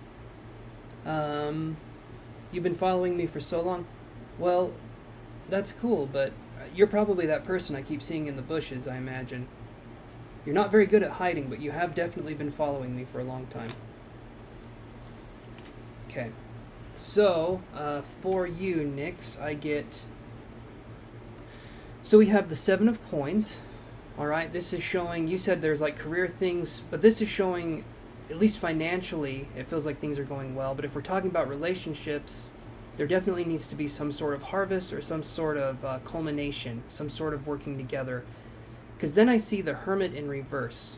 Speaker 1: You've been following me for so long. Well, that's cool, but you're probably that person I keep seeing in the bushes, I imagine. You're not very good at hiding, but you have definitely been following me for a long time. Okay. So, for you, Nix, I get... So we have the 7 of coins. Alright, this is showing... You said there's, like, career things, but this is showing... At least financially, it feels like things are going well. But if we're talking about relationships, there definitely needs to be some sort of harvest or some sort of culmination, some sort of working together. Because then I see the Hermit in reverse.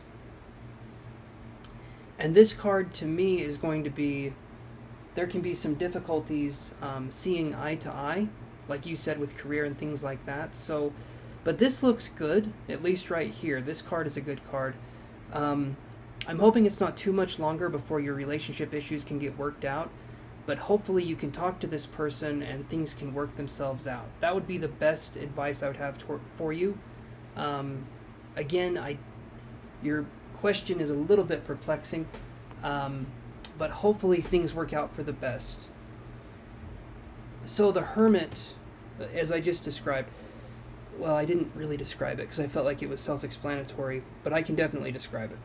Speaker 1: And this card, to me, is going to be... There can be some difficulties seeing eye to eye, like you said, with career and things like that. So, but this looks good, at least right here. This card is a good card. I'm hoping it's not too much longer before your relationship issues can get worked out, but hopefully you can talk to this person and things can work themselves out. That would be the best advice I would have for you. Again, your question is a little bit perplexing, but hopefully things work out for the best. So the Hermit, as I just described, well, I didn't really describe it because I felt like it was self-explanatory, but I can definitely describe it.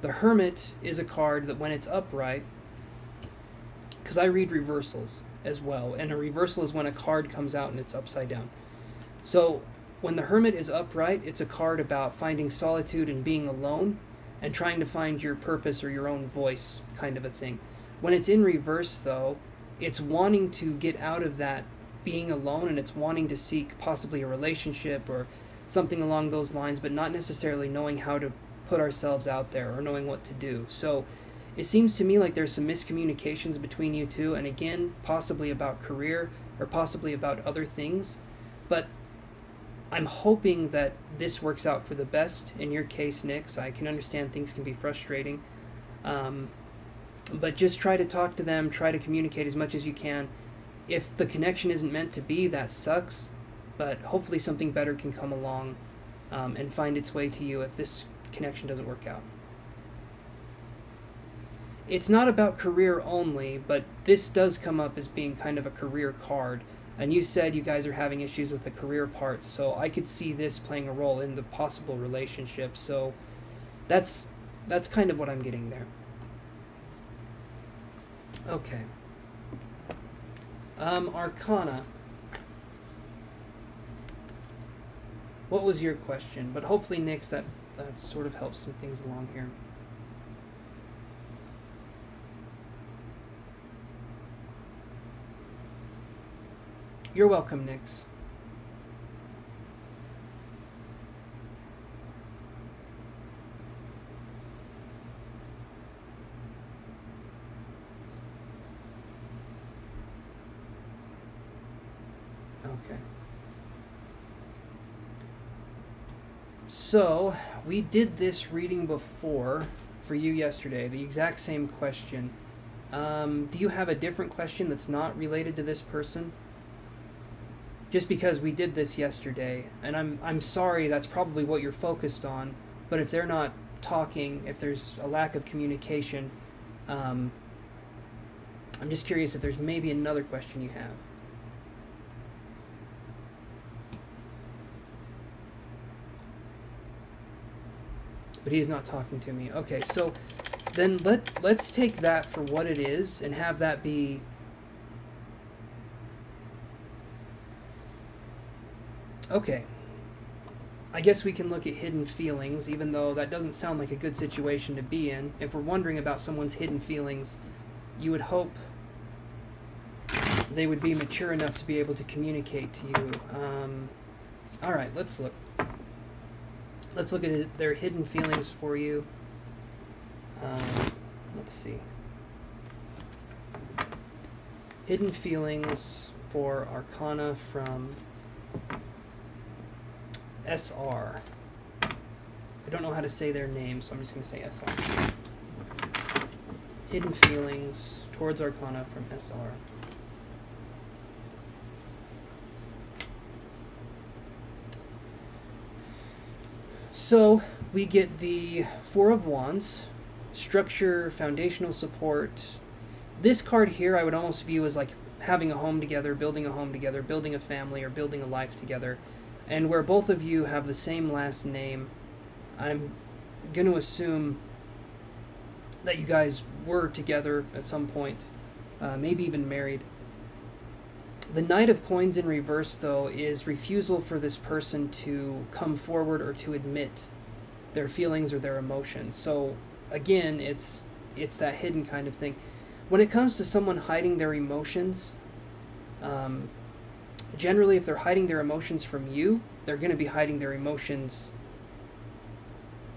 Speaker 1: The Hermit is a card that when it's upright, because I read reversals as well, and a reversal is when a card comes out and it's upside down. So when the Hermit is upright, it's a card about finding solitude and being alone and trying to find your purpose or your own voice, kind of a thing. When it's in reverse, though, it's wanting to get out of that being alone, and it's wanting to seek possibly a relationship or something along those lines, but not necessarily knowing how to put ourselves out there or knowing what to do. So it seems to me like there's some miscommunications between you two, and again, possibly about career or possibly about other things. But I'm hoping that this works out for the best in your case, Nix. I can understand things can be frustrating. But just try to talk to them, try to communicate as much as you can. If the connection isn't meant to be, that sucks, but hopefully something better can come along and find its way to you if this connection doesn't work out. It's not about career only, but this does come up as being kind of a career card. And you said you guys are having issues with the career parts, so I could see this playing a role in the possible relationship. So that's kind of what I'm getting there. Okay. Arcana. What was your question? But hopefully, Nix, that sort of helps some things along here. You're welcome, Nix. Okay. So, we did this reading before for you yesterday, the exact same question. Do you have a different question that's not related to this person? Just because we did this yesterday, and I'm sorry that's probably what you're focused on, but if they're not talking, if there's a lack of communication, I'm just curious if there's maybe another question you have. But he's not talking to me. Okay, so then let's take that for what it is and have that be... Okay. I guess we can look at hidden feelings, even though that doesn't sound like a good situation to be in. If we're wondering about someone's hidden feelings, you would hope they would be mature enough to be able to communicate to you. Alright, let's look. Let's look at their hidden feelings for you. Let's see. Hidden feelings for Arcana from SR. I don't know how to say their name, so I'm just going to say SR. Hidden feelings towards Arcana from SR. So we get the Four of Wands, structure, foundational support. This card here I would almost view as like having a home together, building a family, or building a life together. And where both of you have the same last name, I'm going to assume that you guys were together at some point, maybe even married. The Knight of Coins in reverse, though, is refusal for this person to come forward or to admit their feelings or their emotions. So, again, it's that hidden kind of thing. When it comes to someone hiding their emotions, generally, if they're hiding their emotions from you, they're going to be hiding their emotions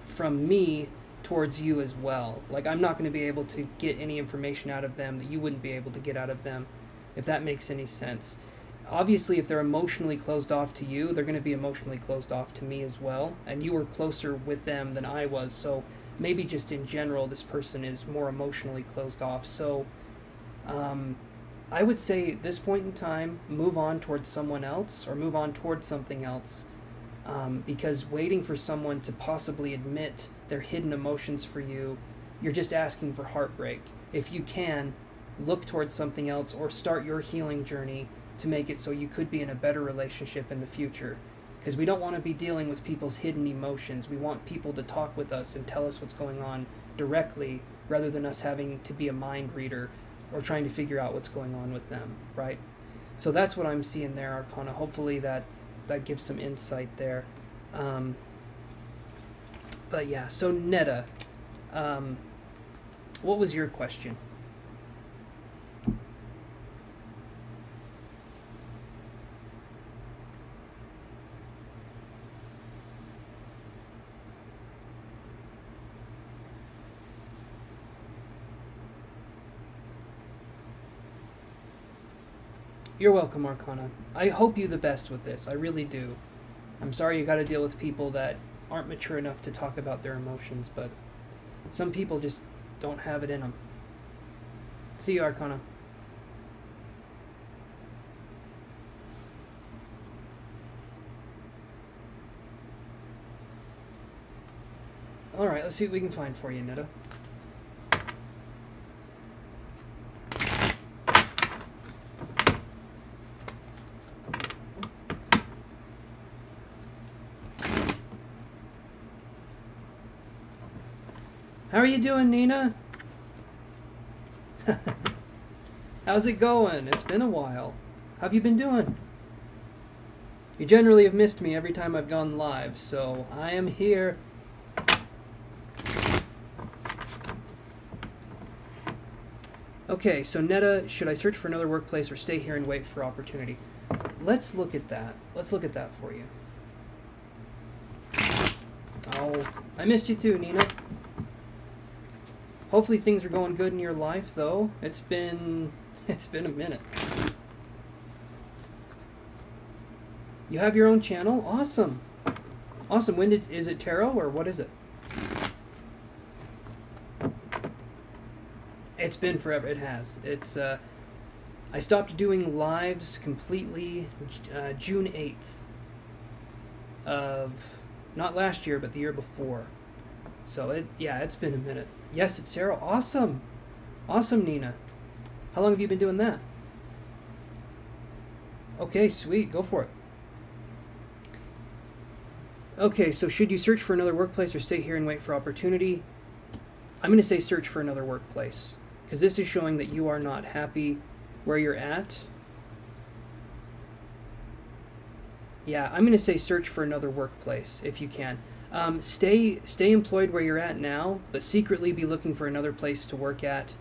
Speaker 1: from me towards you as well. Like, I'm not going to be able to get any information out of them that you wouldn't be able to get out of them, if that makes any sense. Obviously, if they're emotionally closed off to you, they're going to be emotionally closed off to me as well, and you were closer with them than I was, so maybe just in general, this person is more emotionally closed off. So, I would say at this point in time, move on towards someone else, or move on towards something else, because waiting for someone to possibly admit their hidden emotions for you, you're just asking for heartbreak. If you can, look towards something else or start your healing journey to make it so you could be in a better relationship in the future. Because we don't want to be dealing with people's hidden emotions. We want people to talk with us and tell us what's going on directly, rather than us having to be a mind reader or trying to figure out what's going on with them, right? So that's what I'm seeing there, Arcana. Hopefully that gives some insight there. But yeah, so Netta, what was your question? You're welcome, Arcana. I hope you the best with this. I really do. I'm sorry you got to deal with people that aren't mature enough to talk about their emotions, but some people just don't have it in them. See you, Arcana. Alright, let's see what we can find for you, Netta. How are you doing, Nina? How's it going? It's been a while. How have you been doing? You generally have missed me every time I've gone live, so I am here. Okay, so Netta, should I search for another workplace or stay here and wait for opportunity? Let's look at that. Let's look at that for you. Oh, I missed you too, Nina. Hopefully things are going good in your life, though. It's been a minute. You have your own channel? Awesome. Awesome. Is it tarot or what is it? It's been forever. It has. It's I stopped doing lives completely June 8th of not last year but the year before. So it's been a minute. Yes, it's tarot. Awesome. Awesome, Nina. How long have you been doing that? Okay, sweet. Go for it. Okay, so should you search for another workplace or stay here and wait for opportunity? I'm going to say search for another workplace, because this is showing that you are not happy where you're at. Yeah, I'm going to say search for another workplace if you can. Stay employed where you're at now, but secretly be looking for another place to work at,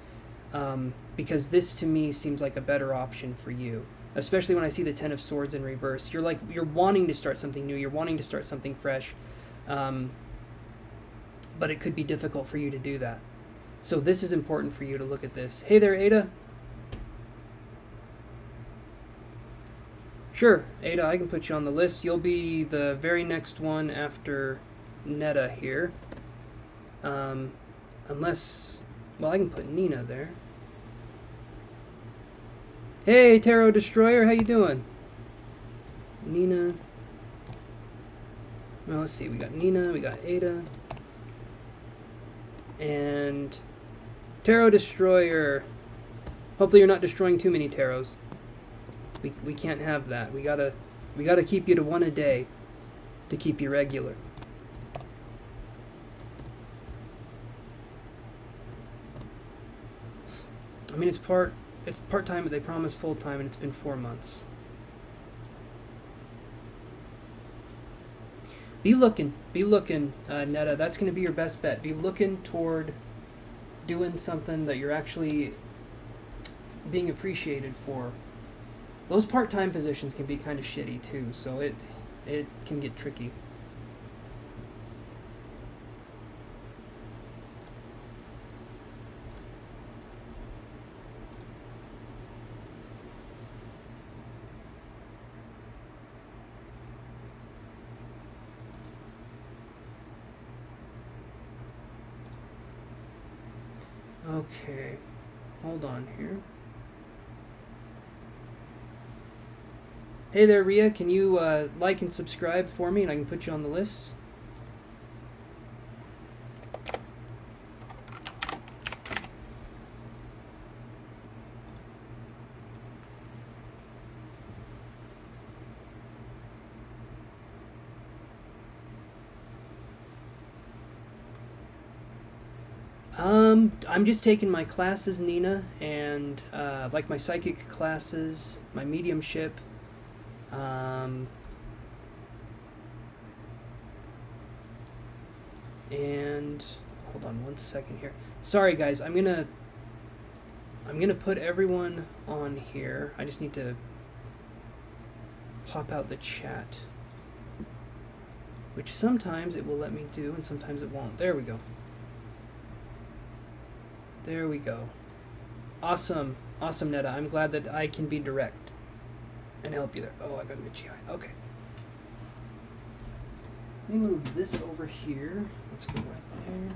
Speaker 1: because this to me seems like a better option for you. Especially when I see the Ten of Swords in reverse. You're wanting to start something new. You're wanting to start something fresh. But it could be difficult for you to do that. So this is important for you to look at this. Hey there, Ada. Sure, Ada, I can put you on the list. You'll be the very next one after Netta here. Unless... Well, I can put Nina there. Hey, Tarot Destroyer, how you doing? Nina. Well, let's see. We got Nina, we got Ada. And Tarot Destroyer. Hopefully you're not destroying too many tarots. We can't have that. We gotta keep you to one a day to keep you regular. I mean, it's part-time, but they promise full-time, and it's been 4 months. Be looking, Netta. That's going to be your best bet. Be looking toward doing something that you're actually being appreciated for. Those part-time positions can be kind of shitty, too, so it can get tricky. Okay, hold on here. Hey there, Rhea. Can you like and subscribe for me, and I can put you on the list? I'm just taking my classes, Nina, and like my psychic classes, my mediumship. And hold on one second here. Sorry, guys. I'm gonna put everyone on here. I just need to pop out the chat, which sometimes it will let me do, and sometimes it won't. There we go. There we go. Awesome. Awesome, Netta. I'm glad that I can be direct and help you there. Oh, I got an itchy eye. Okay. Let me move this over here. Let's go right there.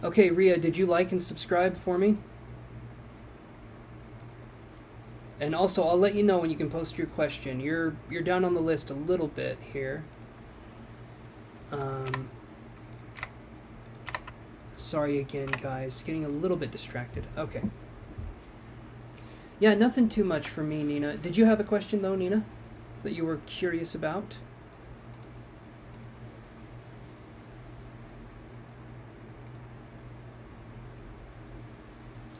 Speaker 1: Okay, Rhea, did you like and subscribe for me? And also, I'll let you know when you can post your question. You're down on the list a little bit here. Sorry again, guys. Getting a little bit distracted. Okay. Yeah, nothing too much for me, Nina. Did you have a question, though, Nina, that you were curious about?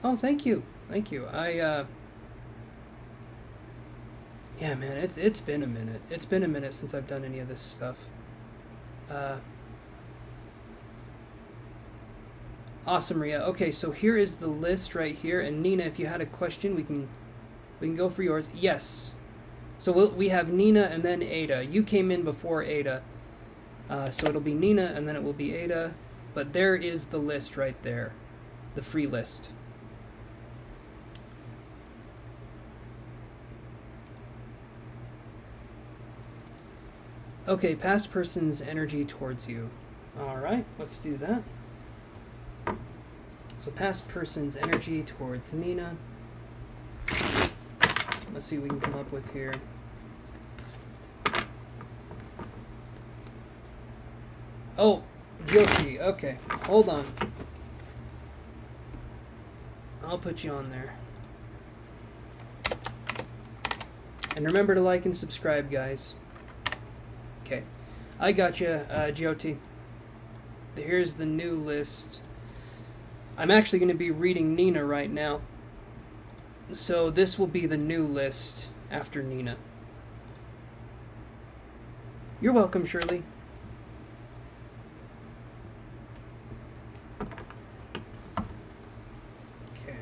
Speaker 1: Oh, thank you. Thank you. Yeah, man, it's been a minute. It's been a minute since I've done any of this stuff. Awesome, Rhea. Okay, so here is the list right here. And Nina, if you had a question, we can go for yours. Yes. So we have Nina and then Ada. You came in before Ada. So it'll be Nina and then it will be Ada. But there is the list right there. The free list. Okay, past person's energy towards you. Alright, let's do that. So past person's energy towards Nina. Let's see what we can come up with here. Oh, Yoshi. Okay, hold on. I'll put you on there. And remember to like and subscribe, guys. Okay, I got you, Jyoti. Here's the new list. I'm actually going to be reading Nina right now. So this will be the new list after Nina. You're welcome, Shirley. Okay.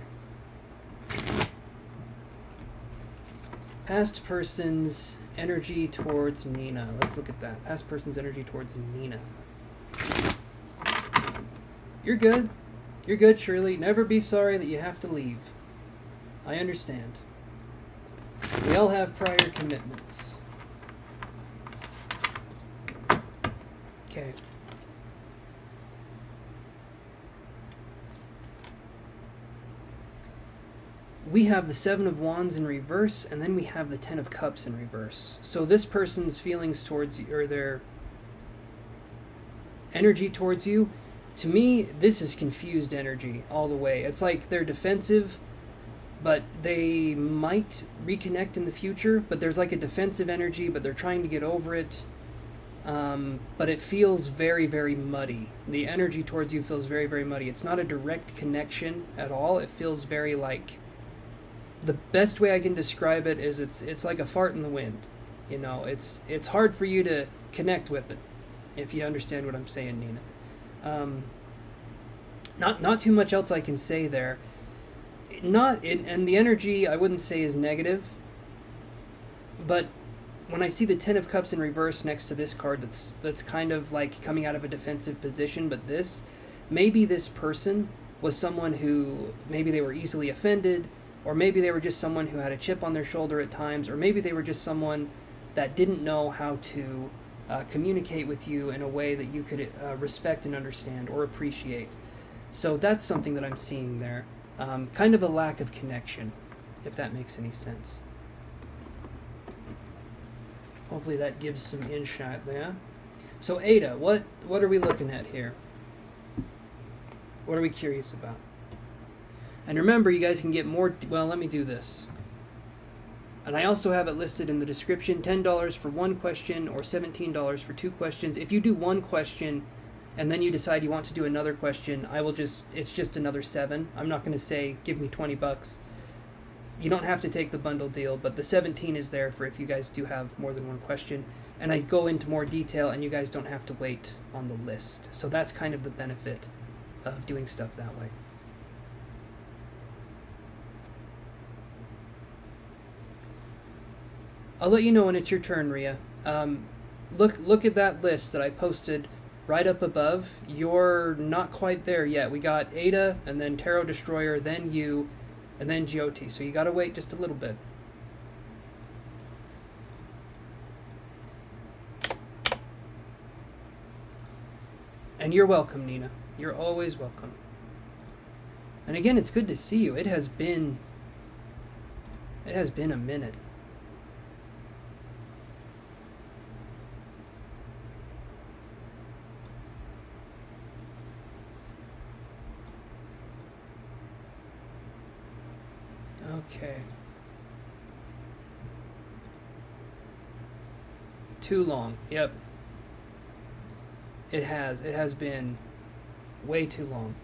Speaker 1: Past person's energy towards Nina. Let's look at that. Past person's energy towards Nina. You're good. You're good, Shirley. Never be sorry that you have to leave. I understand. We all have prior commitments. Okay. We have the Seven of Wands in reverse, and then we have the Ten of Cups in reverse. So this person's feelings towards you, or their energy towards you, to me, this is confused energy all the way. It's like they're defensive, but they might reconnect in the future, but there's like a defensive energy, but they're trying to get over it. But it feels very, very muddy. The energy towards you feels very, very muddy. It's not a direct connection at all. It feels very like... The best way I can describe it is it's like a fart in the wind. You know, it's hard for you to connect with it, if you understand what I'm saying, Nina. Not too much else I can say there. And the energy I wouldn't say is negative, but when I see the Ten of Cups in reverse next to this card, that's kind of like coming out of a defensive position. But maybe this person was someone who maybe they were easily offended, or maybe they were just someone who had a chip on their shoulder at times, or maybe they were just someone that didn't know how to communicate with you in a way that you could respect and understand or appreciate. So that's something that I'm seeing there. Kind of a lack of connection, if that makes any sense. Hopefully that gives some insight there. So Ada, what are we looking at here? What are we curious about? And remember, you guys can get more... Well, let me do this. And I also have it listed in the description, $10 for one question or $17 for two questions. If you do one question and then you decide you want to do another question, it's just another $7. I'm not going to say, give me $20. You don't have to take the bundle deal, but the 17 is there for if you guys do have more than one question. And I go into more detail and you guys don't have to wait on the list. So that's kind of the benefit of doing stuff that way. I'll let you know when it's your turn, Rhea. Look at that list that I posted right up above. You're not quite there yet. We got Ada, and then Tarot Destroyer, then you, and then Jyoti. So you gotta wait just a little bit. And you're welcome, Nina. You're always welcome. And again, it's good to see you. It has been a minute. Okay. Too long. Yep. It has been way too long.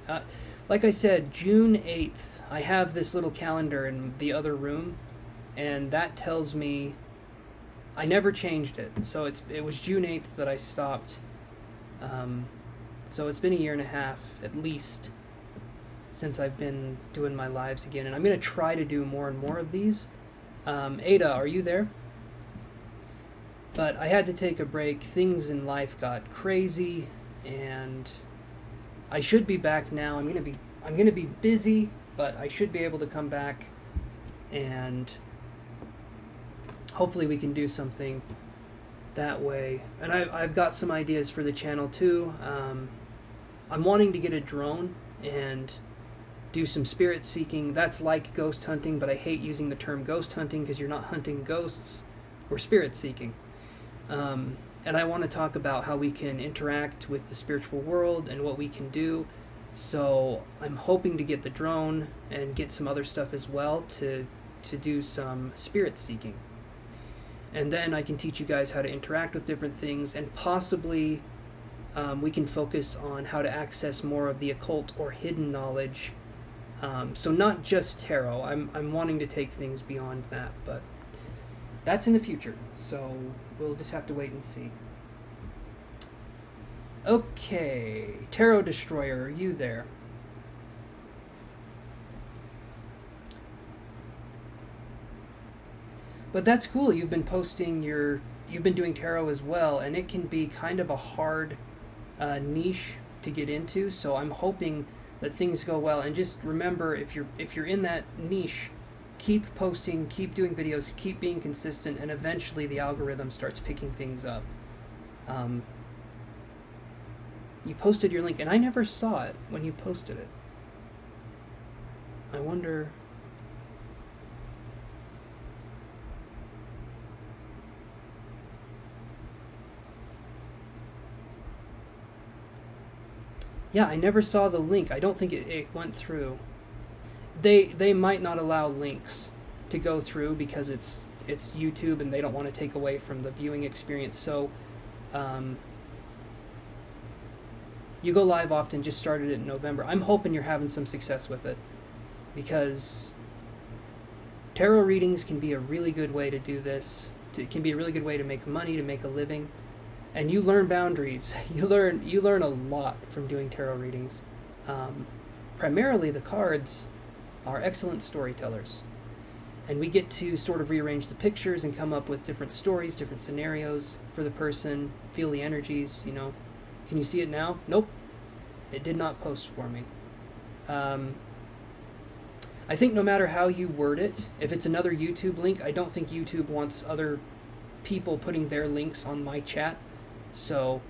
Speaker 1: Like I said, June 8th, I have this little calendar in the other room, and that tells me I never changed it. So it was June 8th that I stopped. So it's been a year and a half, at least, since I've been doing my lives again. And I'm going to try to do more and more of these. Ada, are you there? But I had to take a break. Things in life got crazy, and I should be back now. I'm gonna be busy, but I should be able to come back, and hopefully we can do something that way. And I've got some ideas for the channel too. I'm wanting to get a drone and do some spirit seeking. That's like ghost hunting, but I hate using the term ghost hunting because you're not hunting ghosts, we're spirit seeking. And I want to talk about how we can interact with the spiritual world and what we can do. So I'm hoping to get the drone and get some other stuff as well to do some spirit seeking. And then I can teach you guys how to interact with different things, and possibly we can focus on how to access more of the occult or hidden knowledge. So not just tarot. I'm wanting to take things beyond that, but that's in the future. So we'll just have to wait and see. Okay, Tarot Destroyer, are you there? But that's cool. You've been posting you've been doing tarot as well, and it can be kind of a hard niche to get into. So I'm hoping that things go well. And just remember, if you're in that niche, keep posting, keep doing videos, keep being consistent, and eventually the algorithm starts picking things up. You posted your link, and I never saw it when you posted it. I wonder... Yeah, I never saw the link. I don't think it went through. They might not allow links to go through because it's YouTube and they don't want to take away from the viewing experience. So you go live often, just started it in November. I'm hoping you're having some success with it, because tarot readings can be a really good way to do this. It can be a really good way to make money, to make a living. And you learn boundaries. You learn a lot from doing tarot readings. Primarily, the cards are excellent storytellers, and we get to sort of rearrange the pictures and come up with different stories, different scenarios for the person. Feel the energies. Can you see it now? Nope, it did not post for me. I think no matter how you word it, if it's another YouTube link, I don't think YouTube wants other people putting their links on my chat. So,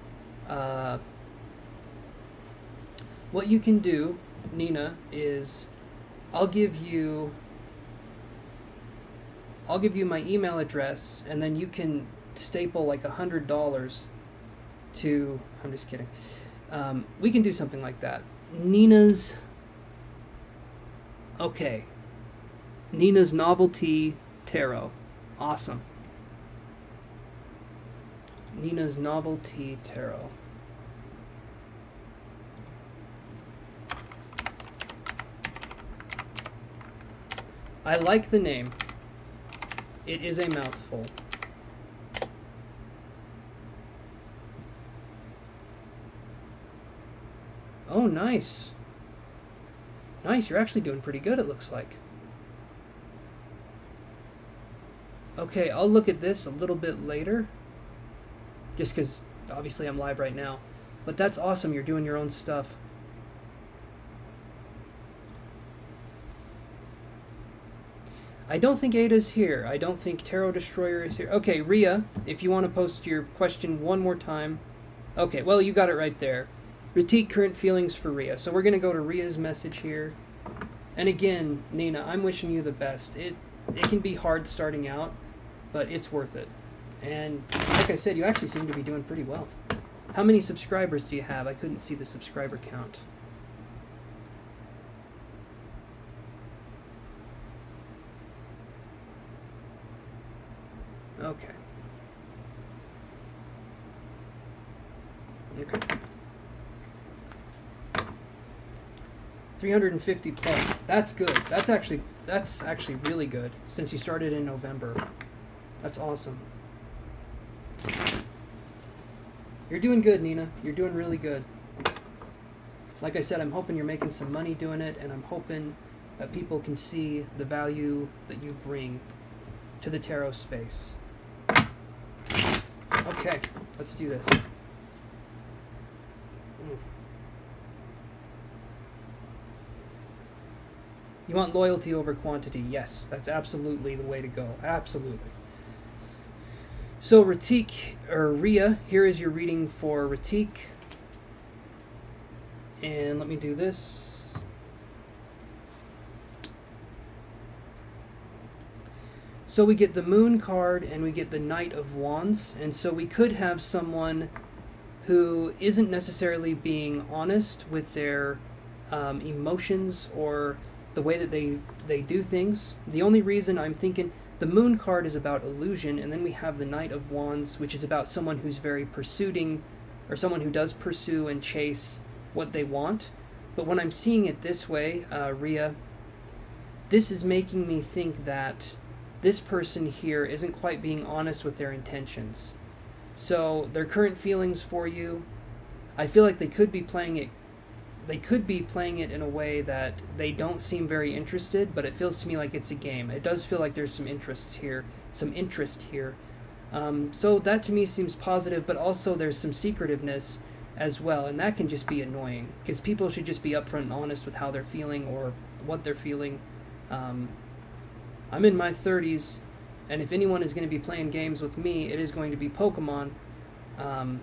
Speaker 1: what you can do, Nina, is I'll give you my email address, and then you can staple like $100 to... I'm just kidding. We can do something like that. Nina's Novelty Tarot. Awesome. Nina's Novelty Tarot. I like the name. It is a mouthful. Oh, nice. Nice, you're actually doing pretty good, it looks like. Okay, I'll look at this a little bit later, just because obviously I'm live right now. But that's awesome, you're doing your own stuff. I don't think Ada's here. I don't think Tarot Destroyer is here. Okay, Rhea, if you want to post your question one more time. Okay, well, you got it right there. Repeat current feelings for Rhea. So we're going to go to Rhea's message here. And again, Nina, I'm wishing you the best. It can be hard starting out, but it's worth it. And like I said, you actually seem to be doing pretty well. How many subscribers do you have? I couldn't see the subscriber count. Okay. Okay. 350 plus. That's good. That's actually really good since you started in November. That's awesome. You're doing good, Nina. You're doing really good. Like I said, I'm hoping you're making some money doing it, and I'm hoping that people can see the value that you bring to the tarot space. Okay, let's do this. You want loyalty over quantity? Yes, that's absolutely the way to go. Absolutely. So Ratik, or Ria, here is your reading for Ratik. And let me do this. So we get the Moon card and we get the Knight of Wands. And so we could have someone who isn't necessarily being honest with their emotions or the way that they do things. The only reason I'm thinking the Moon card is about illusion, and then we have the Knight of Wands, which is about someone who's very pursuing, or someone who does pursue and chase what they want. But when I'm seeing it this way, Ria, this is making me think that this person here isn't quite being honest with their intentions. So their current feelings for you, I feel like they could be playing it in a way that they don't seem very interested, but it feels to me like it's a game. It does feel like there's some interest here. So that to me seems positive, but also there's some secretiveness as well, and that can just be annoying, because people should just be upfront and honest with how they're feeling or what they're feeling. I'm in my 30s, and if anyone is going to be playing games with me, it is going to be Pokemon, and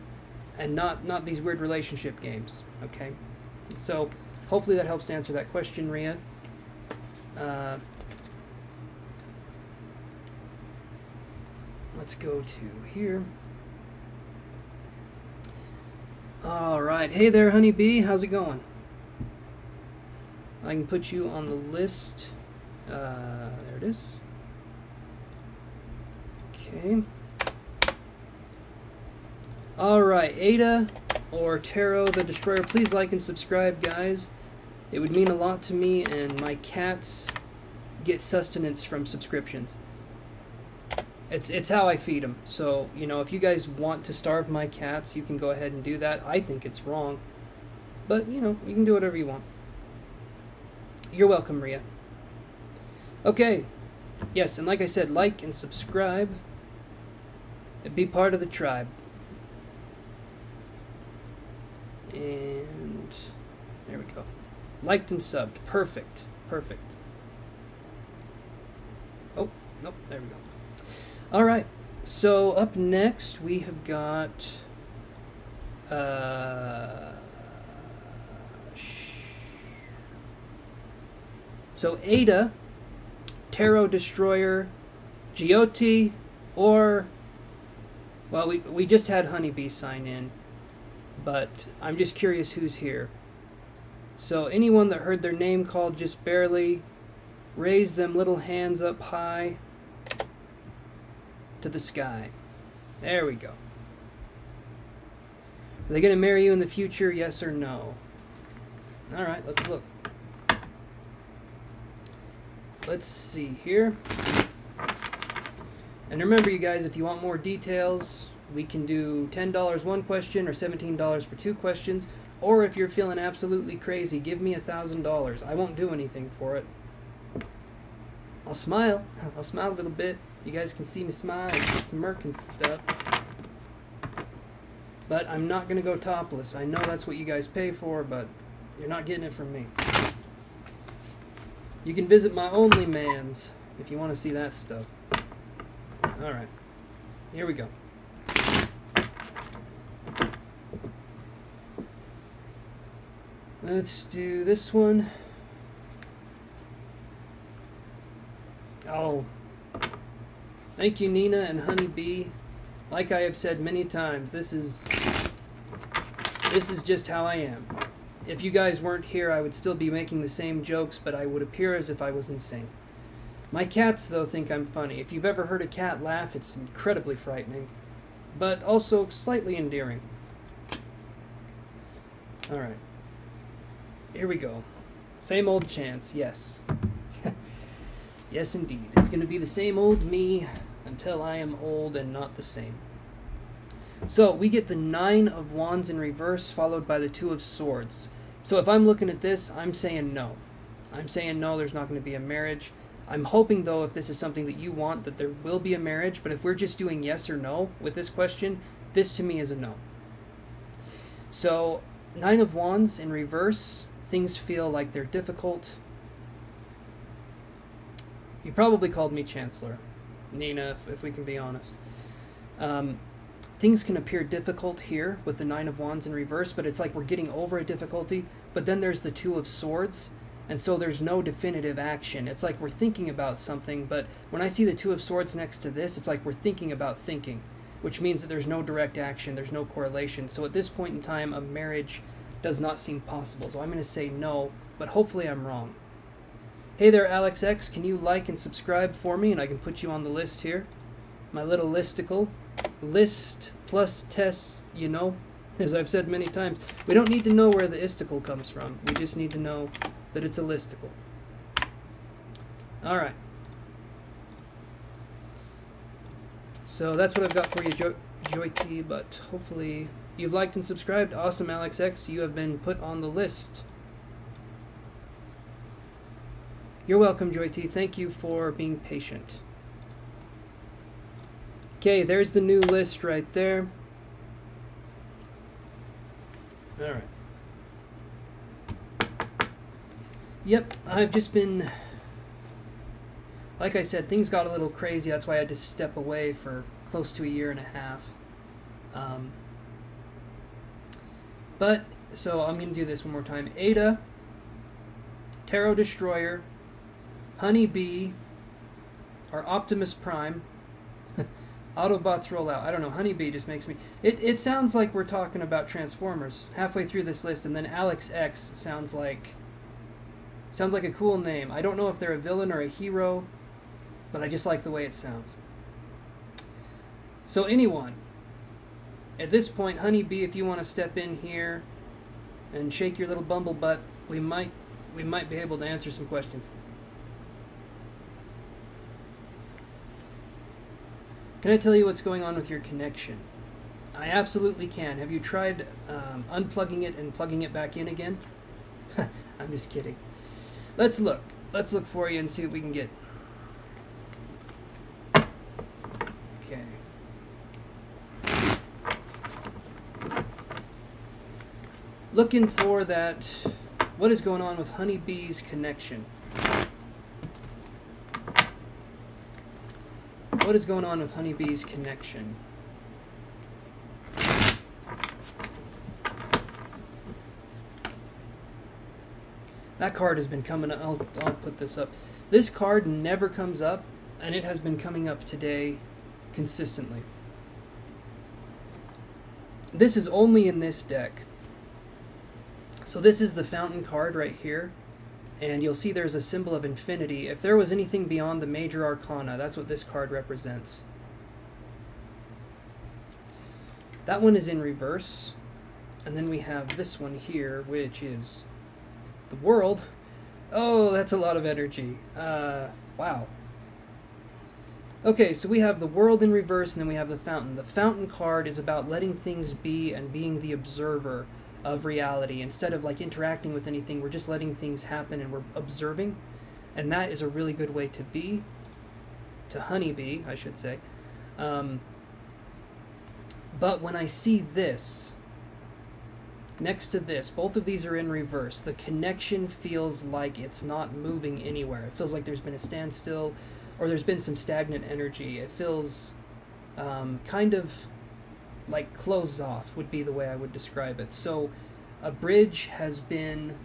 Speaker 1: not these weird relationship games, okay? So hopefully that helps answer that question, Ria. Let's go to here. All right. Hey there, Honeybee. How's it going? I can put you on the list. There it is. Okay. All right. Ada or Taro the Destroyer, please like and subscribe, guys. It would mean a lot to me, and my cats get sustenance from subscriptions. It's how I feed them. So, you know, if you guys want to starve my cats, you can go ahead and do that. I think it's wrong. But, you know, you can do whatever you want. You're welcome, Ria. Okay. Yes, and like I said, like and subscribe. And be part of the tribe. And there we go. Liked and subbed. Perfect. Perfect. Oh, nope, there we go. All right, so up next we have got so Ada, Tarot Destroyer, Gioti, or, well, we just had Honeybee sign in, but I'm just curious who's here. So anyone that heard their name called just barely, raise them little hands up high to the sky. There we go. Are they going to marry you in the future, yes or no? Alright, let's look. Let's see here. And remember, you guys, if you want more details, we can do $10 one question or $17 for two questions. Or if you're feeling absolutely crazy, give me $1,000. I won't do anything for it. I'll smile. I'll smile a little bit. You guys can see me smile and smirk and stuff. But I'm not going to go topless. I know that's what you guys pay for, but you're not getting it from me. You can visit my OnlyMans if you want to see that stuff. Alright. Here we go. Let's do this one. Oh. Thank you, Nina and Honeybee. Like I have said many times, this is just how I am. If you guys weren't here, I would still be making the same jokes, but I would appear as if I was insane. My cats, though, think I'm funny. If you've ever heard a cat laugh, it's incredibly frightening, but also slightly endearing. Alright. Here we go. Same old Chance, yes. Yes, indeed. It's going to be the same old me until I am old and not the same. So, we get the 9 of Wands in reverse, followed by the 2 of Swords. So if I'm looking at this, I'm saying no. I'm saying no, there's not going to be a marriage. I'm hoping, though, if this is something that you want, that there will be a marriage. But if we're just doing yes or no with this question, this to me is a no. So, 9 of Wands in reverse, things feel like they're difficult. You probably called me Chancellor, Nina, if we can be honest. Things can appear difficult here with the Nine of Wands in reverse, but it's like we're getting over a difficulty. But then there's the Two of Swords, and so there's no definitive action. It's like we're thinking about something, but when I see the Two of Swords next to this, it's like we're thinking about thinking, which means that there's no direct action, there's no correlation. So at this point in time, a marriage does not seem possible. So I'm going to say no, but hopefully I'm wrong. Hey there, Alex X. Can you like and subscribe for me, and I can put you on the list here? My little listicle. List plus test, you know, as I've said many times. We don't need to know where the isticle comes from. We just need to know that it's a listicle. All right. So that's what I've got for you, Joy T, but hopefully you've liked and subscribed. Awesome, Alex X. You have been put on the list. You're welcome, Joy T. Thank you for being patient. Okay, there's the new list right there. All right. Yep, I've just been, like I said, things got a little crazy. That's why I had to step away for close to a year and a half. But, so I'm going to do this one more time. Ada, Tarot Destroyer, Honeybee, or Optimus Prime. Autobots roll out. I don't know. Honeybee just makes me... It sounds like we're talking about Transformers halfway through this list, and then Alex X sounds like a cool name. I don't know if they're a villain or a hero, but I just like the way it sounds. So anyone, at this point, Honeybee, if you want to step in here and shake your little bumble butt, we might be able to answer some questions. Can I tell you what's going on with your connection? I absolutely can. Have you tried unplugging it and plugging it back in again? I'm just kidding. Let's look. Let's look for you and see what we can get. Okay. Looking for that. What is going on with Honeybee's connection? What is going on with Honeybee's connection? That card has been coming up. I'll put this up. This card never comes up, and it has been coming up today consistently. This is only in this deck. So this is the Fountain card right here. And you'll see there's a symbol of infinity. If there was anything beyond the major arcana, that's what this card represents. That one is in reverse. And then we have this one here, which is the World. Oh, that's a lot of energy. Wow. Okay, so we have the World in reverse, and then we have the Fountain. The Fountain card is about letting things be and being the observer of reality. Instead of like interacting with anything, we're just letting things happen and we're observing, and that is a really good way to be, to Honeybee, I should say. But when I see this next to this, both of these are in reverse. The connection feels like it's not moving anywhere. It feels like there's been a standstill, or there's been some stagnant energy. It feels kind of like closed off would be the way I would describe it. So a bridge has been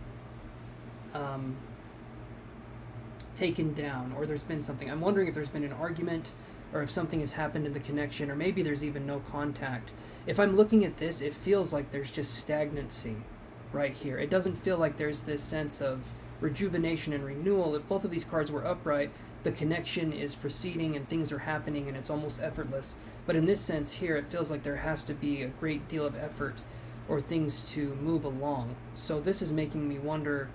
Speaker 1: taken down, or there's been something. I'm wondering if there's been an argument, or if something has happened in the connection, or maybe there's even no contact. If I'm looking at this, it feels like there's just stagnancy right here. It doesn't feel like there's this sense of rejuvenation and renewal. If both of these cards were upright, the connection is proceeding and things are happening and it's almost effortless. But in this sense here, it feels like there has to be a great deal of effort or things to move along. So this is making me wonder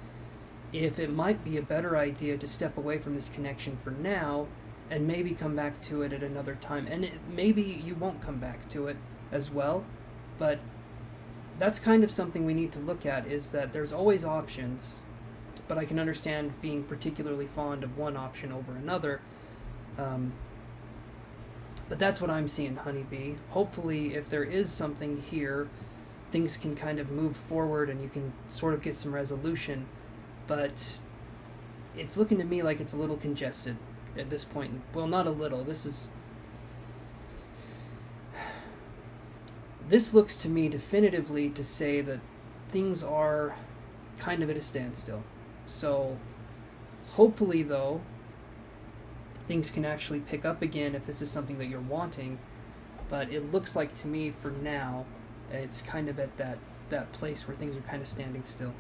Speaker 1: if it might be a better idea to step away from this connection for now and maybe come back to it at another time. And maybe you won't come back to it as well, but that's kind of something we need to look at, is that there's always options, but I can understand being particularly fond of one option over another. But that's what I'm seeing, Honeybee. Hopefully, if there is something here, things can kind of move forward and you can sort of get some resolution. But it's looking to me like it's a little congested at this point. Well, not a little. This is... This looks to me definitively to say that things are kind of at a standstill. So, hopefully, though, things can actually pick up again if this is something that you're wanting. But it looks like to me, for now, it's kind of at that place where things are kind of standing still.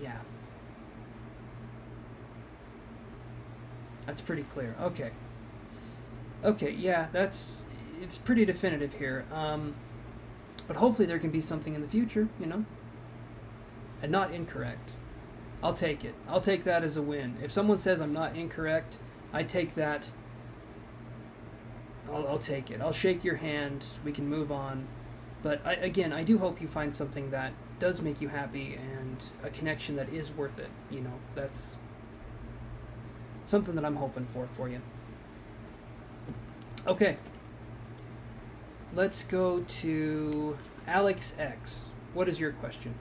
Speaker 1: Yeah. That's pretty clear. Okay. Okay, yeah, it's pretty definitive here. But hopefully there can be something in the future, you know? And not incorrect. I'll take it. I'll take that as a win. If someone says I'm not incorrect, I take that. I'll take it. I'll shake your hand. We can move on. But I do hope you find something that does make you happy and a connection that is worth it. You know, that's something that I'm hoping for you. Okay. Let's go to Alex X. What is your question?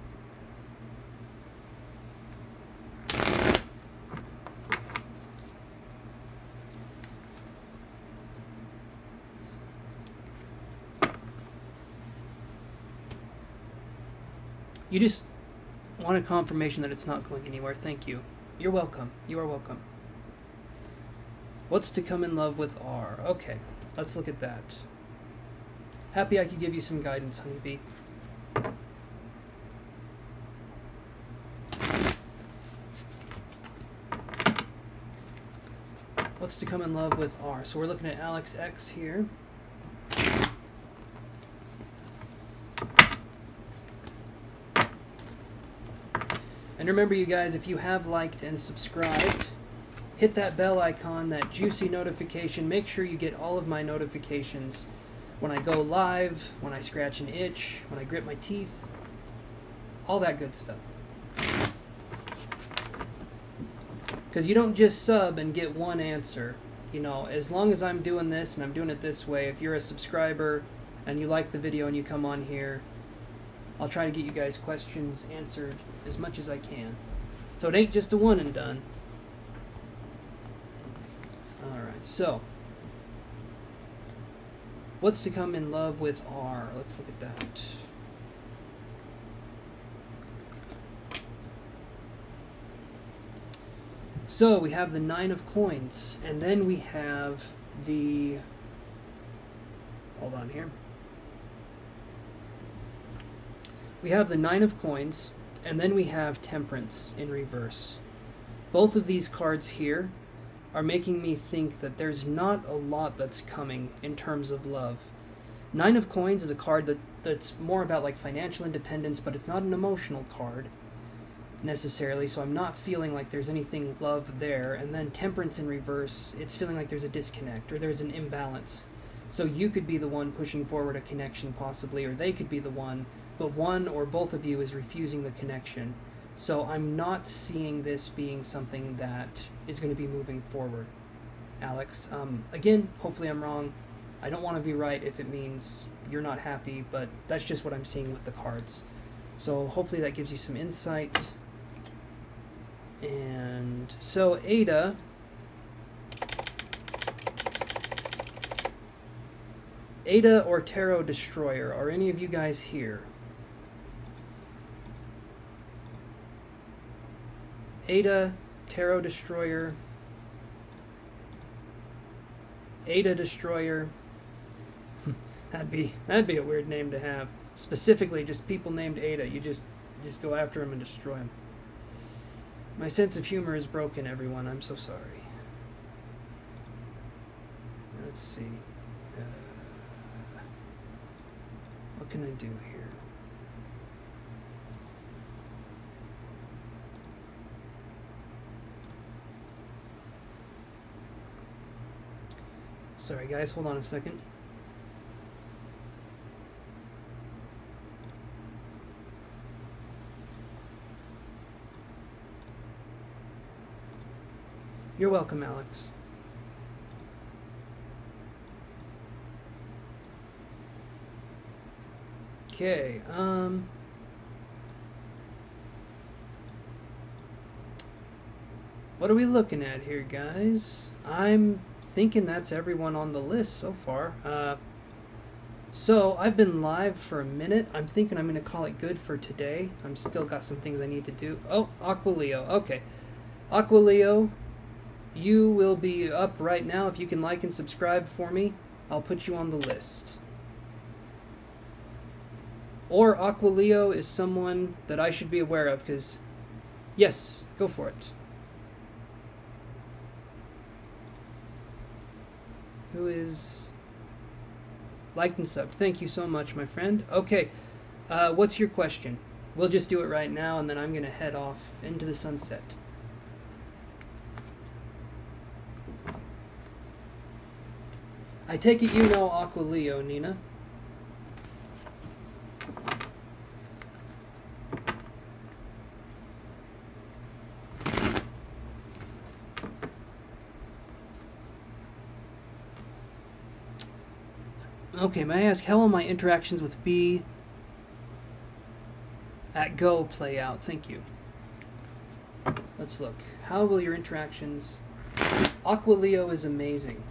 Speaker 1: You just want a confirmation that it's not going anywhere. Thank you. You're welcome. You are welcome. What's to come in love with R? Okay, let's look at that. Happy I could give you some guidance, honeybee. What's to come in love with R? So we're looking at Alex X here. And remember, you guys, if you have liked and subscribed, hit that bell icon, that juicy notification. Make sure you get all of my notifications when I go live, when I scratch an itch, when I grit my teeth, all that good stuff. Because you don't just sub and get one answer. You know, as long as I'm doing this and I'm doing it this way, if you're a subscriber and you like the video and you come on here, I'll try to get you guys questions answered as much as I can. So it ain't just a one and done. Alright, so what's to come in love with R? Let's look at that. So we have the 9 of coins, and then we have the, hold on here. We have the 9 of coins, and then we have Temperance in reverse. Both of these cards here are making me think that there's not a lot that's coming in terms of love. 9 of coins is a card that's more about like financial independence, but it's not an emotional card necessarily, so I'm not feeling like there's anything love there. And then Temperance in reverse, it's feeling like there's a disconnect or there's an imbalance. So you could be the one pushing forward a connection possibly, or they could be the one, but one or both of you is refusing the connection. So I'm not seeing this being something that is going to be moving forward, Alex. Again, hopefully I'm wrong. I don't want to be right if it means you're not happy, but that's just what I'm seeing with the cards. So hopefully that gives you some insight. And so Ada, or Tarot Destroyer, are any of you guys here? Ada, Tarot Destroyer, Ada Destroyer. That'd be a weird name to have. Specifically, just people named Ada. You just go after them and destroy them. My sense of humor is broken, everyone. I'm so sorry. Let's see. What can I do here? Sorry, guys. Hold on a second. You're welcome, Alex. Okay, what are we looking at here, guys? I'm thinking that's everyone on the list so far. So I've been live for a minute. I'm thinking I'm going to call it good for today. I'm still got some things I need to do. Oh, Aqualeo. Okay. Aqualeo, you will be up right now. If you can like and subscribe for me, I'll put you on the list. Or Aqualeo is someone that I should be aware of, because, yes, go for it. Who is liked and subbed? Thank you so much, my friend. Okay, what's your question? We'll just do it right now, and then I'm going to head off into the sunset. I take it you know Aqualeo, Nina. Okay, may I ask, how will my interactions with B at Go play out? Thank you. Let's look. How will your interactions... Aqualeo is amazing.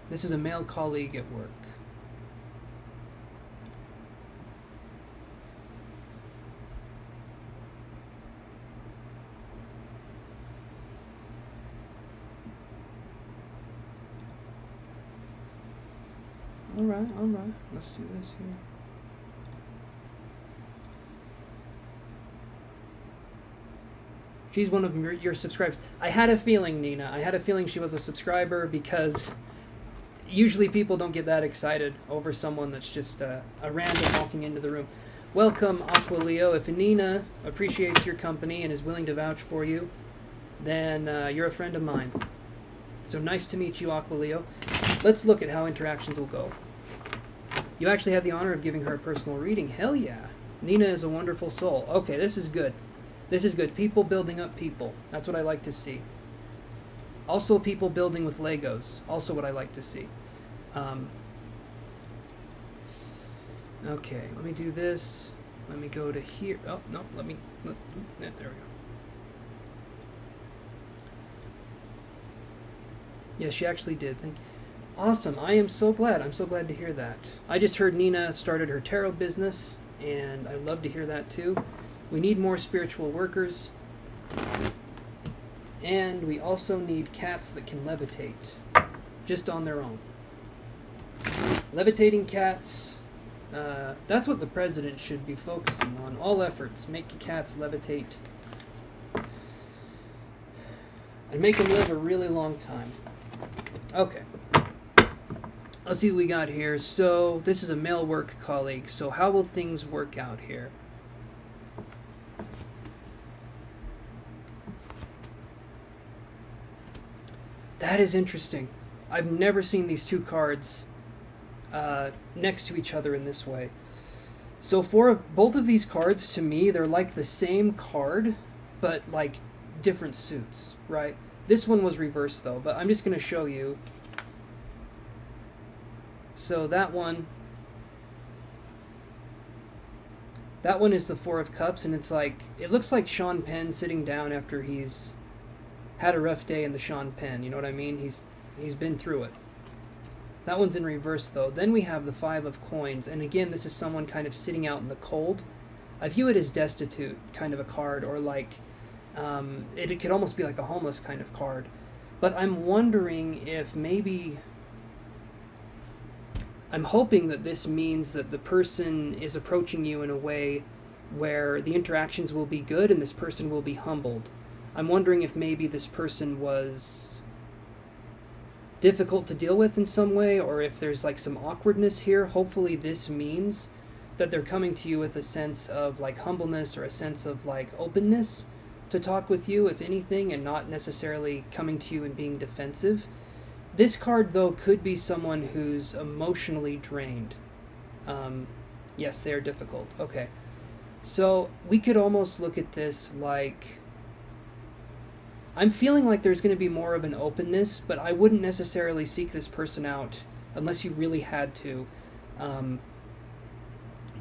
Speaker 1: This is a male colleague at work. All right. Let's do this here. She's one of your subscribers. I had a feeling, Nina. I had a feeling she was a subscriber, because usually people don't get that excited over someone that's just a random walking into the room. Welcome, Aqualeo. If Nina appreciates your company and is willing to vouch for you, then you're a friend of mine. So nice to meet you, Aqualeo. Let's look at how interactions will go. You actually had the honor of giving her a personal reading. Hell yeah. Nina is a wonderful soul. Okay, this is good. This is good. People building up people. That's what I like to see. Also people building with Legos. Also what I like to see. Okay, let me do this. Let me go to here. Oh, no, there we go. Yes, she actually did. Thank you. Awesome. I am so glad. I'm so glad to hear that. I just heard Nina started her tarot business, and I love to hear that too. We need more spiritual workers. And we also need cats that can levitate, just on their own. Levitating cats, that's what the president should be focusing on. All efforts, make cats levitate. And make them live a really long time. Okay. Let's see what we got here. So, this is a male work colleague. So, how will things work out here? That is interesting. I've never seen these two cards next to each other in this way. So for both of these cards, to me, they're like the same card, but like different suits, right? This one was reversed though, but I'm just going to show you. So that one is the Four of Cups, and it's like, it looks like Sean Penn sitting down after he's had a rough day in the Sean Penn, you know what I mean? He's been through it. That one's in reverse though. Then we have the Five of Coins, and again, this is someone kind of sitting out in the cold. I view it as destitute kind of a card, or like, it could almost be like a homeless kind of card. But I'm wondering if maybe, I'm hoping that this means that the person is approaching you in a way where the interactions will be good and this person will be humbled. I'm wondering if maybe this person was difficult to deal with in some way, or if there's like some awkwardness here. Hopefully this means that they're coming to you with a sense of like humbleness, or a sense of like openness to talk with you, if anything, and not necessarily coming to you and being defensive. This card, though, could be someone who's emotionally drained. Yes, they are difficult. Okay. So we could almost look at this like, I'm feeling like there's going to be more of an openness, but I wouldn't necessarily seek this person out unless you really had to.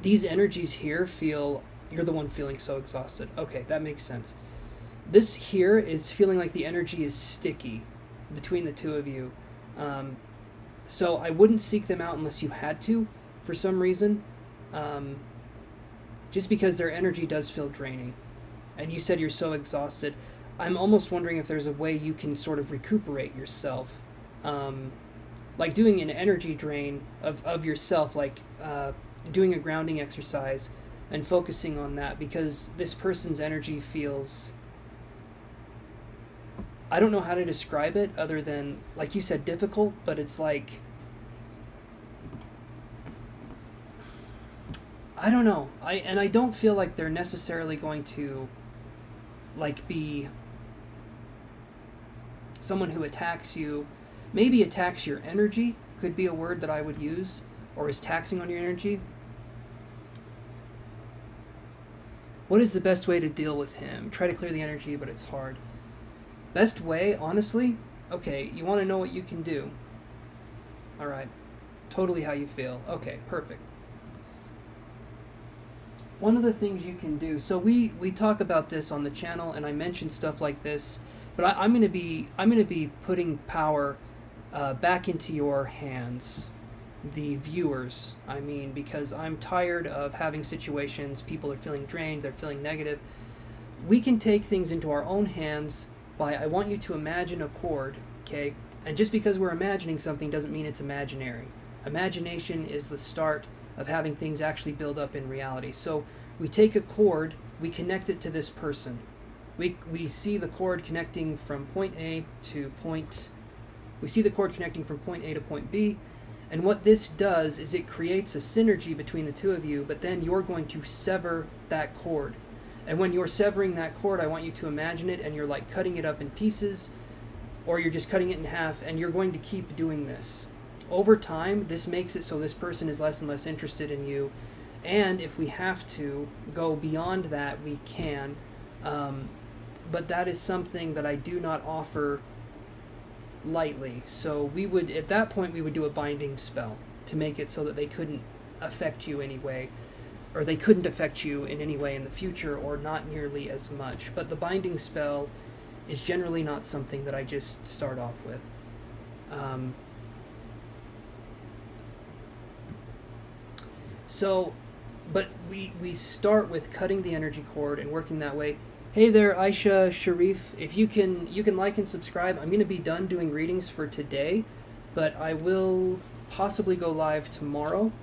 Speaker 1: These energies here feel, you're the one feeling so exhausted. Okay, that makes sense. This here is feeling like the energy is sticky between the two of you. So I wouldn't seek them out unless you had to, for some reason. Just because their energy does feel draining. And you said you're so exhausted. I'm almost wondering if there's a way you can sort of recuperate yourself. Like doing an energy drain of yourself, like doing a grounding exercise and focusing on that, because this person's energy feels... I don't know how to describe it other than, like you said, difficult, but it's like... I don't know. I don't feel like they're necessarily going to like be someone who attacks you. Maybe attacks your energy could be a word that I would use, or is taxing on your energy. What is the best way to deal with him? Try to clear the energy, but it's hard. Best way, honestly? Okay, you want to know what you can do. Alright. Totally how you feel. Okay, perfect. One of the things you can do, so we talk about this on the channel, and I mention stuff like this, but I'm gonna be putting power back into your hands, the viewers. I mean, because I'm tired of having situations, people are feeling drained, they're feeling negative. We can take things into our own hands by, I want you to imagine a chord, okay? And just because we're imagining something doesn't mean it's imaginary. Imagination is the start of having things actually build up in reality. So we take a chord, we connect it to this person. We see the chord connecting from point A to point... We see the cord connecting from point A to point B, and what this does is it creates a synergy between the two of you, but then you're going to sever that cord. And when you're severing that cord, I want you to imagine it, and you're like cutting it up in pieces, or you're just cutting it in half, and you're going to keep doing this. Over time, this makes it so this person is less and less interested in you, and if we have to go beyond that, we can. But that is something that I do not offer lightly. So we would, at that point, we would do a binding spell to make it so that they couldn't affect you anyway, or they couldn't affect you in any way in the future, or not nearly as much. But the binding spell is generally not something that I just start off with. But we start with cutting the energy cord and working that way. Hey there, Aisha Sharif. If you can like and subscribe. I'm going to be done doing readings for today, but I will possibly go live tomorrow,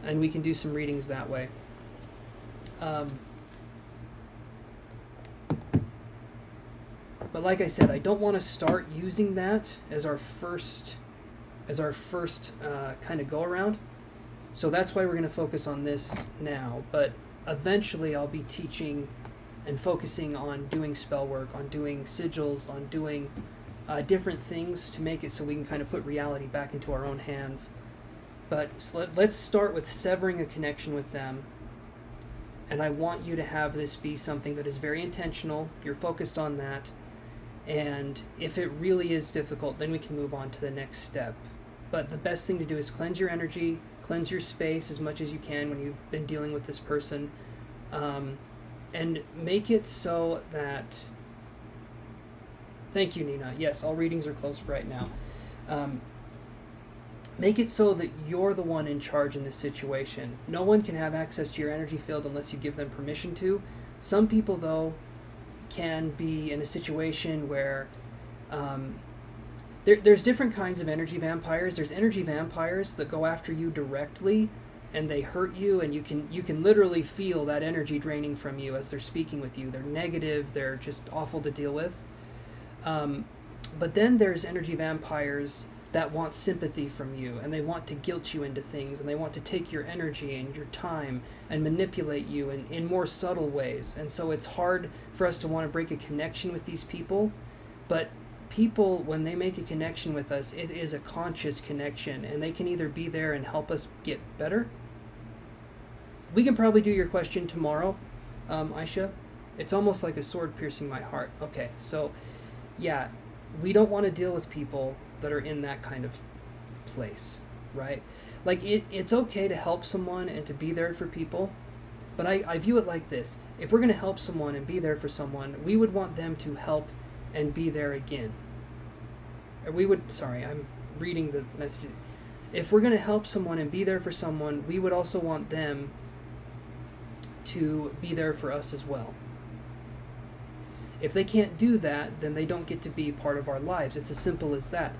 Speaker 1: and we can do some readings that way. But like I said, I don't want to start using that as our first kind of go around. So that's why we're going to focus on this now. But eventually I'll be teaching and focusing on doing spell work, on doing sigils, on doing different things to make it so we can kind of put reality back into our own hands. But so let's start with severing a connection with them. And I want you to have this be something that is very intentional. You're focused on that. And if it really is difficult, then we can move on to the next step. But the best thing to do is cleanse your energy, cleanse your space as much as you can when you've been dealing with this person. And make it so that... Thank you, Nina. Yes, all readings are closed right now. Make it so that you're the one in charge in this situation. No one can have access to your energy field unless you give them permission to. Some people, though, can be in a situation where... There's different kinds of energy vampires. There's energy vampires that go after you directly, and they hurt you, and you can literally feel that energy draining from you as they're speaking with you. They're negative. They're just awful to deal with. But then there's energy vampires that want sympathy from you, and they want to guilt you into things, and they want to take your energy and your time and manipulate you in more subtle ways. And so it's hard for us to want to break a connection with these people, but people, when they make a connection with us, it is a conscious connection, and they can either be there and help us get better. We can probably do your question tomorrow, Aisha. It's almost like a sword piercing my heart. Okay, so yeah, we don't want to deal with people that are in that kind of place, right? Like, it's okay to help someone and to be there for people, But I view it like this. If we're going to help someone and be there for someone, we would want them to help and be there again. Or we would, sorry, I'm reading the message. If we're going to help someone and be there for someone, we would also want them to be there for us as well. If they can't do that, then they don't get to be part of our lives. It's as simple as that.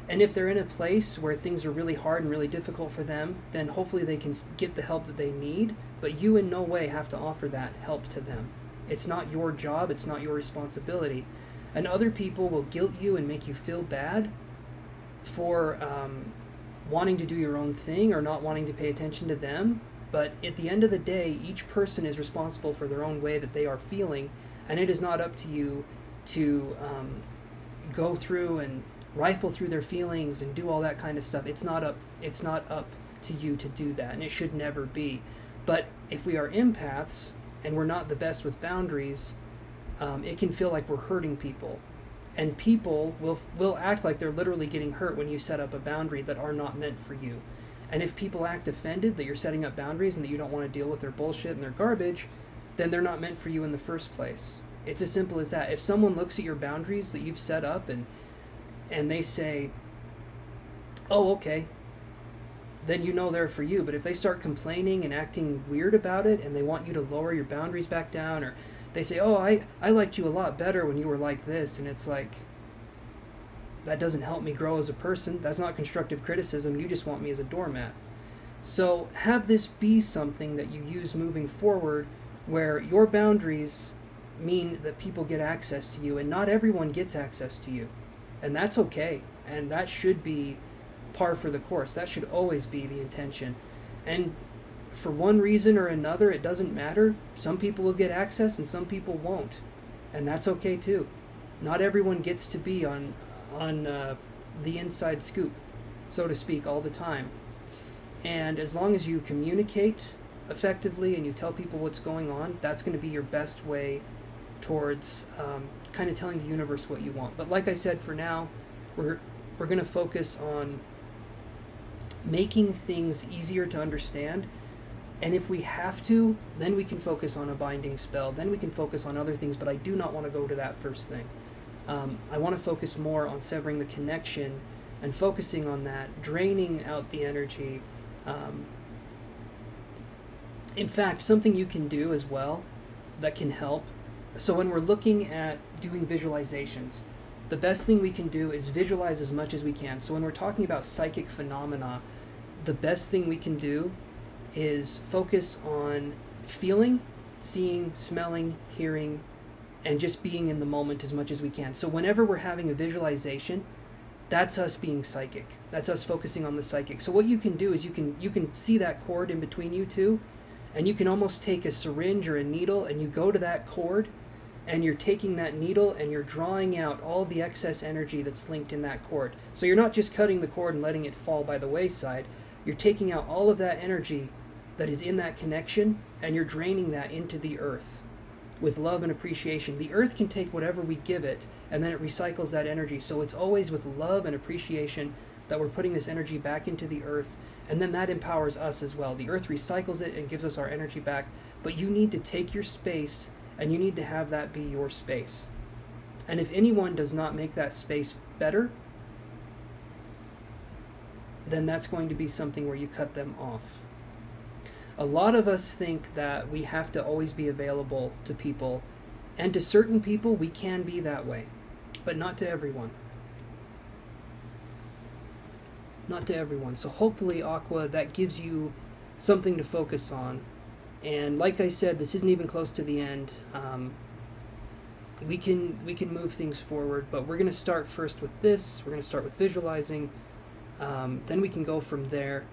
Speaker 1: And if they're in a place where things are really hard and really difficult for them, then hopefully they can get the help that they need, but you in no way have to offer that help to them. It's not your job, it's not your responsibility. And other people will guilt you and make you feel bad for wanting to do your own thing or not wanting to pay attention to them. But at the end of the day, each person is responsible for their own way that they are feeling, and it is not up to you to go through and rifle through their feelings and do all that kind of stuff. It's not up to you to do that, and it should never be. But if we are empaths and we're not the best with boundaries, it can feel like we're hurting people. And people will act like they're literally getting hurt when you set up a boundary that are not meant for you. And if people act offended that you're setting up boundaries and that you don't want to deal with their bullshit and their garbage, then they're not meant for you in the first place. It's as simple as that. If someone looks at your boundaries that you've set up and they say, oh, okay, then you know they're for you. But if they start complaining and acting weird about it and they want you to lower your boundaries back down, or they say, oh, I liked you a lot better when you were like this, and it's like, that doesn't help me grow as a person. That's not constructive criticism. You just want me as a doormat. So have this be something that you use moving forward, where your boundaries mean that people get access to you, and not everyone gets access to you. And that's okay. And that should be par for the course. That should always be the intention. And for one reason or another, it doesn't matter. Some people will get access and some people won't. And that's okay too. Not everyone gets to be on the inside scoop, so to speak, all the time. And as long as you communicate effectively and you tell people what's going on, that's going to be your best way towards kind of telling the universe what you want. But like I said, for now, we're going to focus on making things easier to understand. And if we have to, then we can focus on a binding spell. Then we can focus on other things, but I do not want to go to that first thing. I want to focus more on severing the connection and focusing on that, draining out the energy. In fact, something you can do as well that can help. So when we're looking at doing visualizations, the best thing we can do is visualize as much as we can. So when we're talking about psychic phenomena, the best thing we can do is focus on feeling, seeing, smelling, hearing, and just being in the moment as much as we can. So whenever we're having a visualization, that's us being psychic. That's us focusing on the psychic. So what you can do is you can see that cord in between you two, and you can almost take a syringe or a needle and you go to that cord, and you're taking that needle and you're drawing out all the excess energy that's linked in that cord. So you're not just cutting the cord and letting it fall by the wayside. You're taking out all of that energy that is in that connection, and you're draining that into the earth with love and appreciation. The earth can take whatever we give it, and then it recycles that energy. So it's always with love and appreciation that we're putting this energy back into the earth, and then that empowers us as well. The earth recycles it and gives us our energy back, but you need to take your space, and you need to have that be your space. And if anyone does not make that space better, then that's going to be something where you cut them off. A lot of us think that we have to always be available to people, and to certain people we can be that way, but not to everyone. Not to everyone. So hopefully, Aqua, that gives you something to focus on. And like I said, this isn't even close to the end. We can move things forward, but we're going to start first with this. We're going to start with visualizing. Then we can go from there.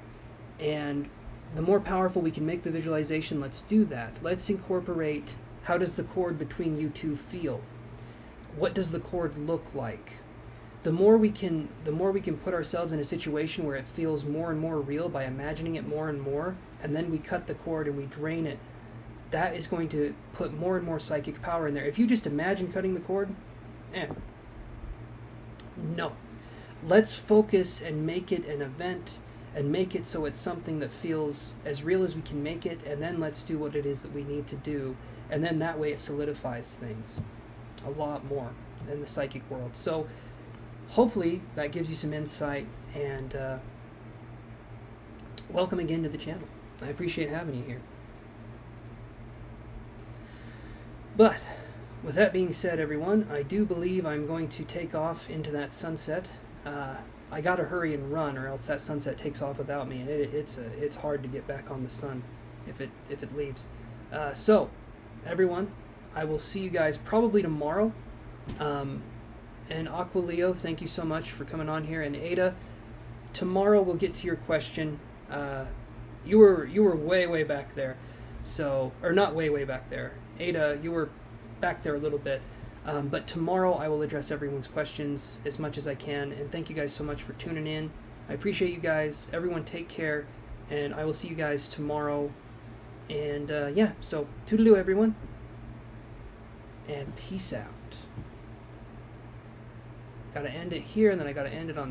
Speaker 1: And the more powerful we can make the visualization, let's do that. Let's incorporate, how does the cord between you two feel? What does the cord look like? The more we can put ourselves in a situation where it feels more and more real by imagining it more and more, and then we cut the cord and we drain it, that is going to put more and more psychic power in there. If you just imagine cutting the cord, no. Let's focus and make it an event and make it so it's something that feels as real as we can make it, and then let's do what it is that we need to do, and then that way it solidifies things a lot more in the psychic world. So hopefully that gives you some insight, and welcome again to the channel. I appreciate having you here. But with that being said, everyone, I do believe I'm going to take off into that sunset. I gotta hurry and run, or else that sunset takes off without me, and it's hard to get back on the sun if it leaves. So, everyone, I will see you guys probably tomorrow. And Aqua Leo, thank you so much for coming on here. And Ada, tomorrow we'll get to your question. You were way back there, so, or not way back there. Ada, you were back there a little bit. But tomorrow I will address everyone's questions as much as I can, and thank you guys so much for tuning in. I appreciate you guys. Everyone take care, and I will see you guys tomorrow. And yeah, so toodaloo everyone, and peace out. Gotta end it here, and then I gotta end it on the